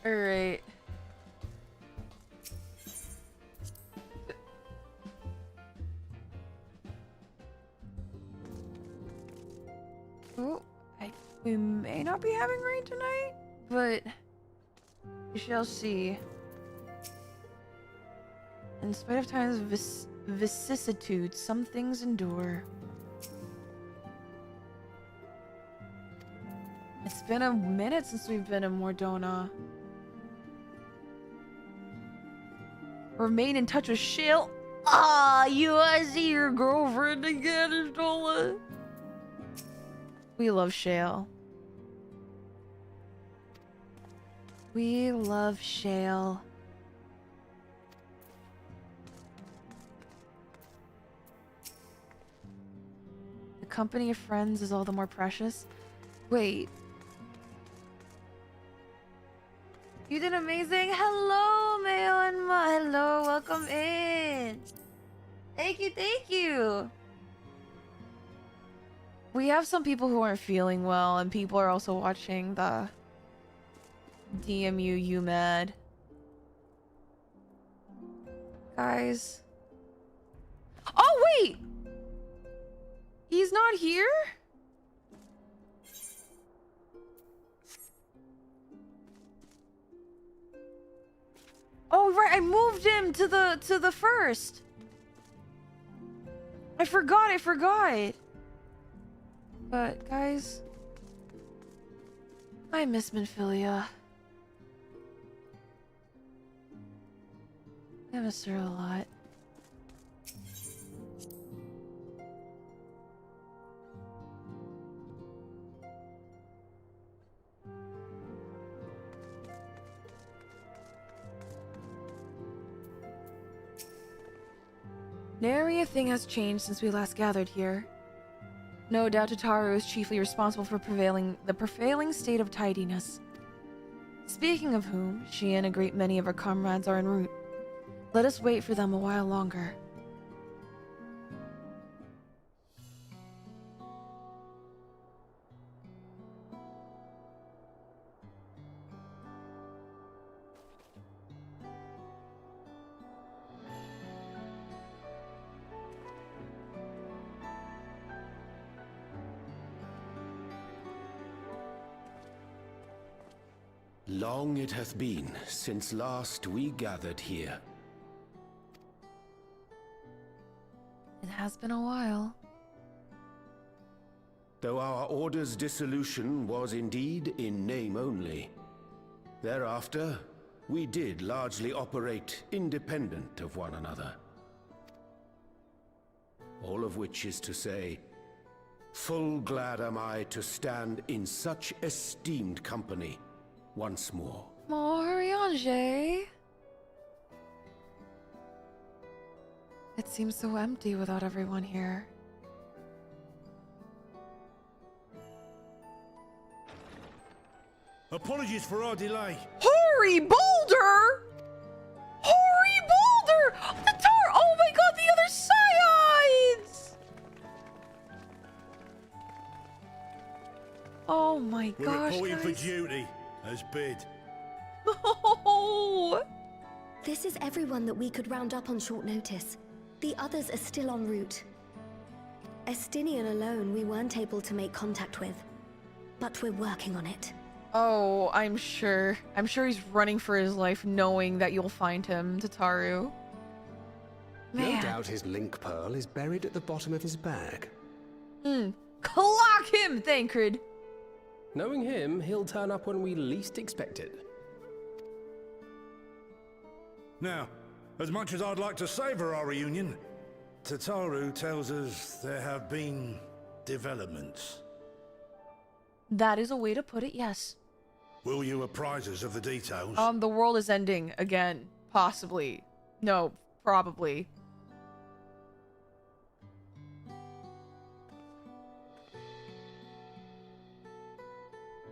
Alright. Oh, we may not be having rain tonight, but we shall see. In spite of times vicissitudes, some things endure. It's been a minute since we've been in Mordona. Remain in touch with Shale. I see your girlfriend again, Stola. We love Shale. We love Shale. The company of friends is all the more precious. Wait. You did amazing. Hello, Mayo and Ma. Hello, welcome in. Thank you, thank you. We have some people who aren't feeling well, and people are also watching the DMU UMAD. Guys. Oh, wait! He's not here? Oh, right, I moved him to the first. I forgot. But, guys, I miss Minfilia. I miss her a lot. Nary a thing has changed since we last gathered here. No doubt Tataru is chiefly responsible for the prevailing state of tidiness. Speaking of whom, she and a great many of her comrades are en route. Let us wait for them a while longer. Long it hath been since last we gathered here. It has been a while. Though our order's dissolution was indeed in name only, thereafter we did largely operate independent of one another. All of which is to say, full glad am I to stand in such esteemed company once more. Moriange. It seems so empty without everyone here. Apologies for our delay. Hoary Boulder! Hoary Boulder! The tar! Oh my god, the other sides! Oh my We're gosh, reporting for guys. duty, as bid. Oh! This is everyone that we could round up on short notice. The others are still en route. Estinian alone we weren't able to make contact with, but we're working on it. Oh, I'm sure. I'm sure he's running for his life knowing that you'll find him, Tataru. Man. No doubt his link pearl is buried at the bottom of his bag. Clock him, Thancred! Knowing him, he'll turn up when we least expect it. Now, as much as I'd like to savor our reunion, Tataru tells us there have been developments. That is a way to put it, yes. Will you apprise us of the details? The world is ending again. Possibly. No, probably.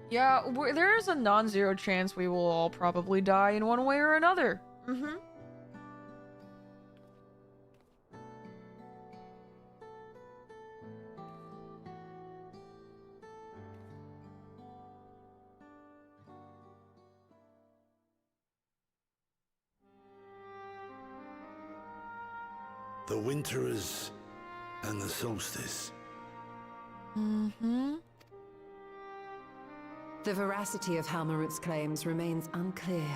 Yeah, there's a non-zero chance we will all probably die in one way or another. The Winterers and the Solstice. The veracity of Halmarut's claims remains unclear.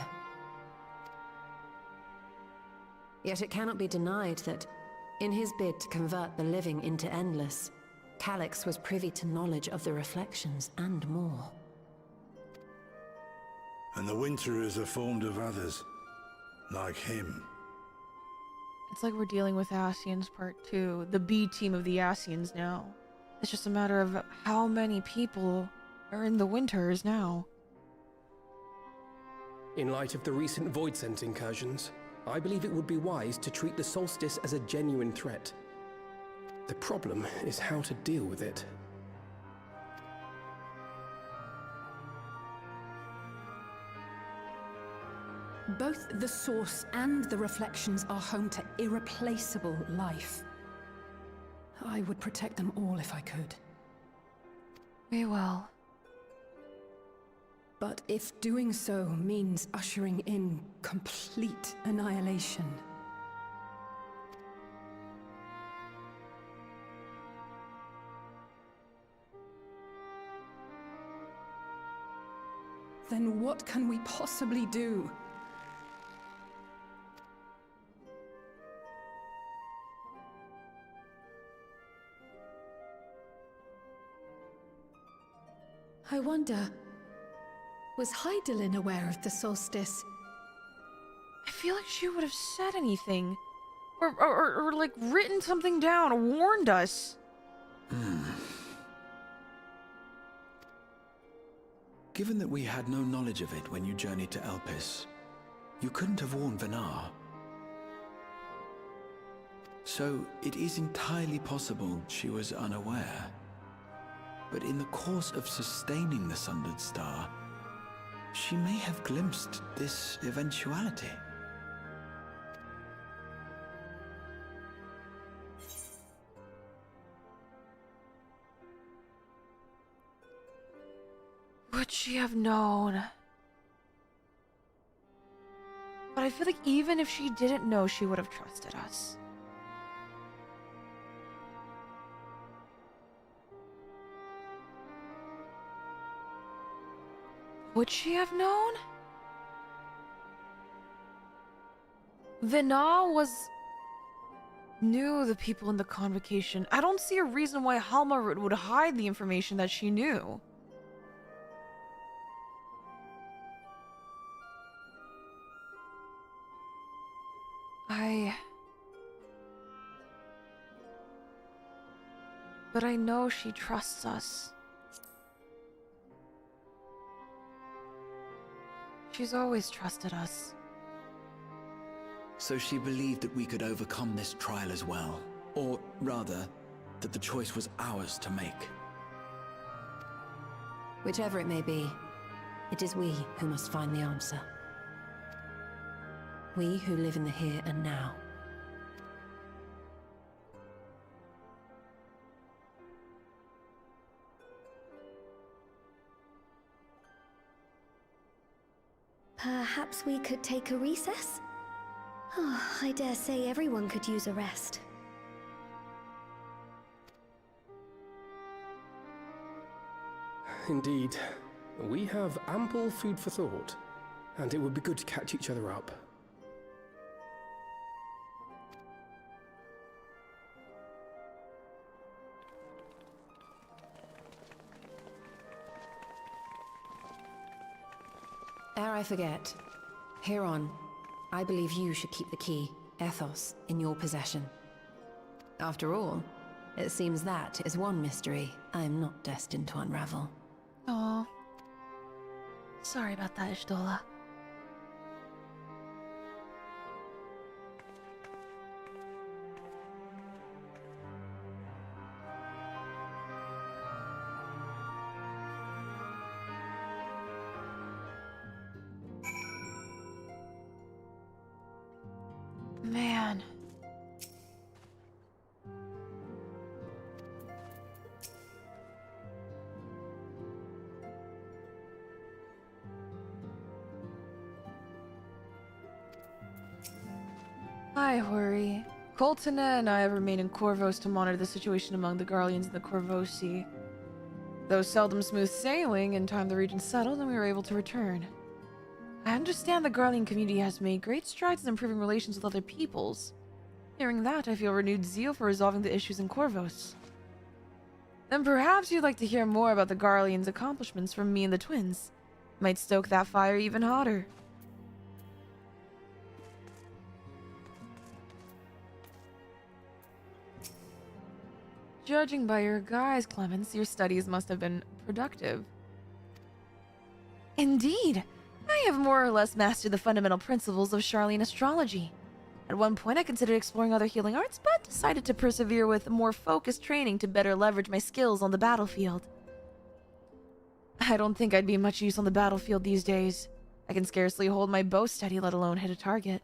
Yet it cannot be denied that, in his bid to convert the living into endless, Calyx was privy to knowledge of the reflections and more. And the Winterers are formed of others, like him. It's like we're dealing with Ascians Part 2, the B team of the Ascians now. It's just a matter of how many people are in the Winters now. In light of the recent Void Scent incursions, I believe it would be wise to treat the Solstice as a genuine threat. The problem is how to deal with it. Both the Source and the Reflections are home to irreplaceable life. I would protect them all if I could. We will. But if doing so means ushering in complete annihilation, then what can we possibly do? I wonder, was Hydaelyn aware of the solstice? I feel like she would have said anything. Or like written something down, or warned us. Given that we had no knowledge of it when you journeyed to Elpis, you couldn't have warned Venar. So it is entirely possible she was unaware. But in the course of sustaining the Sundered Star, she may have glimpsed this eventuality. Would she have known? But I feel like even if she didn't know, she would have trusted us. Would she have known? Vina knew the people in the convocation. I don't see a reason why Halmarud would hide the information that she knew. But I know she trusts us. She's always trusted us. So she believed that we could overcome this trial as well. Or rather, that the choice was ours to make. Whichever it may be, it is we who must find the answer. We who live in the here and now. Perhaps we could take a recess? Oh, I dare say everyone could use a rest. Indeed. We have ample food for thought, and it would be good to catch each other up. Ere I forget, Heron, I believe you should keep the key, Ethos, in your possession. After all, it seems that is one mystery I am not destined to unravel. Aw. Sorry about that, Ishtola. Man. Hi, Hori. Coltana and I have remained in Corvos to monitor the situation among the Garleans and the Corvosi. Though seldom smooth sailing, in time the region settled and we were able to return. I understand the Garlean community has made great strides in improving relations with other peoples. Hearing that, I feel renewed zeal for resolving the issues in Corvos. Then perhaps you'd like to hear more about the Garleans' accomplishments from me and the twins. Might stoke that fire even hotter. Judging by your guise, Clemens, your studies must have been productive. Indeed! I have more or less mastered the fundamental principles of Charlene astrology. At one point, I considered exploring other healing arts, but decided to persevere with more focused training to better leverage my skills on the battlefield. I don't think I'd be much use on the battlefield these days. I can scarcely hold my bow steady, let alone hit a target.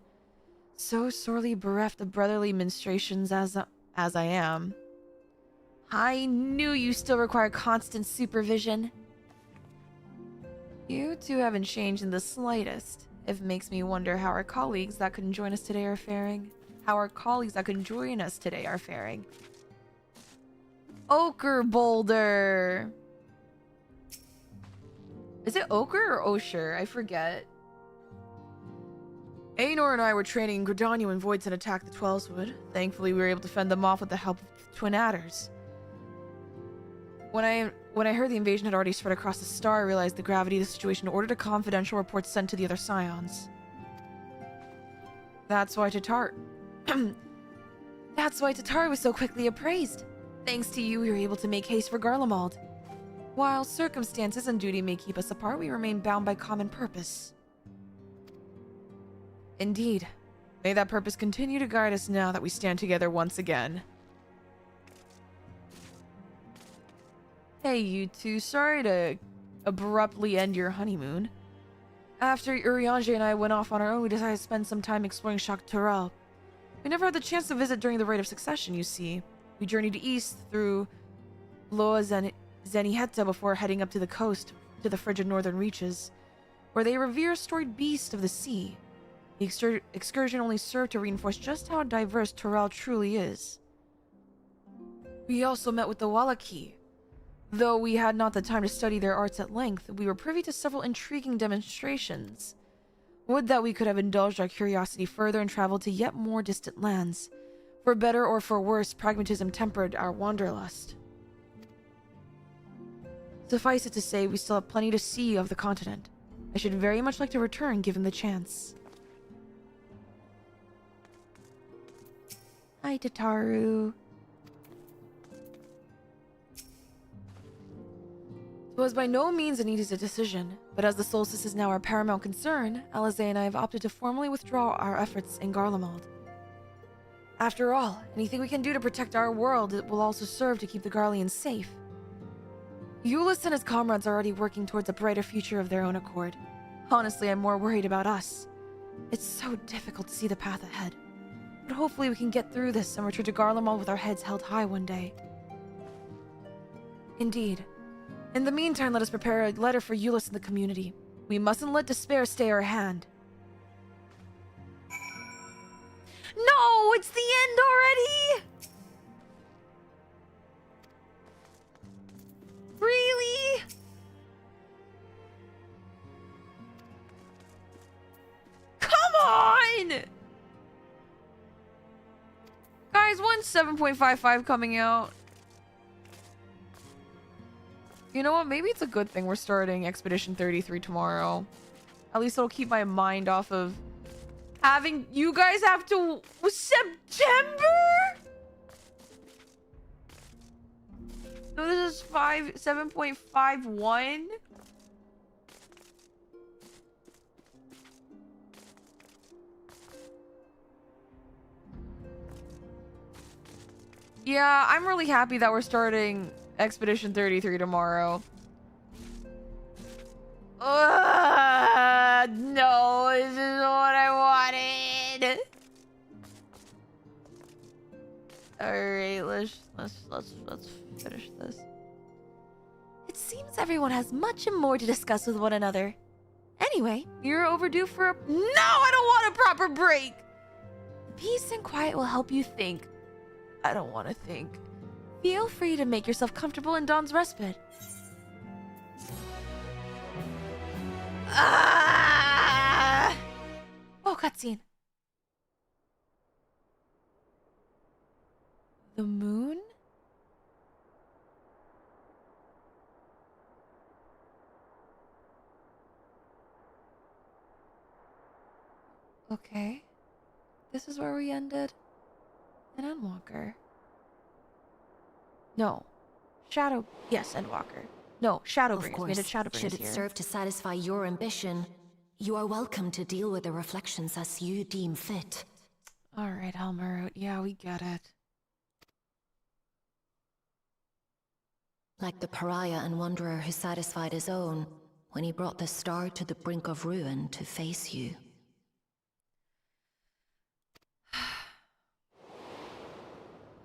So sorely bereft of brotherly ministrations as I am. I knew you still require constant supervision. You two haven't changed in the slightest. It makes me wonder how our colleagues that couldn't join us today are faring. Ochre Boulder! Is it Ochre or Osher? I forget. Aenor and I were training in Gridania when Voidson attacked the Twelveswood. Thankfully, we were able to fend them off with the help of the Twin Adders. When I heard the invasion had already spread across the star, I realized the gravity of the situation and ordered a confidential report sent to the other Scions. That's why Tatar was so quickly appraised. Thanks to you, we were able to make haste for Garlemald. While circumstances and duty may keep us apart, we remain bound by common purpose. Indeed. May that purpose continue to guide us now that we stand together once again. Hey, you two. Sorry to abruptly end your honeymoon. After Urianger and I went off on our own, we decided to spend some time exploring Shak Tural. We never had the chance to visit during the Rite of Succession, you see. We journeyed east through Loa Zeniheta before heading up to the coast, to the frigid northern reaches, where they revere a storied beast of the sea. The excursion only served to reinforce just how diverse Tural truly is. We also met with the Wallaki. Though we had not the time to study their arts at length, we were privy to several intriguing demonstrations. Would that we could have indulged our curiosity further and traveled to yet more distant lands. For better or for worse, pragmatism tempered our wanderlust. Suffice it to say, we still have plenty to see of the continent. I should very much like to return given the chance. Hi, Tataru. It was by no means an easy decision, but as the solstice is now our paramount concern, Alize and I have opted to formally withdraw our efforts in Garlemald. After all, anything we can do to protect our world will also serve to keep the Garleans safe. Euless and his comrades are already working towards a brighter future of their own accord. Honestly, I'm more worried about us. It's so difficult to see the path ahead. But hopefully we can get through this and return to Garlemald with our heads held high one day. Indeed. In the meantime, let us prepare a letter for Euless and the community. We mustn't let despair stay our hand. No! It's the end already! Really? Come on! Guys, when's 7.55 coming out? You know what? Maybe it's a good thing we're starting Expedition 33 tomorrow. At least it'll keep my mind off of having you guys have to... September? So this is 7.51? Yeah, I'm really happy that we're starting Expedition 33 tomorrow. No, this is what I wanted. Alright, let's finish this. It seems everyone has much and more to discuss with one another. Anyway, you're overdue for a... No, I don't want a proper break! Peace and quiet will help you think. I don't want to think. Feel free to make yourself comfortable in Dawn's respite. Oh, cutscene. The moon? Okay. This is where we ended. An Endwalker. No. Shadow... Yes, Endwalker. No, Shadowbringers. We needed Shadowbringers should it here. serve to satisfy your ambition, you are welcome to deal with the reflections as you deem fit. Alright, Helmerut. Yeah, we get it. Like the pariah and wanderer who satisfied his own when he brought the star to the brink of ruin to face you.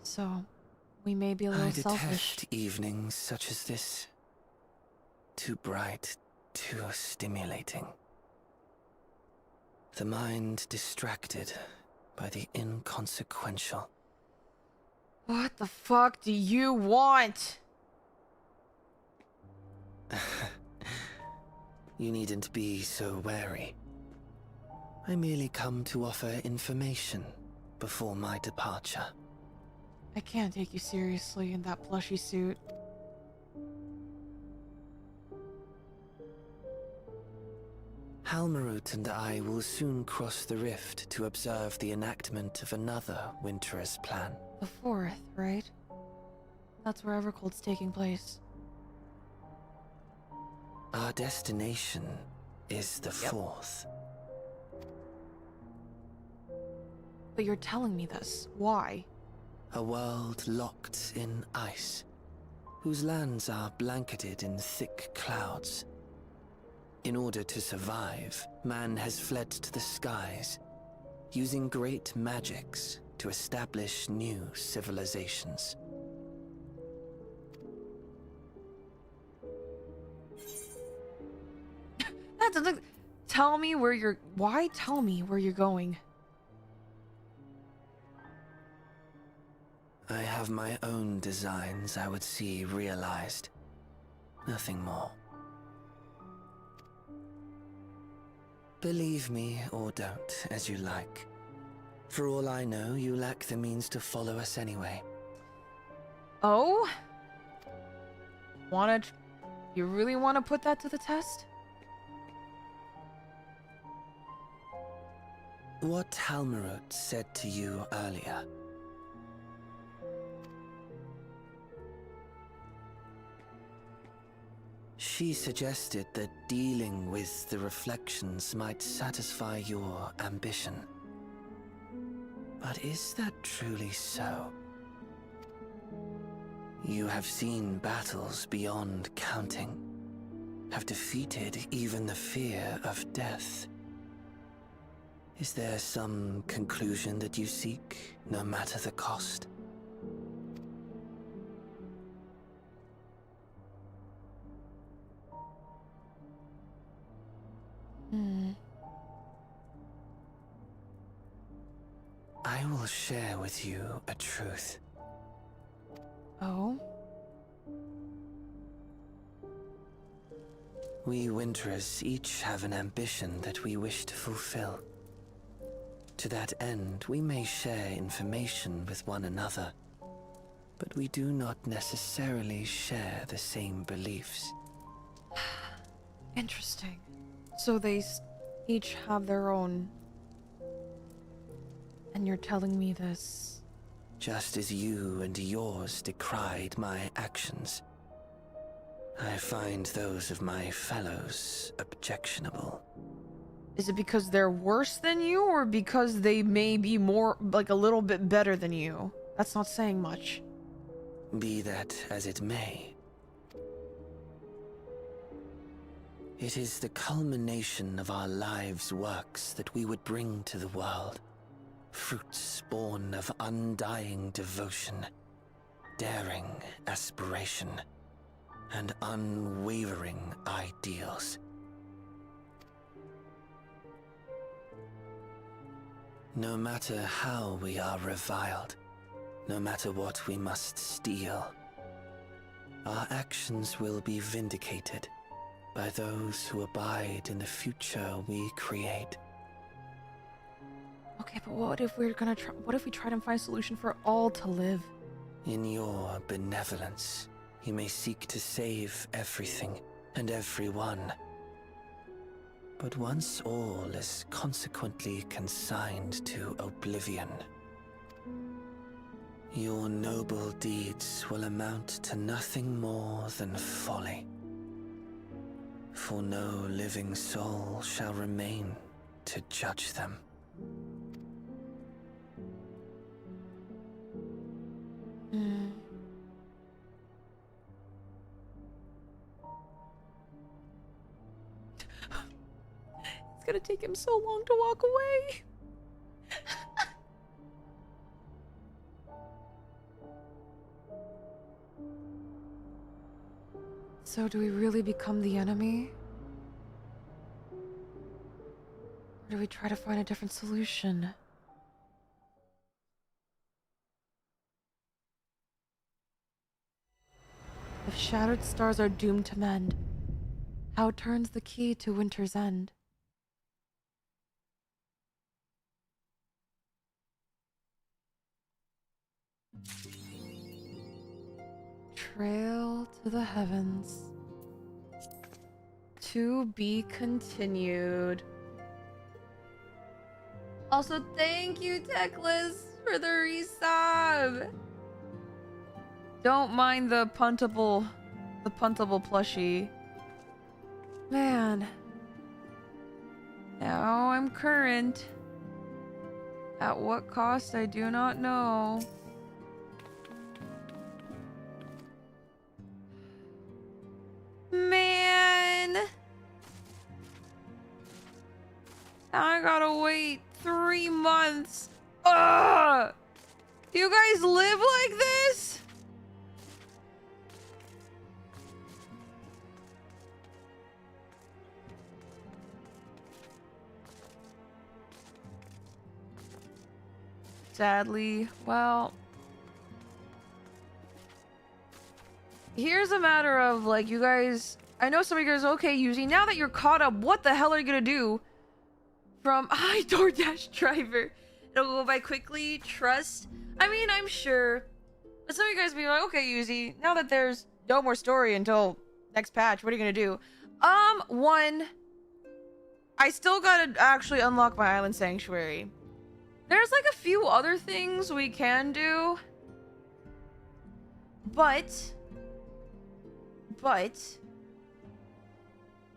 So, we may be a little selfish. I detest evenings such as this. Too bright, too stimulating. The mind distracted by the inconsequential. What the fuck do you want? You needn't be so wary. I merely come to offer information before my departure. I can't take you seriously in that plushy suit. Halmarut and I will soon cross the rift to observe the enactment of another Winter's plan. The 4th, right? That's where Evercold's taking place. Our destination is the 4th. But you're telling me this. Why? A world locked in ice, whose lands are blanketed in thick clouds. In order to survive, man has fled to the skies, using great magics to establish new civilizations. That doesn't... Tell me where you're... Why tell me where you're going? I have my own designs I would see realized. Nothing more. Believe me or don't, as you like. For all I know, you lack the means to follow us anyway. Oh? You really want to put that to the test? What Halmarut said to you earlier. She suggested that dealing with the reflections might satisfy your ambition. But is that truly so? You have seen battles beyond counting, have defeated even the fear of death. Is there some conclusion that you seek, no matter the cost? I will share with you a truth. Oh? We Winterers each have an ambition that we wish to fulfill. To that end, we may share information with one another, but we do not necessarily share the same beliefs. Interesting. So they each have their own. And you're telling me this? Just as you and yours decried my actions, I find those of my fellows objectionable. Is it because they're worse than you, or because they may be more, like, a little bit better than you? That's not saying much. Be that as it may, it is the culmination of our lives' works that we would bring to the world. Fruits born of undying devotion, daring aspiration, and unwavering ideals. No matter how we are reviled, no matter what we must steal, our actions will be vindicated by those who abide in the future we create. Okay, but what if we try to find a solution for all to live? In your benevolence, you may seek to save everything and everyone. But once all is consequently consigned to oblivion, your noble deeds will amount to nothing more than folly. For no living soul shall remain to judge them. It's gonna take him so long to walk away. So do we really become the enemy? Or do we try to find a different solution? If shattered stars are doomed to mend, how turns the key to winter's end? Trail to the heavens. To be continued. Also, thank you, Techless, for the resub. Don't mind the puntable plushie. Man. Now I'm current. At what cost, I do not know. Man. Now I gotta wait 3 months. Ugh! Do you guys live like this? Sadly, well, here's a matter of, like, you guys, I know some of you guys, okay, Yuzi, now that you're caught up, what the hell are you gonna do? from hi DoorDash driver. It'll go by quickly. Trust. I mean, I'm sure. But some of you guys will be like, okay, Yuzi, now that there's no more story until next patch, what are you gonna do? One, I still gotta actually unlock my island sanctuary. There's like a few other things we can do. But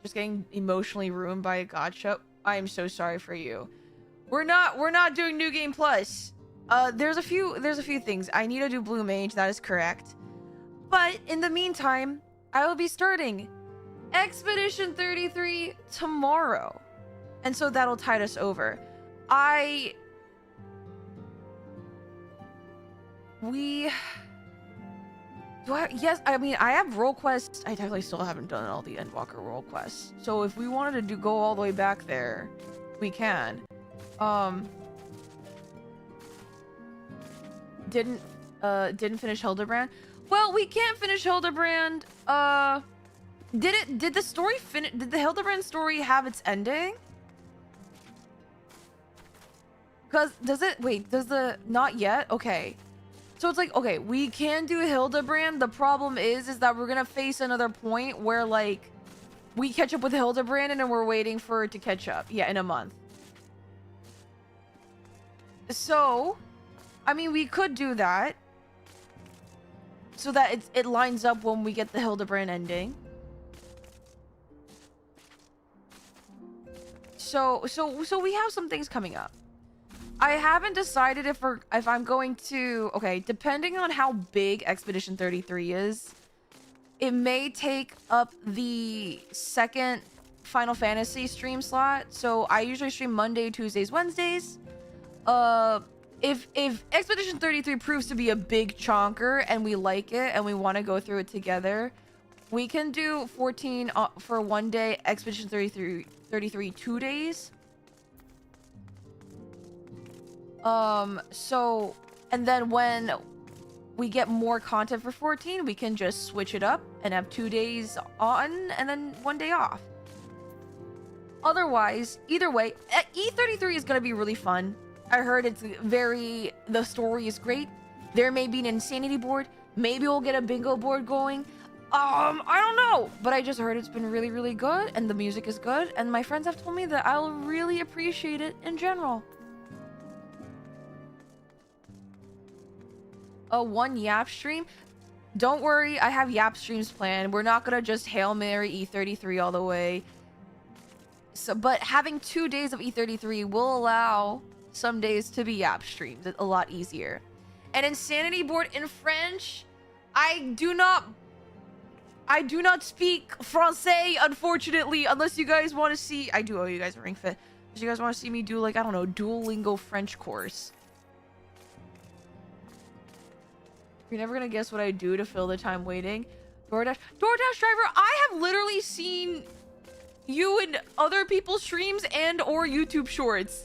just getting emotionally ruined by a gacha. I am so sorry for you. We're not doing New Game Plus. There's a few things. I need to do Blue Mage, that is correct. But in the meantime, I will be starting Expedition 33 tomorrow. And so that'll tide us over. Yes, I mean, I have role quests. I definitely still haven't done all the Endwalker role quests. So if we wanted to go all the way back there, we can. Didn't finish Hildebrand. Well, we can't finish Hildebrand. Did the story finish? Did the Hildebrand story have its ending? Cause does the not yet? Okay. So it's like, okay, we can do Hildebrand. The problem is that we're gonna face another point where like we catch up with Hildebrand and then we're waiting for it to catch up. Yeah, in a month. So, I mean, we could do that so that it lines up when we get the Hildebrand ending. So we have some things coming up. I haven't decided if I'm going to... Okay, depending on how big Expedition 33 is, it may take up the second Final Fantasy stream slot. So I usually stream Monday, Tuesdays, Wednesdays. If Expedition 33 proves to be a big chonker and we like it and we want to go through it together, we can do 14 for one day, Expedition 33 2 days. So, and then when we get more content for 14, we can just switch it up and have 2 days on and then 1 day off. Otherwise, either way, E33 is going to be really fun. I heard the story is great. There may be an insanity board. Maybe we'll get a bingo board going. I don't know, but I just heard it's been really, really good and the music is good. And my friends have told me that I'll really appreciate it in general. One Yap stream. Don't worry, I have Yap streams planned. We're not gonna just Hail Mary E33 all the way. So, but having 2 days of E33 will allow some days to be Yap streams. It's a lot easier. An insanity board in French. I do not speak Francais, unfortunately, unless you guys want to see... I do owe you guys a ring fit. Unless you guys want to see me do, like, I don't know, Duolingo French course. You're never gonna guess what I do to fill the time waiting. DoorDash driver, I have literally seen you in other people's streams and or YouTube shorts.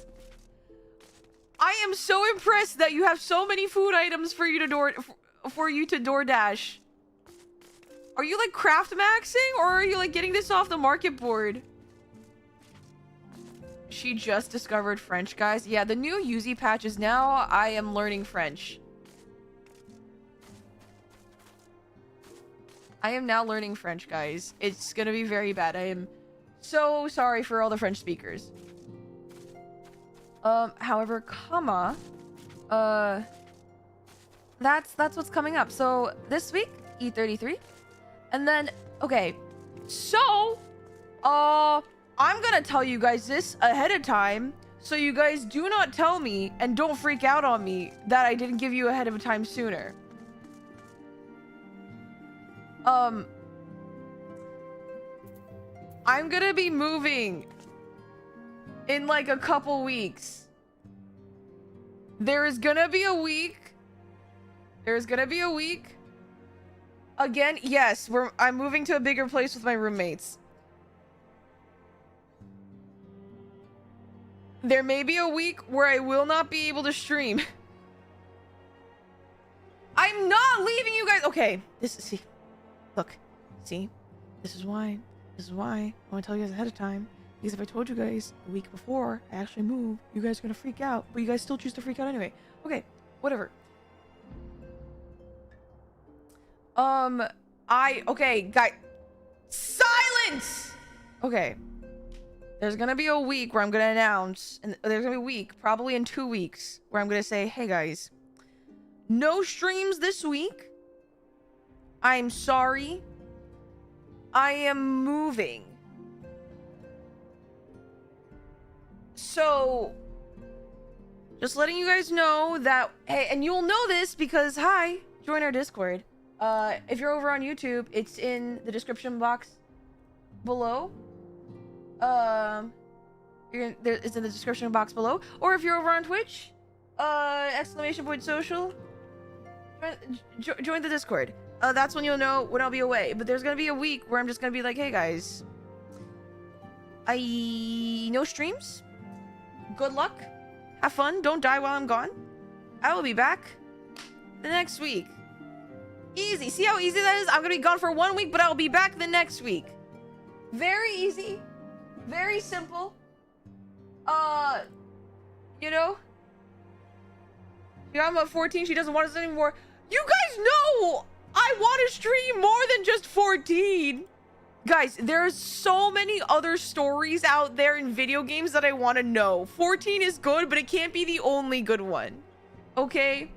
I am so impressed that you have so many food items for you to DoorDash. Are you like craft maxing or are you like getting this off the market board? She just discovered French, guys. Yeah, the new Yuzi patch is now I am learning French. I am now learning French, guys. It's gonna be very bad. I am so sorry for all the French speakers. However, that's what's coming up. So this week, E33. And then, okay, so, I'm gonna tell you guys this ahead of time, so you guys do not tell me and don't freak out on me that I didn't give you ahead of time sooner. I'm gonna be moving in like a couple weeks. There is gonna be a week. There's gonna be a week. Again, yes, I'm moving to a bigger place with my roommates. There may be a week where I will not be able to stream. I'm not leaving you guys. Okay, this is why I want to tell you guys ahead of time. Because if I told you guys the week before I actually moved, you guys are gonna freak out. But you guys still choose to freak out anyway. Okay, whatever. Okay, guys. Silence! Okay. There's gonna be a week where I'm gonna announce, and there's gonna be a week, probably in 2 weeks, where I'm gonna say, hey guys, no streams this week. I'm sorry. I am moving. So, just letting you guys know that, hey, and you'll know this because, hi, join our Discord. If you're over on YouTube, it's in the description box below. It's in the description box below. Or if you're over on Twitch, !social, join the Discord. That's when you'll know when I'll be away. But there's gonna be a week where I'm just gonna be like, hey guys, no streams. Good luck. Have fun. Don't die while I'm gone. I will be back the next week. Easy. See how easy that is? I'm gonna be gone for 1 week, but I'll be back the next week. Very easy. Very simple. You know? Yeah, I'm at 14. She doesn't want us anymore. You guys know I want to stream more than just 14. Guys, there's so many other stories out there in video games that I want to know. 14 is good, but it can't be the only good one. Okay?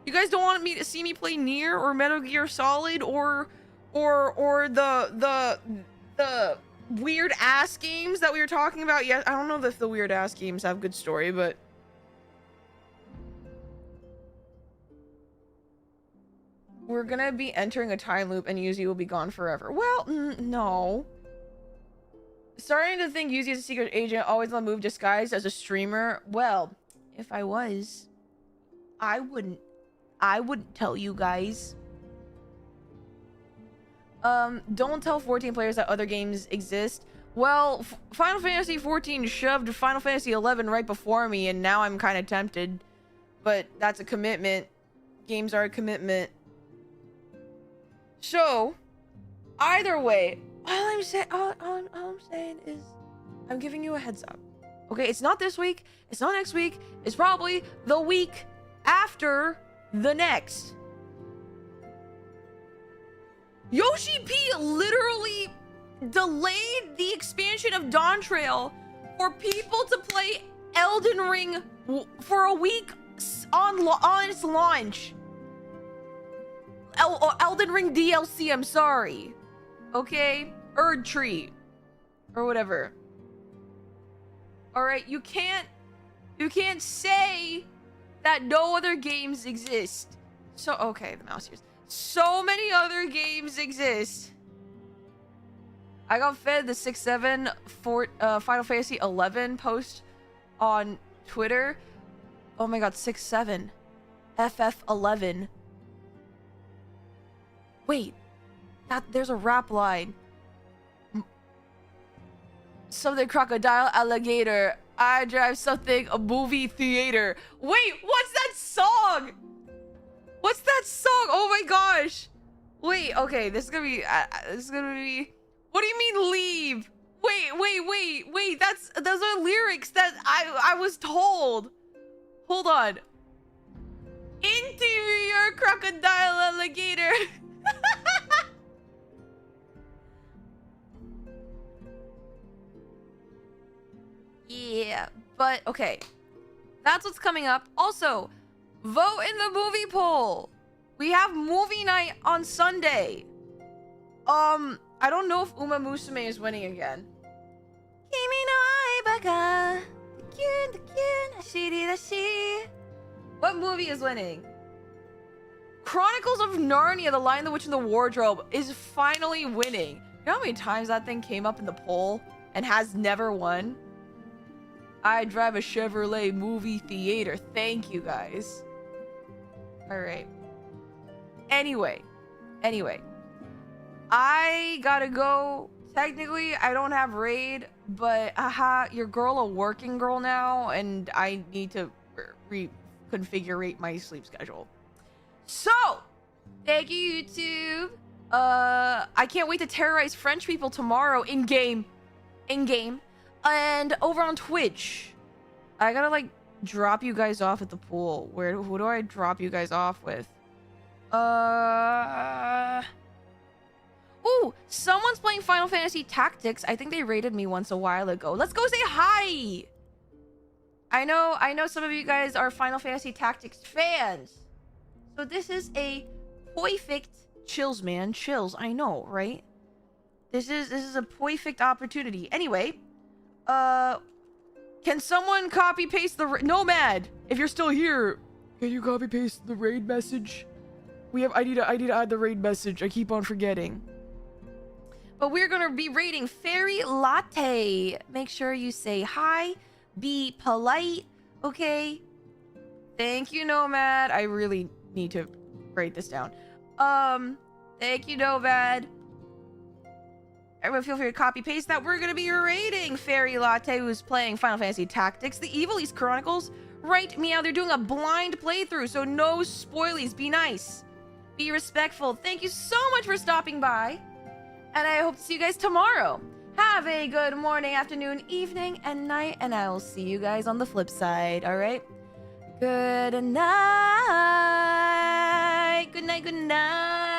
You guys don't want me to see me play Nier or Metal Gear Solid or the weird ass games that we were talking about? Yeah, I don't know if the weird ass games have good story, but we're gonna be entering a time loop and Yuzi will be gone forever. Well, no. Starting to think Yuzi is a secret agent, always on the move, disguised as a streamer. Well, if I was, I wouldn't tell you guys. Don't tell 14 players that other games exist. Well, Final Fantasy 14 shoved Final Fantasy 11 right before me, and now I'm kind of tempted. But that's a commitment. Games are a commitment. So, either way, all I'm saying is, I'm giving you a heads up. Okay, it's not this week. It's not next week. It's probably the week after the next. Yoshi P literally delayed the expansion of Dawntrail for people to play Elden Ring for a week on its launch. Elden Ring DLC, I'm sorry. Okay? Erd Tree. Or whatever. Alright, you can't say that no other games exist. So, okay, the mouse here. So many other games exist. I got fed the 6-7 for Final Fantasy 11 post on Twitter. Oh my god, 6-7. FF11. Wait. There's a rap line. Something crocodile alligator. I drive something a movie theater. Wait, what's that song? What's that song? Oh my gosh. Wait, okay, this is gonna be what do you mean leave? Wait, those are lyrics that I was told. Hold on. Interior crocodile alligator. Yeah, but okay. That's what's coming up. Also, vote in the movie poll. We have movie night on Sunday. I don't know if Uma Musume is winning again. What movie is winning? Chronicles of Narnia, The Lion, the Witch, and the Wardrobe is finally winning. You know how many times that thing came up in the poll and has never won? I drive a Chevrolet movie theater. Thank you, guys. Alright. Anyway. I gotta go. Technically, I don't have raid, but your girl a working girl now, and I need to reconfigure my sleep schedule. So, thank you, YouTube. I can't wait to terrorize French people tomorrow in-game. And over on Twitch, I gotta like drop you guys off at the pool. Who do I drop you guys off with? Ooh, someone's playing Final Fantasy Tactics. I think they raided me once a while ago. Let's go say hi. I know some of you guys are Final Fantasy Tactics fans. So this is a perfect chills, man. Chills. I know, right? This is a perfect opportunity. Anyway, can someone copy paste the Nomad? If you're still here, can you copy paste the raid message? I need to add the raid message. I keep on forgetting. But we're gonna be raiding Fairy Latte. Make sure you say hi. Be polite, okay? Thank you, Nomad. I really need to write this down. Thank you, Nomad. Everyone feel free to copy paste that. We're gonna be raiding Fairy Latte, who's playing Final Fantasy Tactics, the Evil East Chronicles. Right, meow, they're doing a blind playthrough, so no spoilies. Be nice. Be respectful. Thank you so much for stopping by. And I hope to see you guys tomorrow. Have a good morning, afternoon, evening, and night, and I will see you guys on the flip side, alright? Good night. Good night, good night.